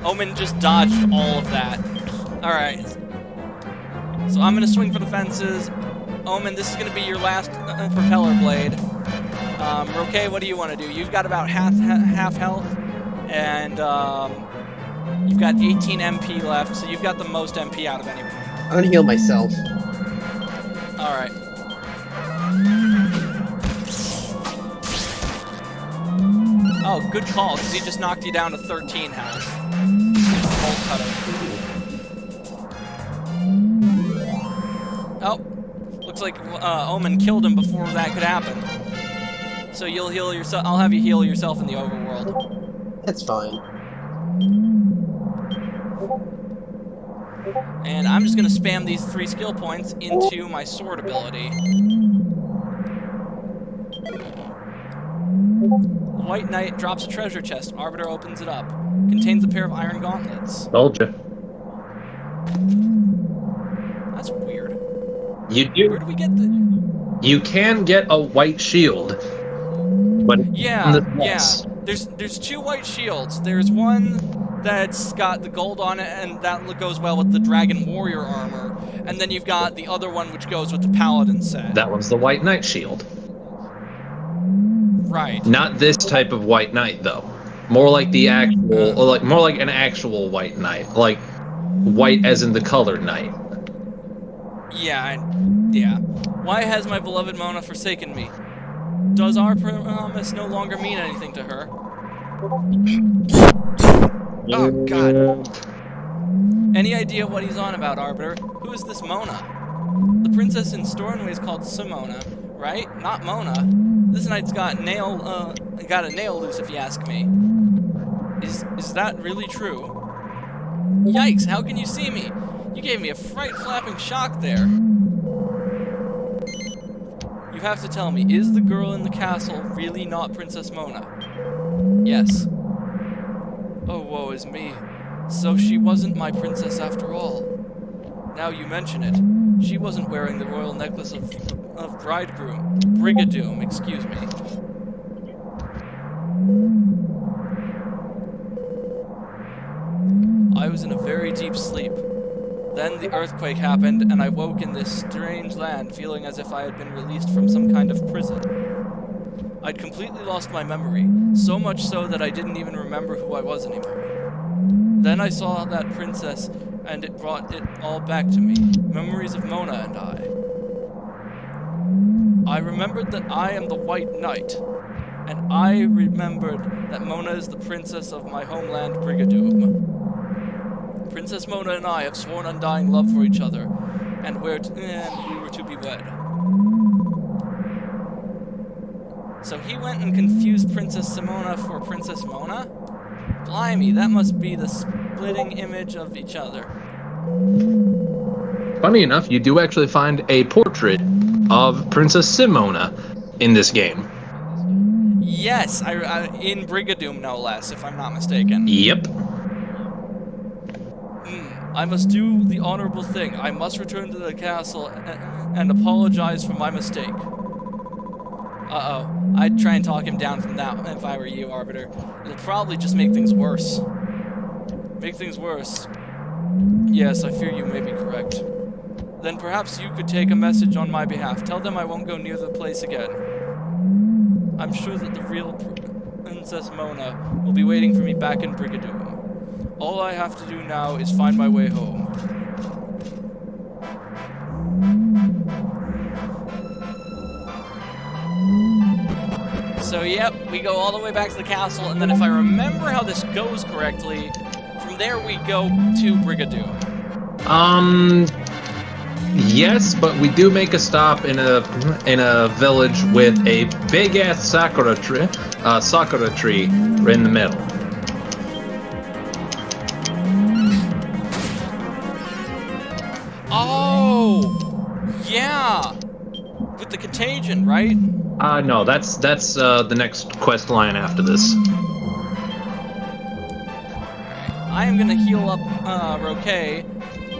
Omen just dodged all of that. Alright. So I'm gonna swing for the fences. Omen, this is gonna be your last propeller blade. Roque, what do you want to do? You've got about half health, and you've got 18 MP left, so you've got the most MP out of anyone. I'm gonna heal myself. Alright. Oh, good call, because he just knocked you down to 13 health. Bolt cutter. Oh, looks like Omen killed him before that could happen. So you'll heal yourself. I'll have you heal yourself in the overworld. That's fine. And I'm just gonna spam these 3 skill points into my sword ability. White Knight drops a treasure chest. Arbiter opens it up. Contains a pair of iron gauntlets. Told you. That's weird. You do. Where do we get the... You can get a white shield. But Yeah. There's 2 white shields. There's one that's got the gold on it, and that goes well with the Dragon Warrior armor. And then you've got the other one, which goes with the Paladin set. That one's the White Knight shield. Right. Not this type of White Knight, though. More like the actual, more like an actual White Knight, like white as in the color knight. Yeah. Why has my beloved Mona forsaken me? Does our promise no longer mean anything to her? Oh, God. Any idea what he's on about, Arbiter? Who is this Mona? The princess in Stornway is called Simona, right? Not Mona. This knight's got a nail loose, if you ask me. Is that really true? Yikes, how can you see me? You gave me a fright-flapping shock there. You have to tell me, is the girl in the castle really not Princess Mona? Yes. Oh, woe is me. So she wasn't my princess after all. Now you mention it, she wasn't wearing the royal necklace of bridegroom. Brigadoon, excuse me. I was in a very deep sleep. Then the earthquake happened, and I woke in this strange land, feeling as if I had been released from some kind of prison. I'd completely lost my memory, so much so that I didn't even remember who I was anymore. Then I saw that princess, and it brought it all back to me. Memories of Mona and I. I remembered that I am the White Knight, and I remembered that Mona is the princess of my homeland, Brigadoon. Princess Mona and I have sworn undying love for each other, and we were to be wed. So he went and confused Princess Simona for Princess Mona? Blimey, that must be the splitting image of each other. Funny enough, you do actually find a portrait of Princess Simona in this game. Yes, in Brigadoon, no less, if I'm not mistaken. Yep. I must do the honorable thing. I must return to the castle and apologize for my mistake. Uh-oh. I'd try and talk him down from that if I were you, Arbiter. It'll probably just make things worse. Make things worse. Yes, I fear you may be correct. Then perhaps you could take a message on my behalf. Tell them I won't go near the place again. I'm sure that the real Princess Mona will be waiting for me back in Brigadoon. All I have to do now is find my way home. So, yep, we go all the way back to the castle, and then if I remember how this goes correctly, from there we go to Brigadoon. Yes, but we do make a stop in a village with a big ass sakura tree in the middle. Oh, yeah, with the contagion, right? No, that's the next quest line after this. I am gonna heal up Roque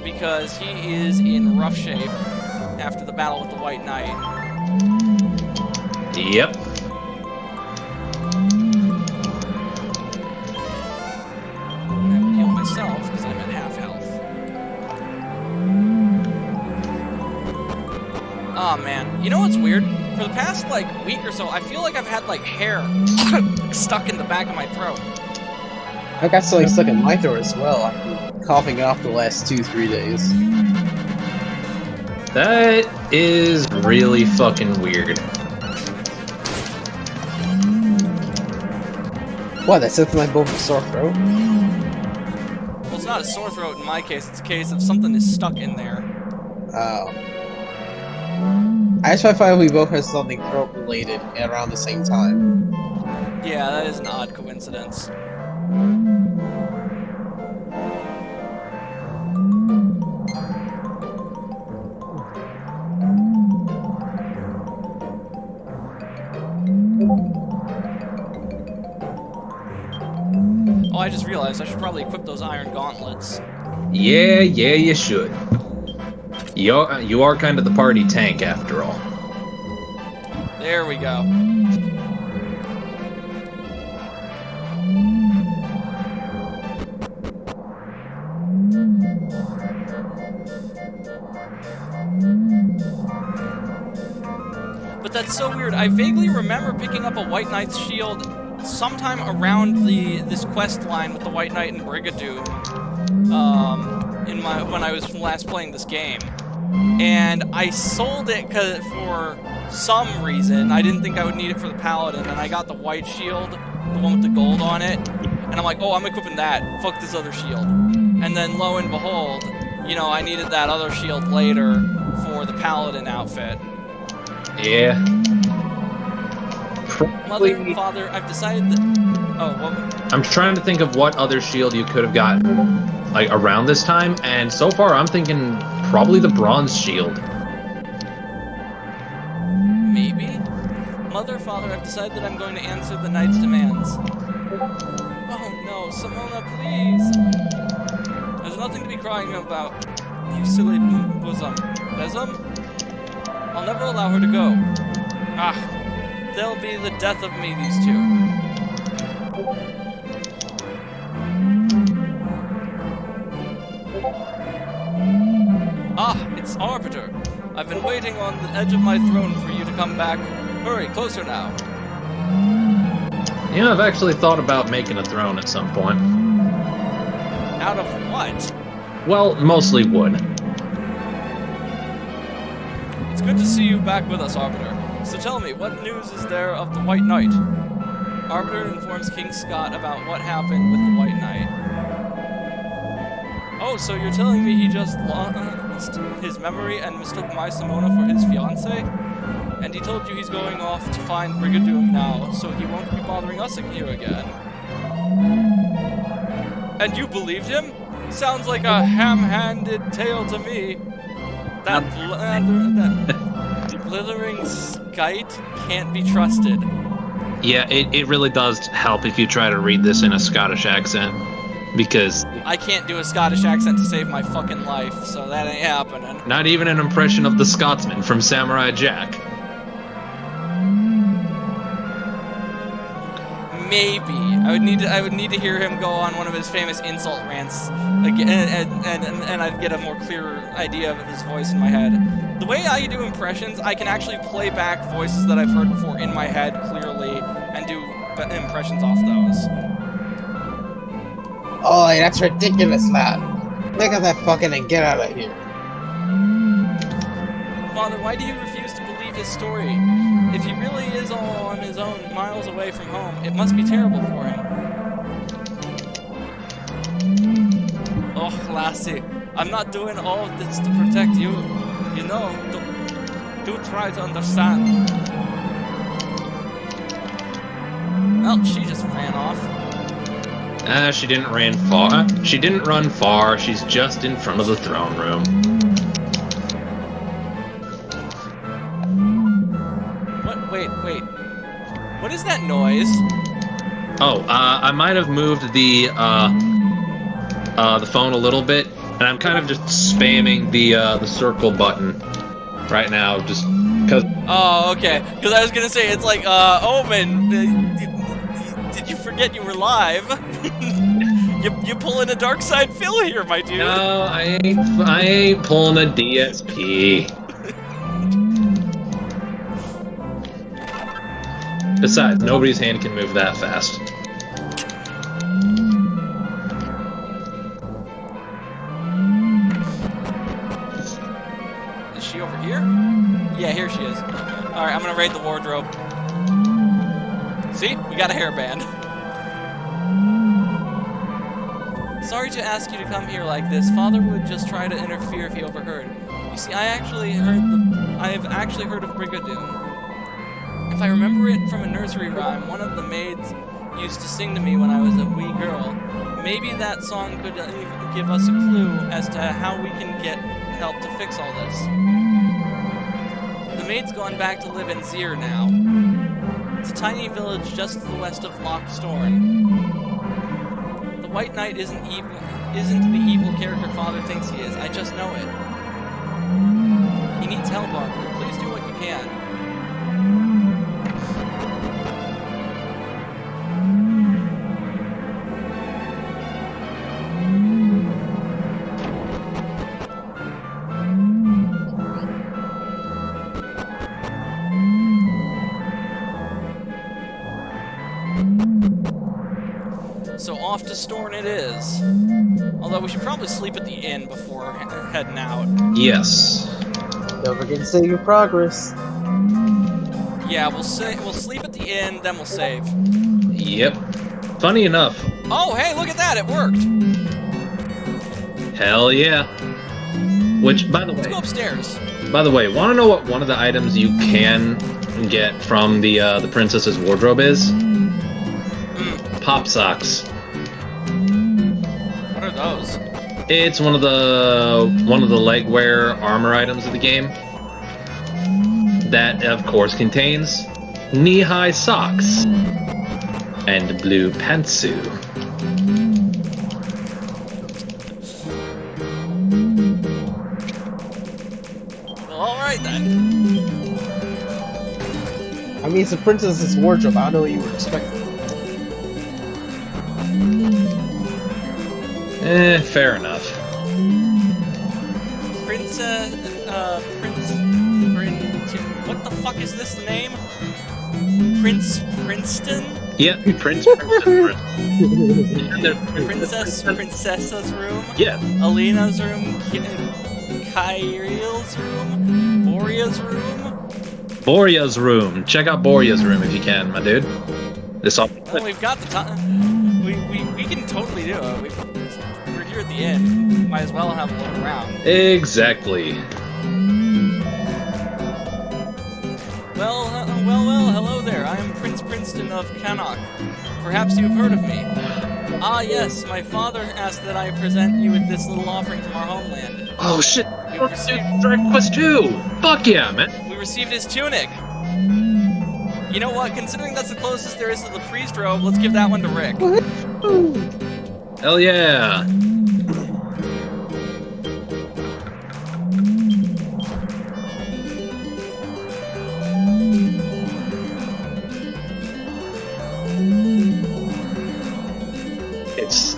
because he is in rough shape after the battle with the White Knight. Oh man, you know what's weird? For the past like week or so, I feel like I've had like hair stuck in the back of my throat. I got something stuck in my throat as well. I've been coughing off the last 2-3 days. That is really fucking weird. What, that's something like both a sore throat? Well, it's not a sore throat in my case, it's a case of something is stuck in there. Oh. I just find we both have something throat related around the same time. Yeah, that is an odd coincidence. Oh, I just realized I should probably equip those iron gauntlets. Yeah, you should. You are kind of the party tank after all. There we go. But that's so weird. I vaguely remember picking up a White Knight's shield sometime around this quest line with the White Knight and Brigadoon, when I was last playing this game, and I sold it for some reason. I didn't think I would need it for the Paladin, and I got the white shield, the one with the gold on it, and I'm like, oh, I'm equipping that. Fuck this other shield. And then lo and behold, you know, I needed that other shield later for the Paladin outfit. Yeah. Mother, father, I've decided that... Oh, what? I'm trying to think of what other shield you could have gotten, like, around this time, and so far I'm thinking probably the bronze shield. Maybe? Mother, father, I've decided that I'm going to answer the knight's demands. Oh no, Simona, please! There's nothing to be crying about, you silly bosom. Besom? I'll never allow her to go. Ah. They'll be the death of me, these two. Ah, it's Arbiter. I've been waiting on the edge of my throne for you to come back. Hurry, closer now. You know, I've actually thought about making a throne at some point. Out of what? Well, mostly wood. It's good to see you back with us, Arbiter. So tell me, what news is there of the White Knight? Arbiter informs King Scott about what happened with the White Knight. Oh, so you're telling me he just lost his memory and mistook my Simona for his fiancée? And he told you he's going off to find Brigadoon now, so he won't be bothering us here again. And you believed him? Sounds like a ham-handed tale to me. That blithering skite can't be trusted. Yeah, it really does help if you try to read this in a Scottish accent, because... I can't do a Scottish accent to save my fucking life, so that ain't happening. Not even an impression of the Scotsman from Samurai Jack. Maybe. I would need to hear him go on one of his famous insult rants again, and I'd get a more clear idea of his voice in my head. The way I do impressions, I can actually play back voices that I've heard before in my head clearly and do impressions off those. Oh, that's ridiculous, lad. Look at that fucking and get out of here. Father, why do you refuse to believe his story? If he really is all on his own, miles away from home, it must be terrible for him. Oh, lassie, I'm not doing all of this to protect you. You know, do try to understand. Well, she just ran off. She didn't run far. She didn't run far. She's just in front of the throne room. What? Wait. What is that noise? Oh, I might have moved the phone a little bit, and I'm kind of just spamming the circle button right now, just because. Oh, okay. Because I was gonna say it's like Omen. Did you forget you were live? you pulling a dark side Phil here, my dude. No, I ain't pulling a DSP. Besides, nobody's hand can move that fast. Is she over here? Yeah, here she is. Alright, I'm gonna raid the wardrobe. See? We got a hairband. Sorry to ask you to come here like this. Father would just try to interfere if he overheard. You see, I have actually heard of Brigadoon. If I remember it from a nursery rhyme, one of the maids used to sing to me when I was a wee girl. Maybe that song could give us a clue as to how we can get help to fix all this. The maid's gone back to live in Zier now. It's a tiny village just to the west of Loch Storn. The White Knight isn't the evil character Father thinks he is. I just know it. He needs help, Arthur. Please do what you can. So off to Storn it is. Although we should probably sleep at the inn before heading out. Yes. Don't forget to save your progress. Yeah, we'll sleep at the inn, then we'll save. Yep. Funny enough. Oh, hey, look at that! It worked. Hell yeah. Which, by the Let's go way, upstairs. want to know what one of the items you can get from the princess's wardrobe is? Pop socks. What are those? It's one of the leg wear armor items of the game. That, of course, contains knee-high socks and blue pantsuit. Well, alright then. I mean, it's a princess's wardrobe. I don't know what you were expecting. Fair enough. What the fuck is this name? Princeton? Yeah, Princess. Princessa's room? Yeah. Alina's room? Kyriel's room? Boria's room? Boria's room. Check out Boria's room if you can, my dude. Well, we've got the time. We can totally do it. We're here at the end. Might as well have a look around. Exactly. Well, hello there. I am Prince Princeton of Cannock. Perhaps you've heard of me. Ah, yes, my father asked that I present you with this little offering from our homeland. Oh shit! Dragon Quest 2! Fuck yeah, man! We received his tunic. You know what? Considering that's the closest there is to the priest robe, let's give that one to Rick. Hell yeah!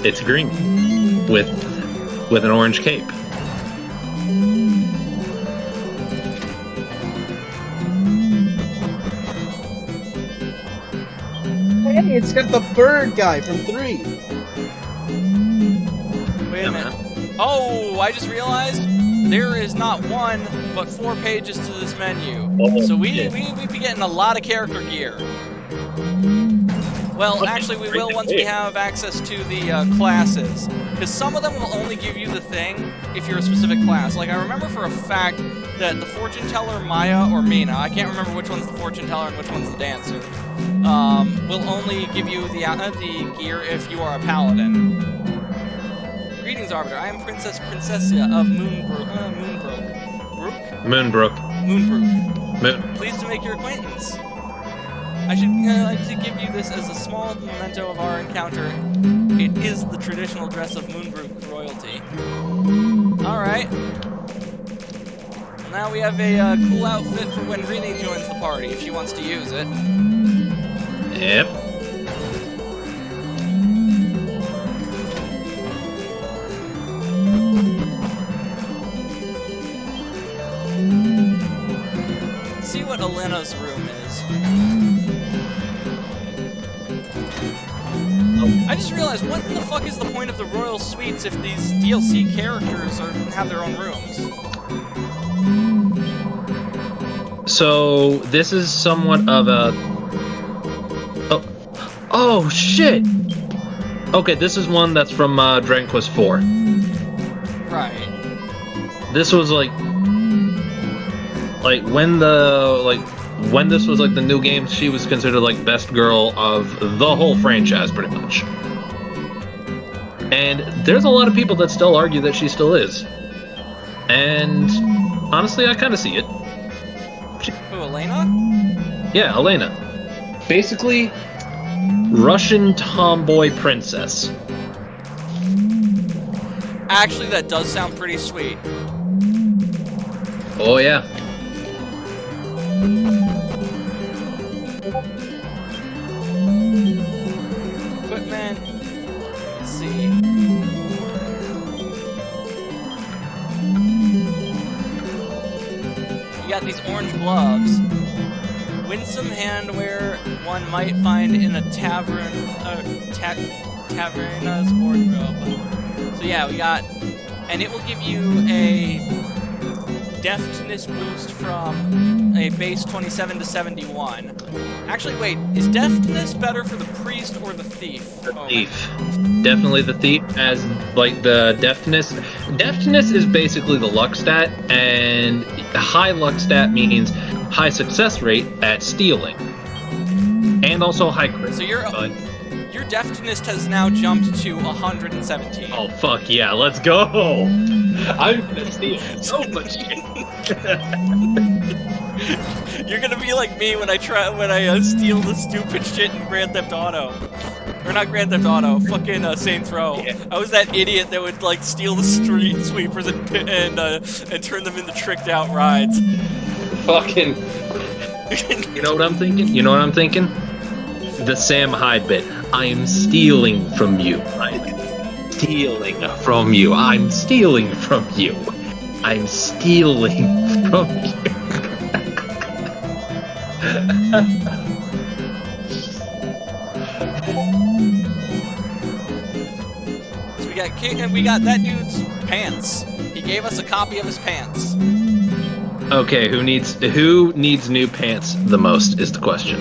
It's green with an orange cape. Hey, it's got the bird guy from 3. Wait a minute. Man. Oh, I just realized there is not 1, but 4 pages to this menu. Oh, so we'd shit. be getting a lot of character gear. Well, actually, we will once we have access to the classes. Because some of them will only give you the thing if you're a specific class. Like, I remember for a fact that the fortune teller, Maya, or Mina, I can't remember which one's the fortune teller and which one's the dancer, will only give you the gear if you are a paladin. Greetings, Arbiter. I am Princessia of Moonbrook. Pleased to make your acquaintance. I should give you this as a small memento of our encounter. It is the traditional dress of Moonbrook royalty. Alright. Now we have a cool outfit for when Rini joins the party, if she wants to use it. Yep. Let's see what Elena's room is. just realized, what the fuck is the point of the Royal Suites if these DLC characters have their own rooms? So this is somewhat of a. Oh shit! Okay, this is one that's from Dragon Quest IV. Right. This was like when this was like the new game, she was considered like best girl of the whole franchise, pretty much. And there's a lot of people that still argue that she still is. And honestly, I kind of see it. Who, Elena? Yeah, Elena. Basically, Russian tomboy princess. Actually, that does sound pretty sweet. Oh yeah. Equipment. Let's see. You got these orange gloves. Winsome handwear one might find in a taverna's wardrobe. So yeah, we got, and it will give you a deftness boost from a base 27 to 71. Actually, wait, is deftness better for the priest or the thief? The thief. Definitely the thief, as like the deftness. Deftness is basically the luck stat, and high luck stat means high success rate at stealing. And also high crit. So your deftness has now jumped to 117. Oh fuck yeah, let's go! I'm gonna steal so much shit. You're gonna be like me when I steal the stupid shit in Grand Theft Auto. Or not Grand Theft Auto, fucking Saints Row. Yeah. I was that idiot that would like steal the street sweepers and turn them into tricked out rides. Fucking. You know what I'm thinking? The Sam Hyde bit. I'm stealing from you. I'm stealing from you. I'm stealing from you. I'm stealing from you. So we got that dude's pants. He gave us a copy of his pants. Okay, who needs new pants the most is the question.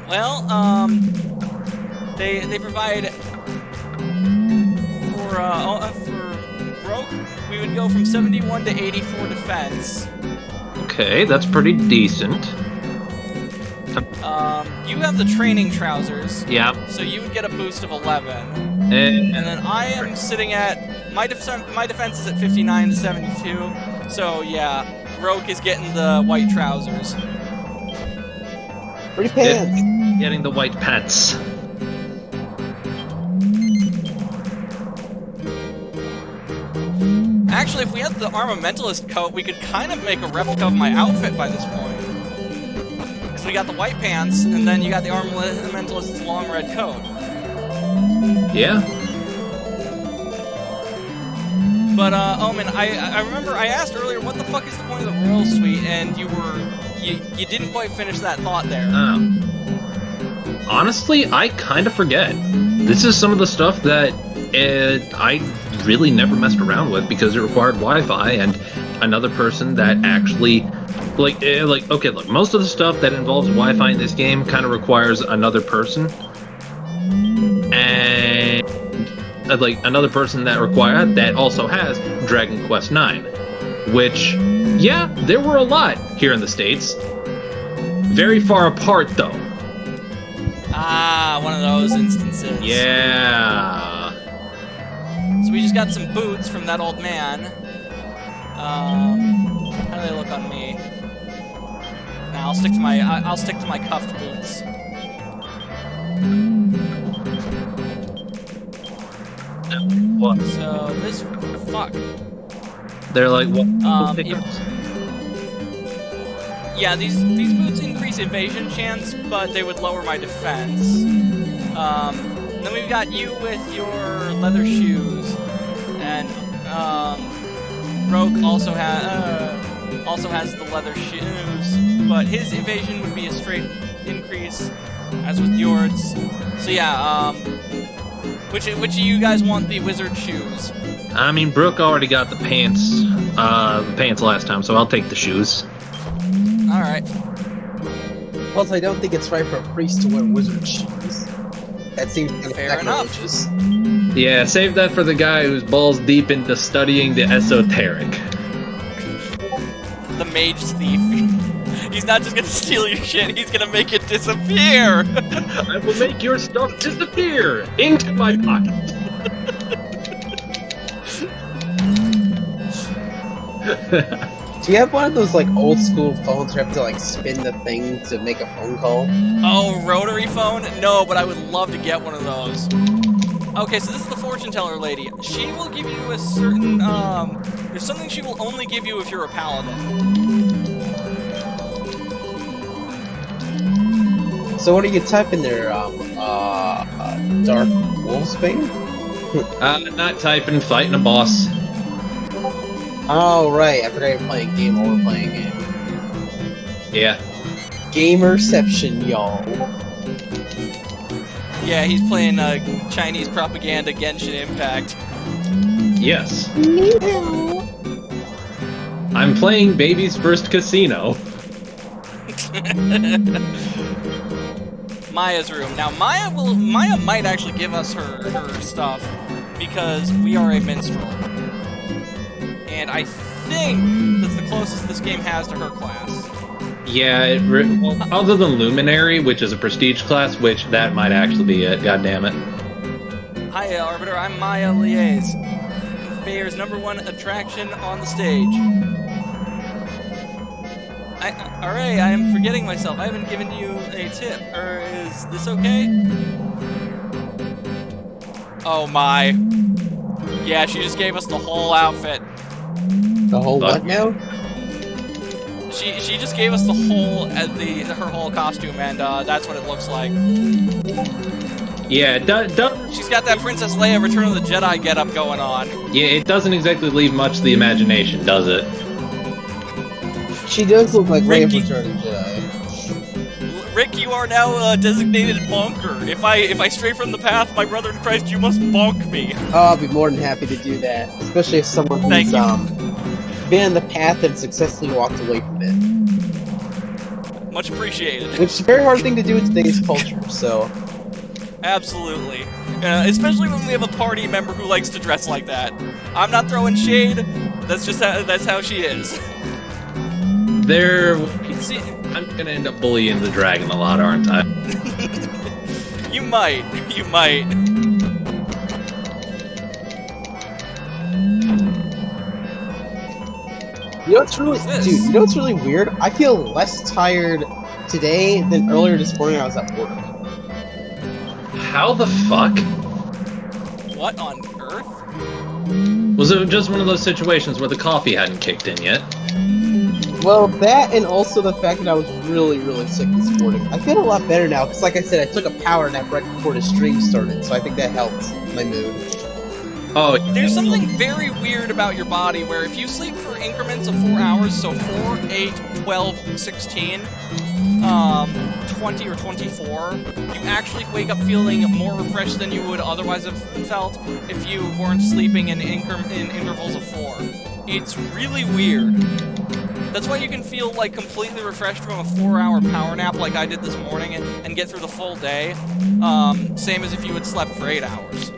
Well, they provide for Rogue, we would go from 71 to 84 defense. Okay, that's pretty decent. You have the training trousers. Yeah. So you would get a boost of 11. And then I am sitting at my defense is at 59 to 72. So yeah, Rogue is getting the white trousers. Pretty pants. Getting the white pants. Actually, if we had the Armamentalist coat, we could kind of make a replica of my outfit by this point. Because we got the white pants, and then you got the Armamentalist's long red coat. Yeah. But, Omen, I remember I asked earlier, what the fuck is the point of the Royal Suite, and you didn't quite finish that thought there. Honestly, I kind of forget. This is some of the stuff that I really never messed around with because it required Wi-Fi and another person that actually, okay, look, most of the stuff that involves Wi-Fi in this game kind of requires another person, and another person that also has Dragon Quest IX, which, yeah, there were a lot here in the States. Very far apart, though. Ah, one of those instances. Yeah. So we just got some boots from that old man. How do they look on me? Nah, I'll stick to my cuffed boots. What? So this fuck. They're like what? Yeah, these boots increase evasion chance, but they would lower my defense. Then we've got you with your leather shoes, and Rogue also has the leather shoes, but his evasion would be a straight increase. as with yours. So yeah, which of you guys want the wizard shoes? I mean, Brooke already got the pants last time, so I'll take the shoes. All right. Plus, I don't think it's right for a priest to wear wizard shoes. That seems kind of Fair enough. sacrilegious. Yeah, save that for the guy who's balls deep into studying the esoteric. The mage thief. He's not just gonna steal your shit, he's gonna make it disappear! I will make your stuff disappear into my pocket. Do you have one of those like old school phones where you have to like spin the thing to make a phone call? Oh, rotary phone? No, but I would love to get one of those. Okay, so this is the fortune teller lady. She will give you a certain, there's something she will only give you if you're a paladin. So what do you type in there? Dark Wolfsbane? Not typing, fighting a boss. Oh right, I forgot you're playing game while we're playing game. Yeah. Gamerception, y'all. Yeah, he's playing Chinese propaganda Genshin Impact. Yes. I'm playing Baby's First Casino. Maya's room. Now, Maya might actually give us her stuff because we are a minstrel. And I think that's the closest this game has to her class. Yeah, well, other than Luminary, which is a prestige class, which that might actually be it, goddammit. Hi, Arbiter, I'm Maya Liaise, Bayer's #1 attraction on the stage. Alright, I am forgetting myself. I haven't given you a tip. Is this okay? Oh my. Yeah, she just gave us the whole outfit. The whole what now? She just gave us the whole her whole costume, and that's what it looks like. Yeah, She's got that Princess Leia Return of the Jedi getup going on. yeah, it doesn't exactly leave much to the imagination, does it? She does look like Rey of Ricky. Return of the Jedi. Rick, you are now designated bonker. If I stray from the path, my brother in Christ, you must bonk me. Oh, I'll be more than happy to do that, especially if someone who's Thank been on the path and successfully walked away from it. Much appreciated. Which is a very hard thing to do in today's culture, so... Absolutely. Especially when we have a party member who likes to dress like that. I'm not throwing shade. That's how she is. See, I'm gonna end up bullying the dragon a lot, aren't I? You might. You might. You know what's really, What's this? dude, you know what's really weird? I feel less tired today than earlier this morning when I was at work. How the fuck? What on earth? Was it just one of those situations where the coffee hadn't kicked in yet? Well, that and also the fact that I was really, really sick this morning. I feel a lot better now, because like I said, I took a power nap right before the stream started, so I think that helped my mood. Oh, There's something very weird about your body where if you sleep for increments of 4 hours, so 4, 8, 12, 16, 20 or 24, you actually wake up feeling more refreshed than you would otherwise have felt if you weren't sleeping in intervals of 4. It's really weird. That's why you can feel like completely refreshed from a 4-hour power nap like I did this morning and get through the full day, same as if you had slept for 8 hours.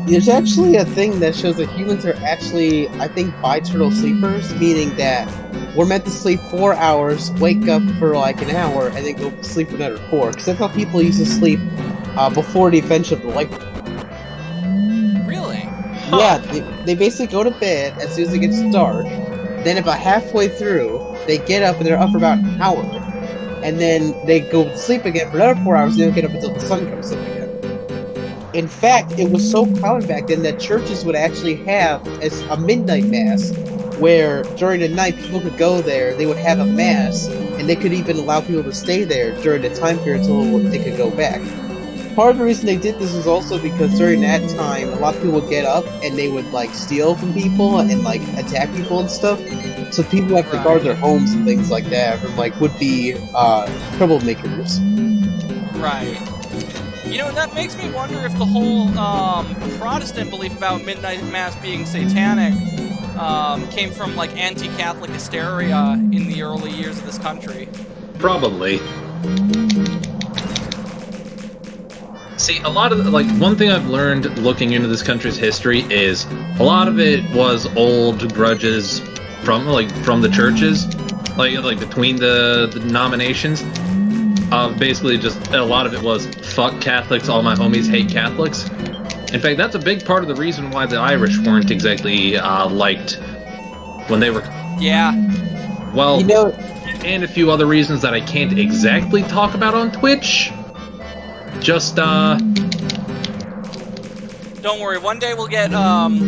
There's actually a thing that shows that humans are actually, I think, biturtle sleepers, meaning that we're meant to sleep 4 hours, wake up for like an hour, and then go sleep for another 4. Because that's how people used to sleep before the invention of the light bulb. Really? Yeah, they basically go to bed as soon as it gets dark. Then about halfway through, they get up and they're up for about an hour. And then they go to sleep again for another 4 hours, and they don't get up until the sun comes up again. In fact, it was so common back then that churches would actually have a midnight mass, where during the night people could go there, they would have a mass, and they could even allow people to stay there during the time period until they could go back. Part of the reason they did this was also because during that time, a lot of people would get up and they would like steal from people and like attack people and stuff. So people have to guard their homes and things like that from like would-be troublemakers. Right. You know, that makes me wonder if the whole Protestant belief about midnight mass being satanic came from like anti-Catholic hysteria in the early years of this country. Probably. See, a lot of one thing I've learned looking into this country's history is a lot of it was old grudges from the churches, like between the denominations. Basically, just a lot of it was fuck Catholics, all my homies hate Catholics. In fact, that's a big part of the reason why the Irish weren't exactly liked when they were. Yeah. Well, You know, and a few other reasons that I can't exactly talk about on Twitch. Just Don't worry, one day we'll get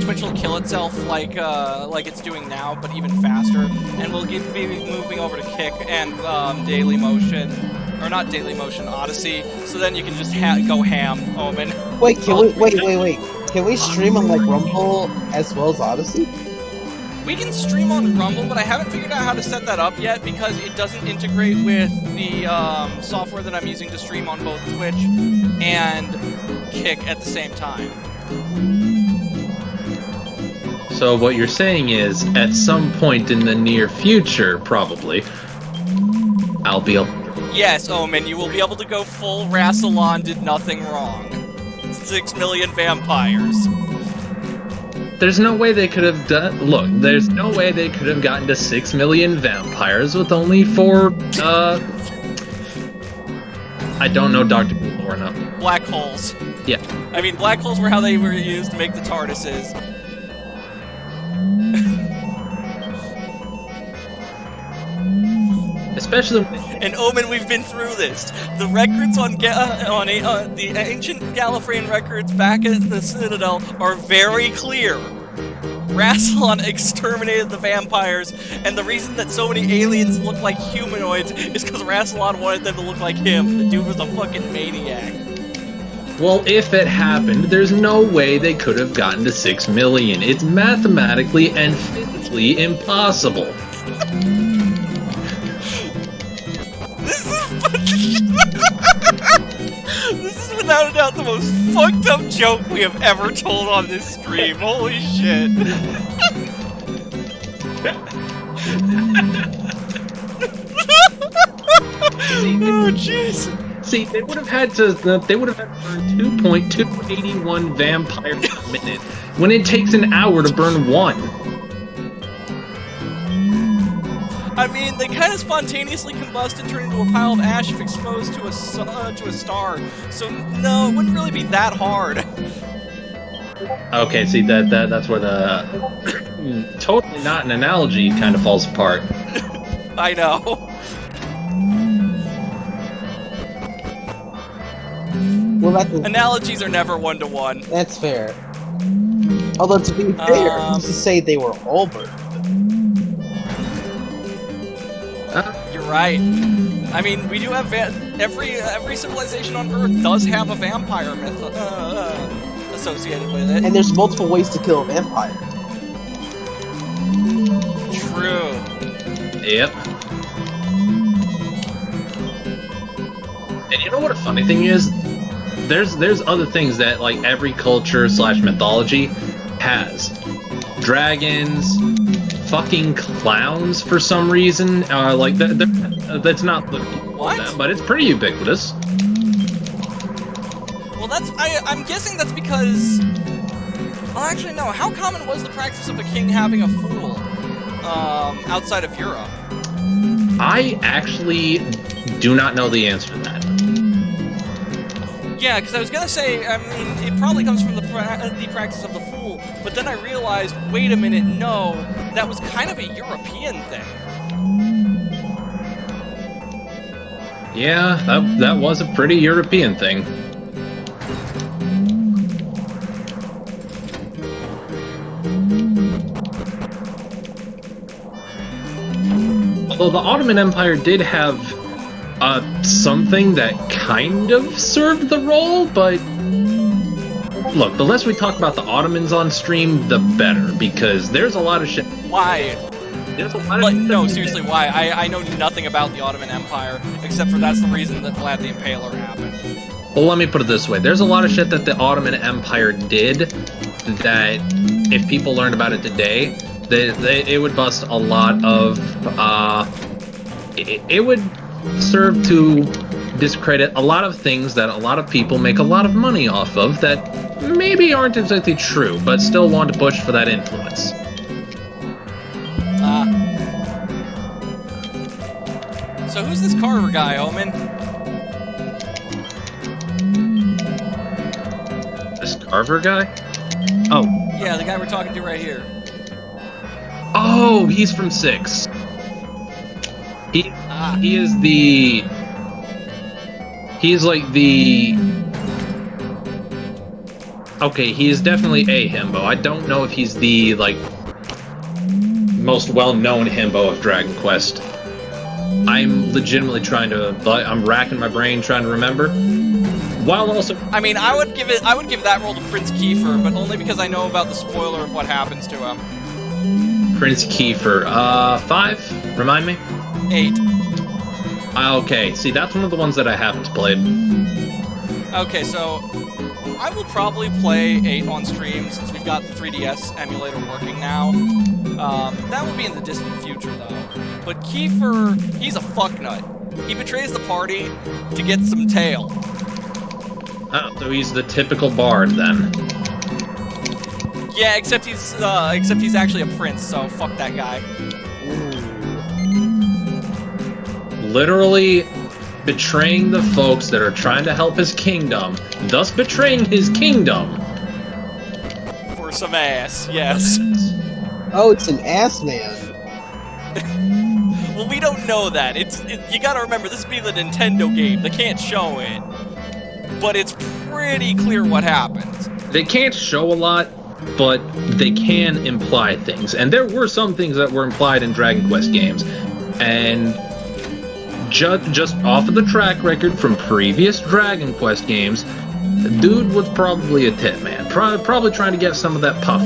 Twitch will kill itself like it's doing now, but even faster, and we'll be moving over to Kick and Dailymotion, or not Dailymotion, Odyssey. So then you can just go ham, Omen. wait, wait. Can we stream on like Rumble as well as Odyssey? We can stream on Rumble, but I haven't figured out how to set that up yet because it doesn't integrate with the software that I'm using to stream on both Twitch and Kick at the same time. So what you're saying is, at some point in the near future, probably, I'll be able... Yes, Omen, you will be able to go full Rasilon did nothing wrong. 6 million vampires. There's no way they could have done... Look, there's no way they could have gotten to 6 million vampires with only 4, I don't know Dr. Google enough. Black holes. Yeah. I mean, black holes were how they were used to make the TARDISes. Especially... And Omen, we've been through this. The records on the ancient Gallifreyan records back at the Citadel are very clear. Rasilon exterminated the vampires, and the reason that so many aliens look like humanoids is because Rasilon wanted them to look like him. The dude was a fucking maniac. Well, if it happened, there's no way they could have gotten to 6 million. It's mathematically and physically impossible. This is without a doubt the most fucked up joke we have ever told on this stream. Holy shit. Oh jeez. See, they would have had to burn 2.281 vampires per minute when it takes an hour to burn one. I mean, they kind of spontaneously combust and turn into a pile of ash if exposed to a star. So no, it wouldn't really be that hard. Okay, see that's where the totally not an analogy kind of falls apart. I know. Well, that's Analogies are never one-to-one. That's fair. Although to be fair, who's to say they were all burned? You're right. I mean, we do have every civilization on Earth does have a vampire myth associated with it. And there's multiple ways to kill a vampire. True. Yep. And you know what a funny thing is? There's other things that like every culture / mythology has. Dragons, fucking clowns for some reason. That's not What? them, but it's pretty ubiquitous. Well, I'm guessing that's because... Well, actually, no. How common was the practice of a king having a fool outside of Europe? I actually do not know the answer to that. Yeah, because I was gonna say, I mean, it probably comes from the practice of the fool, but then I realized, wait a minute, no, that was kind of a European thing. Yeah, that was a pretty European thing. Although the Ottoman Empire did have something that kind of served the role, but look, the less we talk about the Ottomans on stream, the better, because there's a lot of shit. Why? There's a lot of But shit no, that- seriously, why? I know nothing about the Ottoman Empire, except for that's the reason that Vlad the Impaler happened. Well, let me put it this way. There's a lot of shit that the Ottoman Empire did that if people learned about it today, it would bust a lot of... it would serve to discredit a lot of things that a lot of people make a lot of money off of that maybe aren't exactly true, but still want to push for that influence. So who's this Carver guy, Omen? This Carver guy? Oh. Yeah, the guy we're talking to right here. Oh, he's from 6. He is the... He's like the... Okay, he is definitely a himbo. I don't know if he's the, like, most well-known himbo of Dragon Quest. I'm legitimately trying to... I'm racking my brain trying to remember. While also... I mean, I would give that role to Prince Kiefer, but only because I know about the spoiler of what happens to him. Prince Kiefer. 5? Remind me? 8. Okay, see, that's one of the ones that I haven't played. Okay, so I will probably play 8 on stream since we've got the 3DS emulator working now. That will be in the distant future, though. But Kiefer, he's a fucknut. He betrays the party to get some tail. Oh, so he's the typical bard, then. Yeah, except he's actually a prince, so fuck that guy. Literally betraying the folks that are trying to help his kingdom, thus betraying his kingdom. For some ass, yes. Oh, it's an ass man. Well, we don't know that. You gotta remember, this being the Nintendo game, they can't show it. But it's pretty clear what happens. They can't show a lot, but they can imply things. And there were some things that were implied in Dragon Quest games. And just off of the track record from previous Dragon Quest games, the dude was probably a tit man. Probably trying to get some of that puff.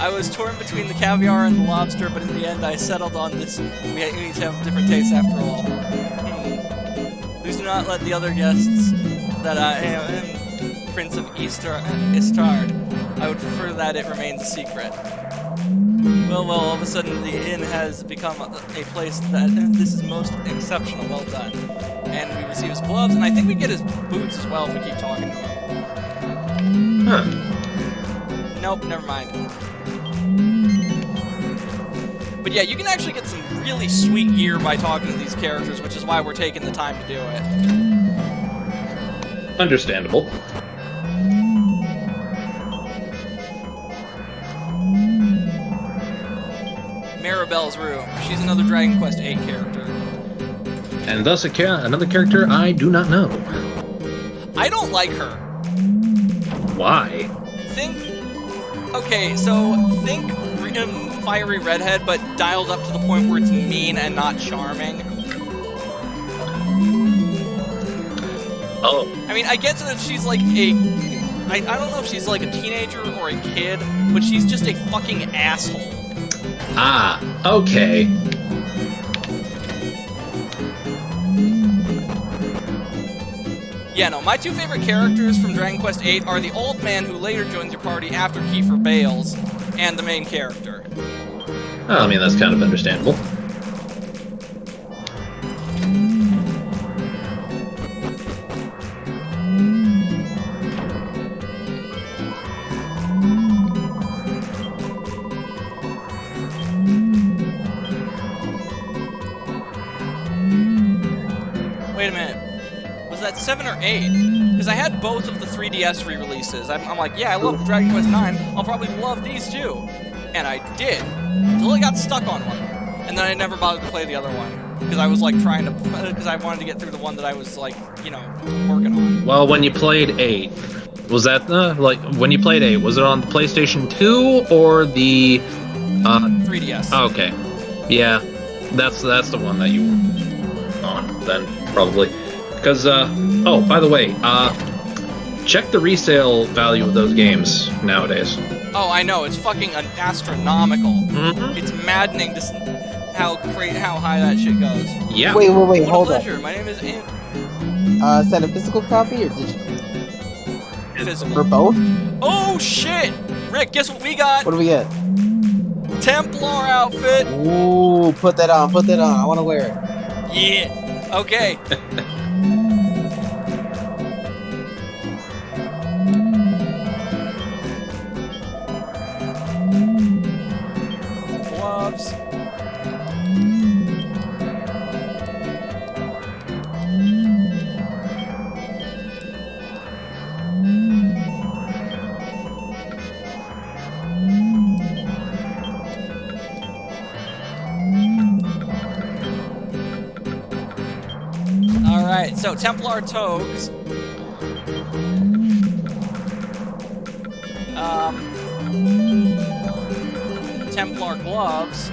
I was torn between the caviar and the lobster, but in the end I settled on this. We each have different tastes after all. Please do not let the other guests that I am Prince of Istard. I would prefer that it remains a secret. Well, all of a sudden the inn has become a place that this is most exceptional. Well done. And we receive his gloves, and I think we get his boots as well if we keep talking to him. Huh. Nope, never mind. But yeah, you can actually get some really sweet gear by talking to these characters, which is why we're taking the time to do it. Understandable. Maribel's room. She's another Dragon Quest VIII character. And thus another character I do not know. I don't like her. Why? Okay, so think fiery redhead, but dialed up to the point where it's mean and not charming. Oh. I mean, I get that she's like I don't know if she's like a teenager or a kid, but she's just a fucking asshole. Ah, okay. Yeah, no, my two favorite characters from Dragon Quest VIII are the old man who later joins your party after Kiefer bails, and the main character. Well, I mean, that's kind of understandable. Wait a minute. Was that 7 or 8? Because I had both of the 3DS re-releases. I'm like, yeah, I love Dragon Quest IX. I'll probably love these too. And I did. Until I got stuck on one. And then I never bothered to play the other one. Because I was like trying to... Because I wanted to get through the one that I was like, you know, working on. Well, when you played 8, was that, when you played 8, was it on the PlayStation 2 or the... 3DS. Okay. Yeah, that's the one that you were on, then, probably. Because, oh, by the way, check the resale value of those games nowadays. Oh, I know, it's fucking astronomical. Mm-hmm. It's maddening to how high that shit goes. Yeah. Wait, What a hold on. pleasure. My name is Ant. Is that a physical copy or digital? Physical. For both? Oh shit! Rick, guess what we got? What do we get? Templar outfit. Ooh, put that on, I want to wear it. Yeah. Okay. Gloves. Alright, so Templar togs. Templar gloves.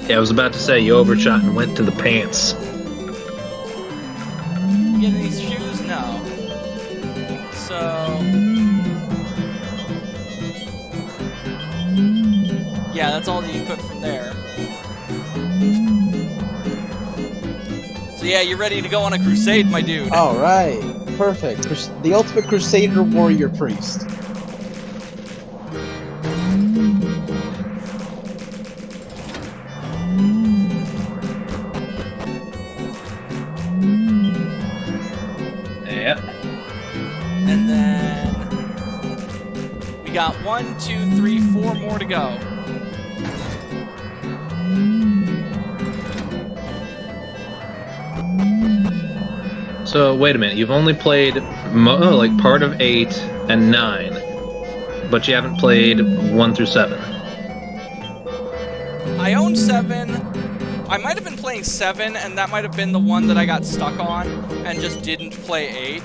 Yeah, I was about to say you overshot and went to the pants. Getting these shoes? No. So... yeah, that's all that you equip from there. So yeah, you're ready to go on a crusade, my dude. Alright, perfect. The ultimate crusader warrior priest. Yeah. And then... we got 1, 2, 3, 4 more to go. So wait a minute, you've only played like part of 8 and 9, but you haven't played 1 through 7. I own 7. I might have been playing 7, and that might have been the one that I got stuck on and just didn't play 8.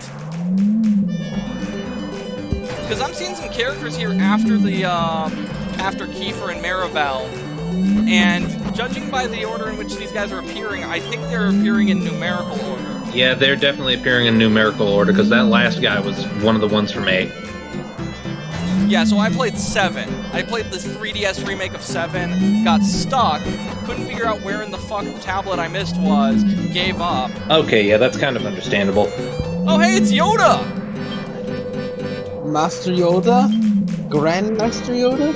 Because I'm seeing some characters here after the after Kiefer and Maribel, and judging by the order in which these guys are appearing, I think they're appearing in numerical order. Yeah, they're definitely appearing in numerical order, because that last guy was one of the ones from 8. Yeah, so I played 7. I played this 3DS remake of 7, got stuck, couldn't figure out where in the fuck the tablet I missed was, gave up. Okay, yeah, that's kind of understandable. Oh hey, it's Yoda! Master Yoda? Grandmaster Yoda?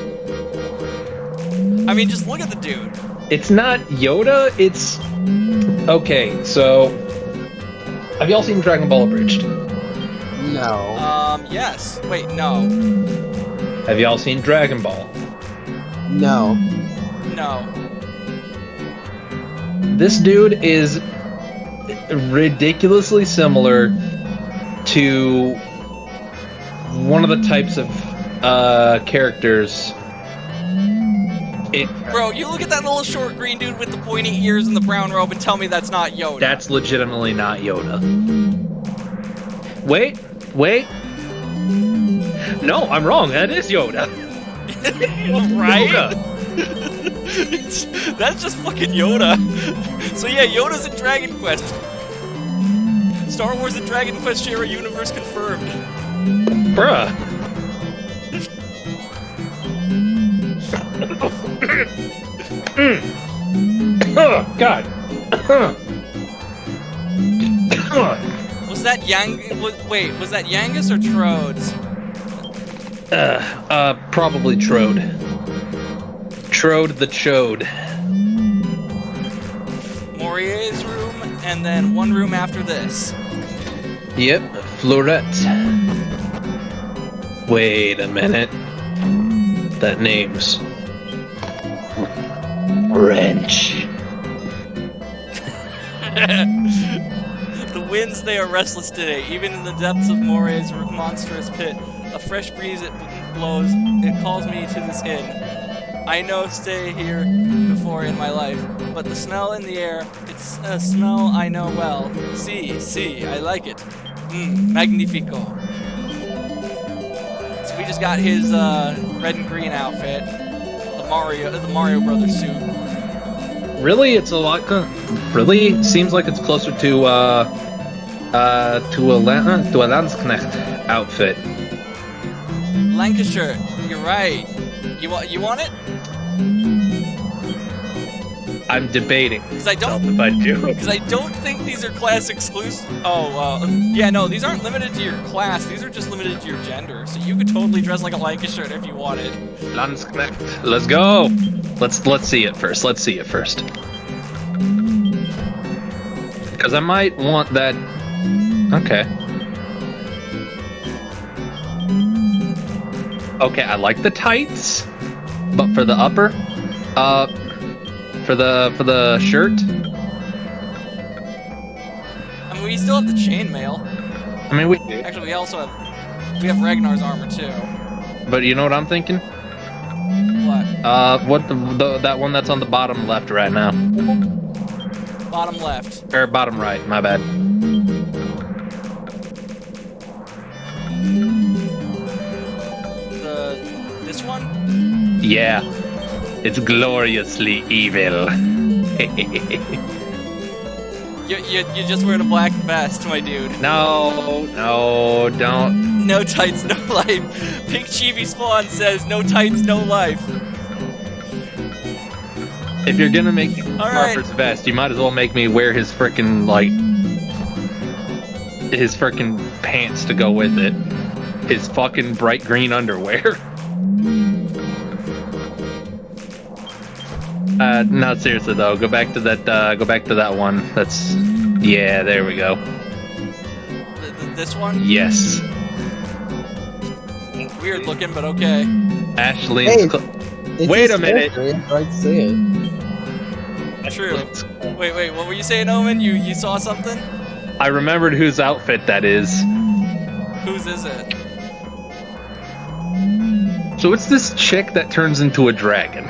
I mean, just look at the dude. It's not Yoda, it's... Okay, so... have y'all seen Dragon Ball Abridged? No. Yes. Wait, no. Have y'all seen Dragon Ball? No. No. This dude is ridiculously similar to one of the types of characters. Bro, you look at that little short green dude with the pointy ears and the brown robe and tell me that's not Yoda. That's legitimately not Yoda. Wait. No, I'm wrong. That is Yoda. Right? Yoda. That's just fucking Yoda. So yeah, Yoda's in Dragon Quest. Star Wars and Dragon Quest share a universe confirmed. Bruh. Oh, God. Was that wait, was that Yangus or Trodes? Probably Trode. Trode the Chode. Morier's room, and then one room after this. Yep, Florette. Wait a minute. That name's... Wrench. The winds, they are restless today, even in the depths of Morier's monstrous pit. A fresh breeze it blows, it calls me to this inn. I know stay here before in my life, but the smell in the air, it's a smell I know well. See, I like it. Magnifico. So we just got his red and green outfit, the Mario Brothers suit. Really? It's a lot... really? Seems like it's closer to, To a Landsknecht outfit. Lancashire, you're right. You want it? I'm debating. Because I don't think these are class exclusive. Oh, yeah, no, these aren't limited to your class. These are just limited to your gender. So you could totally dress like a Lancashire if you wanted. Landsknecht. Let's go. Let's see it first. Let's see it first. Because I might want that. Okay. Okay, I like the tights, but for the upper, for the shirt. I mean, we still have the chainmail. I mean, we Actually, we have Ragnar's armor too. But you know what I'm thinking? What? What that one that's on the bottom left right now? Bottom left. Or bottom right? My bad. This one? Yeah, it's gloriously evil. You're just wearing a black vest, my dude. No, don't. No tights, no life. Pink Chibi Spawn says no tights, no life. If you're gonna make right. Harper's vest, you might as well make me wear his frickin' pants to go with it. His fucking bright green underwear. No, seriously though, go back to that one. Yeah, there we go. This one? Yes. Weird looking, but okay. Ashley. Hey, Wait a minute. I'd say it. True. Wait, what were you saying, Omen? You saw something? I remembered whose outfit that is. Whose is it? So it's this chick that turns into a dragon.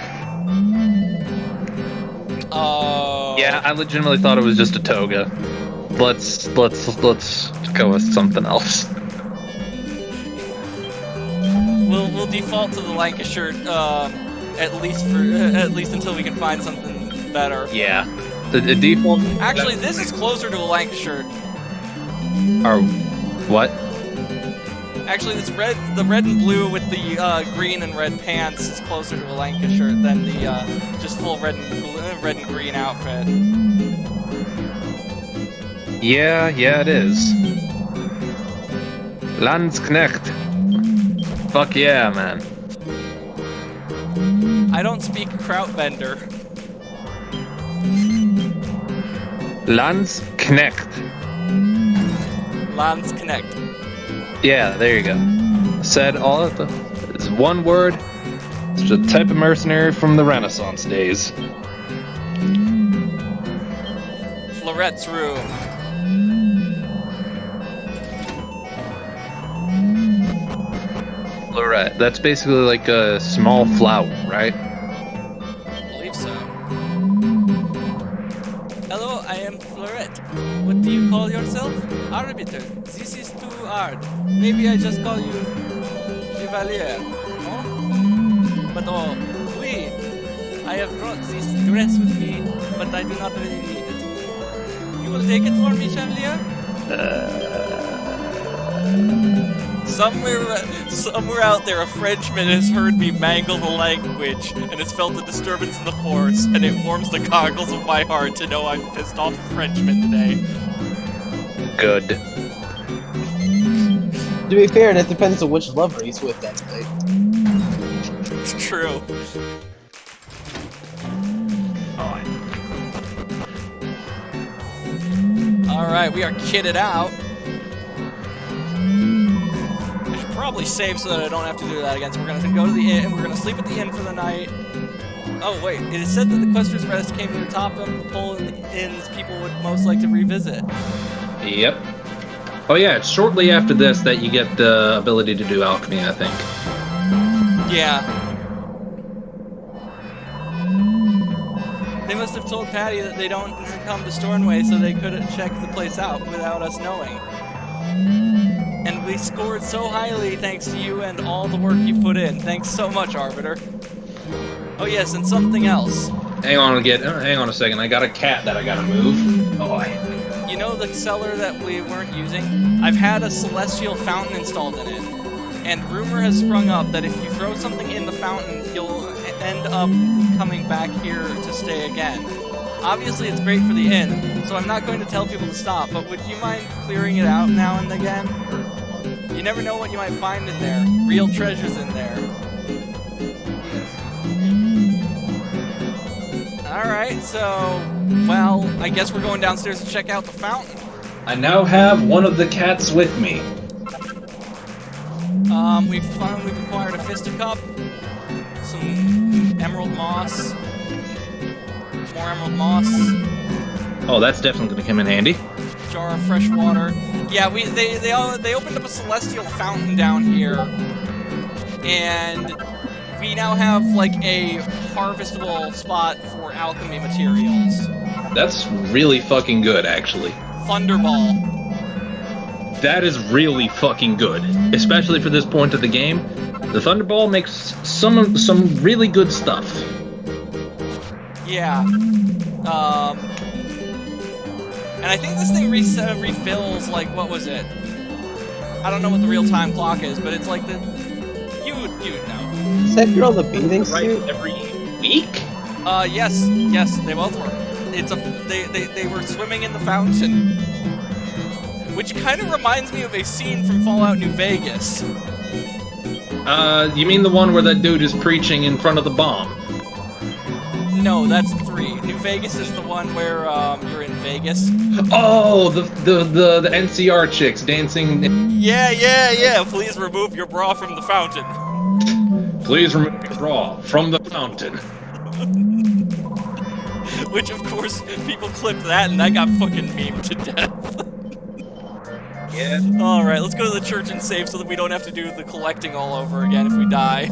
Oh. Yeah, I legitimately thought it was just a toga. Let's go with something else. We'll default to the Lancashire at least until we can find something better. Yeah. The default. Actually, this is closer to a Lancashire. Or what? Actually, the red and blue with the green and red pants is closer to a Lancashire than the just full red and green outfit. Yeah, it is. Landsknecht. Fuck yeah, man. I don't speak Krautbender. Landsknecht. Landsknecht. Yeah, there you go. Said all of it's one word. It's just a type of mercenary from the Renaissance days. Florette's room. Florette. That's basically like a small flower, right? I believe so. Hello, I am Florette. What do you call yourself? Arbiter. This is too hard. Maybe I just call you Chevalier. Oh? But oh, Queen. I have brought this dress with me, but I do not really need it. You will take it for me, Chevalier? Somewhere out there, a Frenchman has heard me mangle the language and has felt a disturbance in the force, and it warms the cockles of my heart to know I've pissed off a Frenchman today. Good. To be fair, that depends on which lover he's with that night. It's true. Alright, we are kitted out. Probably save so that I don't have to do that again. So we're gonna go to the inn. We're gonna sleep at the inn for the night. Oh wait, it is said that the Quester's Rest came to the top of the pole in the inns people would most like to revisit. Yep. Oh yeah, it's shortly after this that you get the ability to do alchemy, I think. Yeah. They must have told Patty that they don't come to Stornway so they couldn't check the place out without us knowing. And we scored so highly thanks to you and all the work you put in. Thanks so much, Arbiter. Oh yes, and something else. Hang on a second. I got a cat that I gotta move. Oh, You know the cellar that we weren't using? I've had a celestial fountain installed in it. And rumor has sprung up that if you throw something in the fountain, you'll end up coming back here to stay again. Obviously, it's great for the inn, so I'm not going to tell people to stop, but would you mind clearing it out now and again? You never know what you might find in there. Real treasures in there. Alright, so, well, I guess we're going downstairs to check out the fountain. I now have one of the cats with me. We've acquired a fisticup, some emerald moss, more emerald moss. Oh, that's definitely gonna come in handy. Jar of fresh water. Yeah, they opened up a celestial fountain down here, and we now have like a harvestable spot for alchemy materials. That's really fucking good, actually. Thunderball. That is really fucking good, especially for this point of the game. The Thunderball makes some really good stuff. Yeah. And I think this thing refills, like, what was it? I don't know what the real-time clock is, but it's like the... You would know. Is that girl the bathing suit? Right, every week? Yes, they both were. They were swimming in the fountain. Which kind of reminds me of a scene from Fallout New Vegas. You mean the one where that dude is preaching in front of the bomb? No, that's 3. New Vegas is the one where you're in Vegas. Oh, the NCR chicks dancing. Yeah. Please remove your bra from the fountain. Please remove your bra from the fountain. Which, of course, people clipped that, and that got fucking memed to death. Yeah. Alright, let's go to the church and save so that we don't have to do the collecting all over again if we die.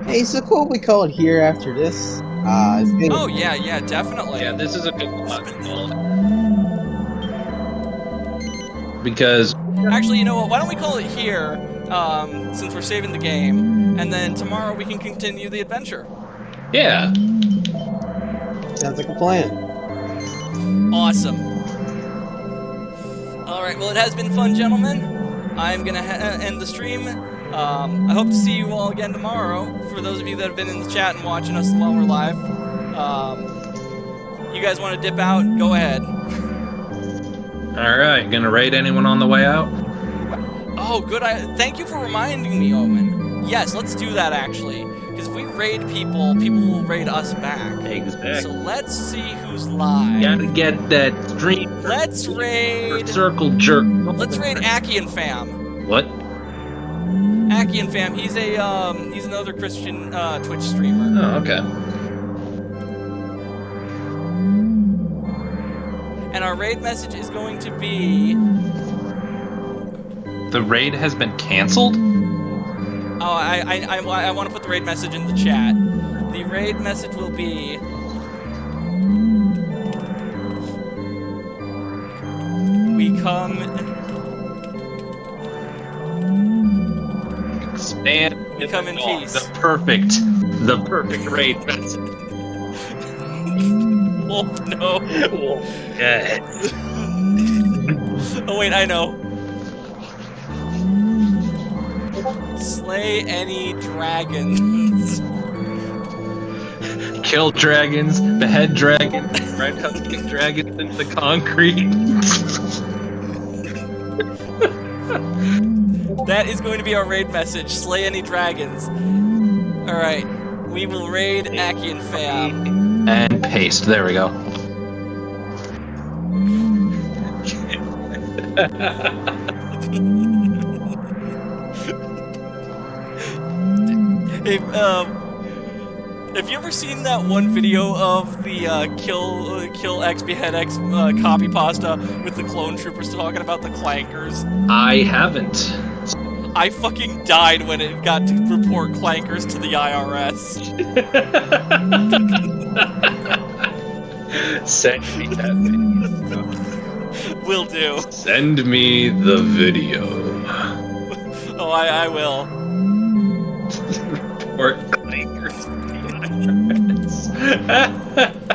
Hey, so cool we call it here after this. Oh, yeah, definitely. Yeah, this is a good one. Because... Actually, you know what? Why don't we call it here, since we're saving the game, and then tomorrow we can continue the adventure. Yeah. Sounds like a plan. Awesome. Alright, well, it has been fun, gentlemen. I'm gonna end the stream. I hope to see you all again tomorrow. For those of you that have been in the chat and watching us while we're live, you guys want to dip out? Go ahead. Alright, gonna raid anyone on the way out? Oh, good. Thank you for reminding me, Omen. Yes, let's do that, actually. Because if we raid people, people will raid us back. Exactly. So let's see who's live. Gotta get that stream. Let's raid... Circle jerk. Let's raid Aki and Fam. What? Aki and Fam, he's another Christian Twitch streamer. Oh, okay. And our raid message is going to be... The raid has been canceled? Oh, I want to put the raid message in the chat. The raid message will be... We come... Expand. We come in peace. The perfect raid message. Wolf, no. Yeah. Oh wait, I know. Slay any dragons. Kill dragons, behead dragons, right husking dragons into the concrete. That is going to be our raid message. Slay any dragons. Alright. We will raid Aki and Fam. And paste. There we go. Hey, have you ever seen that one video of the kill X behead X copy pasta with the clone troopers talking about the clankers? I haven't. I fucking died when it got to report clankers to the IRS. Send me that video. Will do. Send me the video. Oh, I will. Report clankers to the IRS.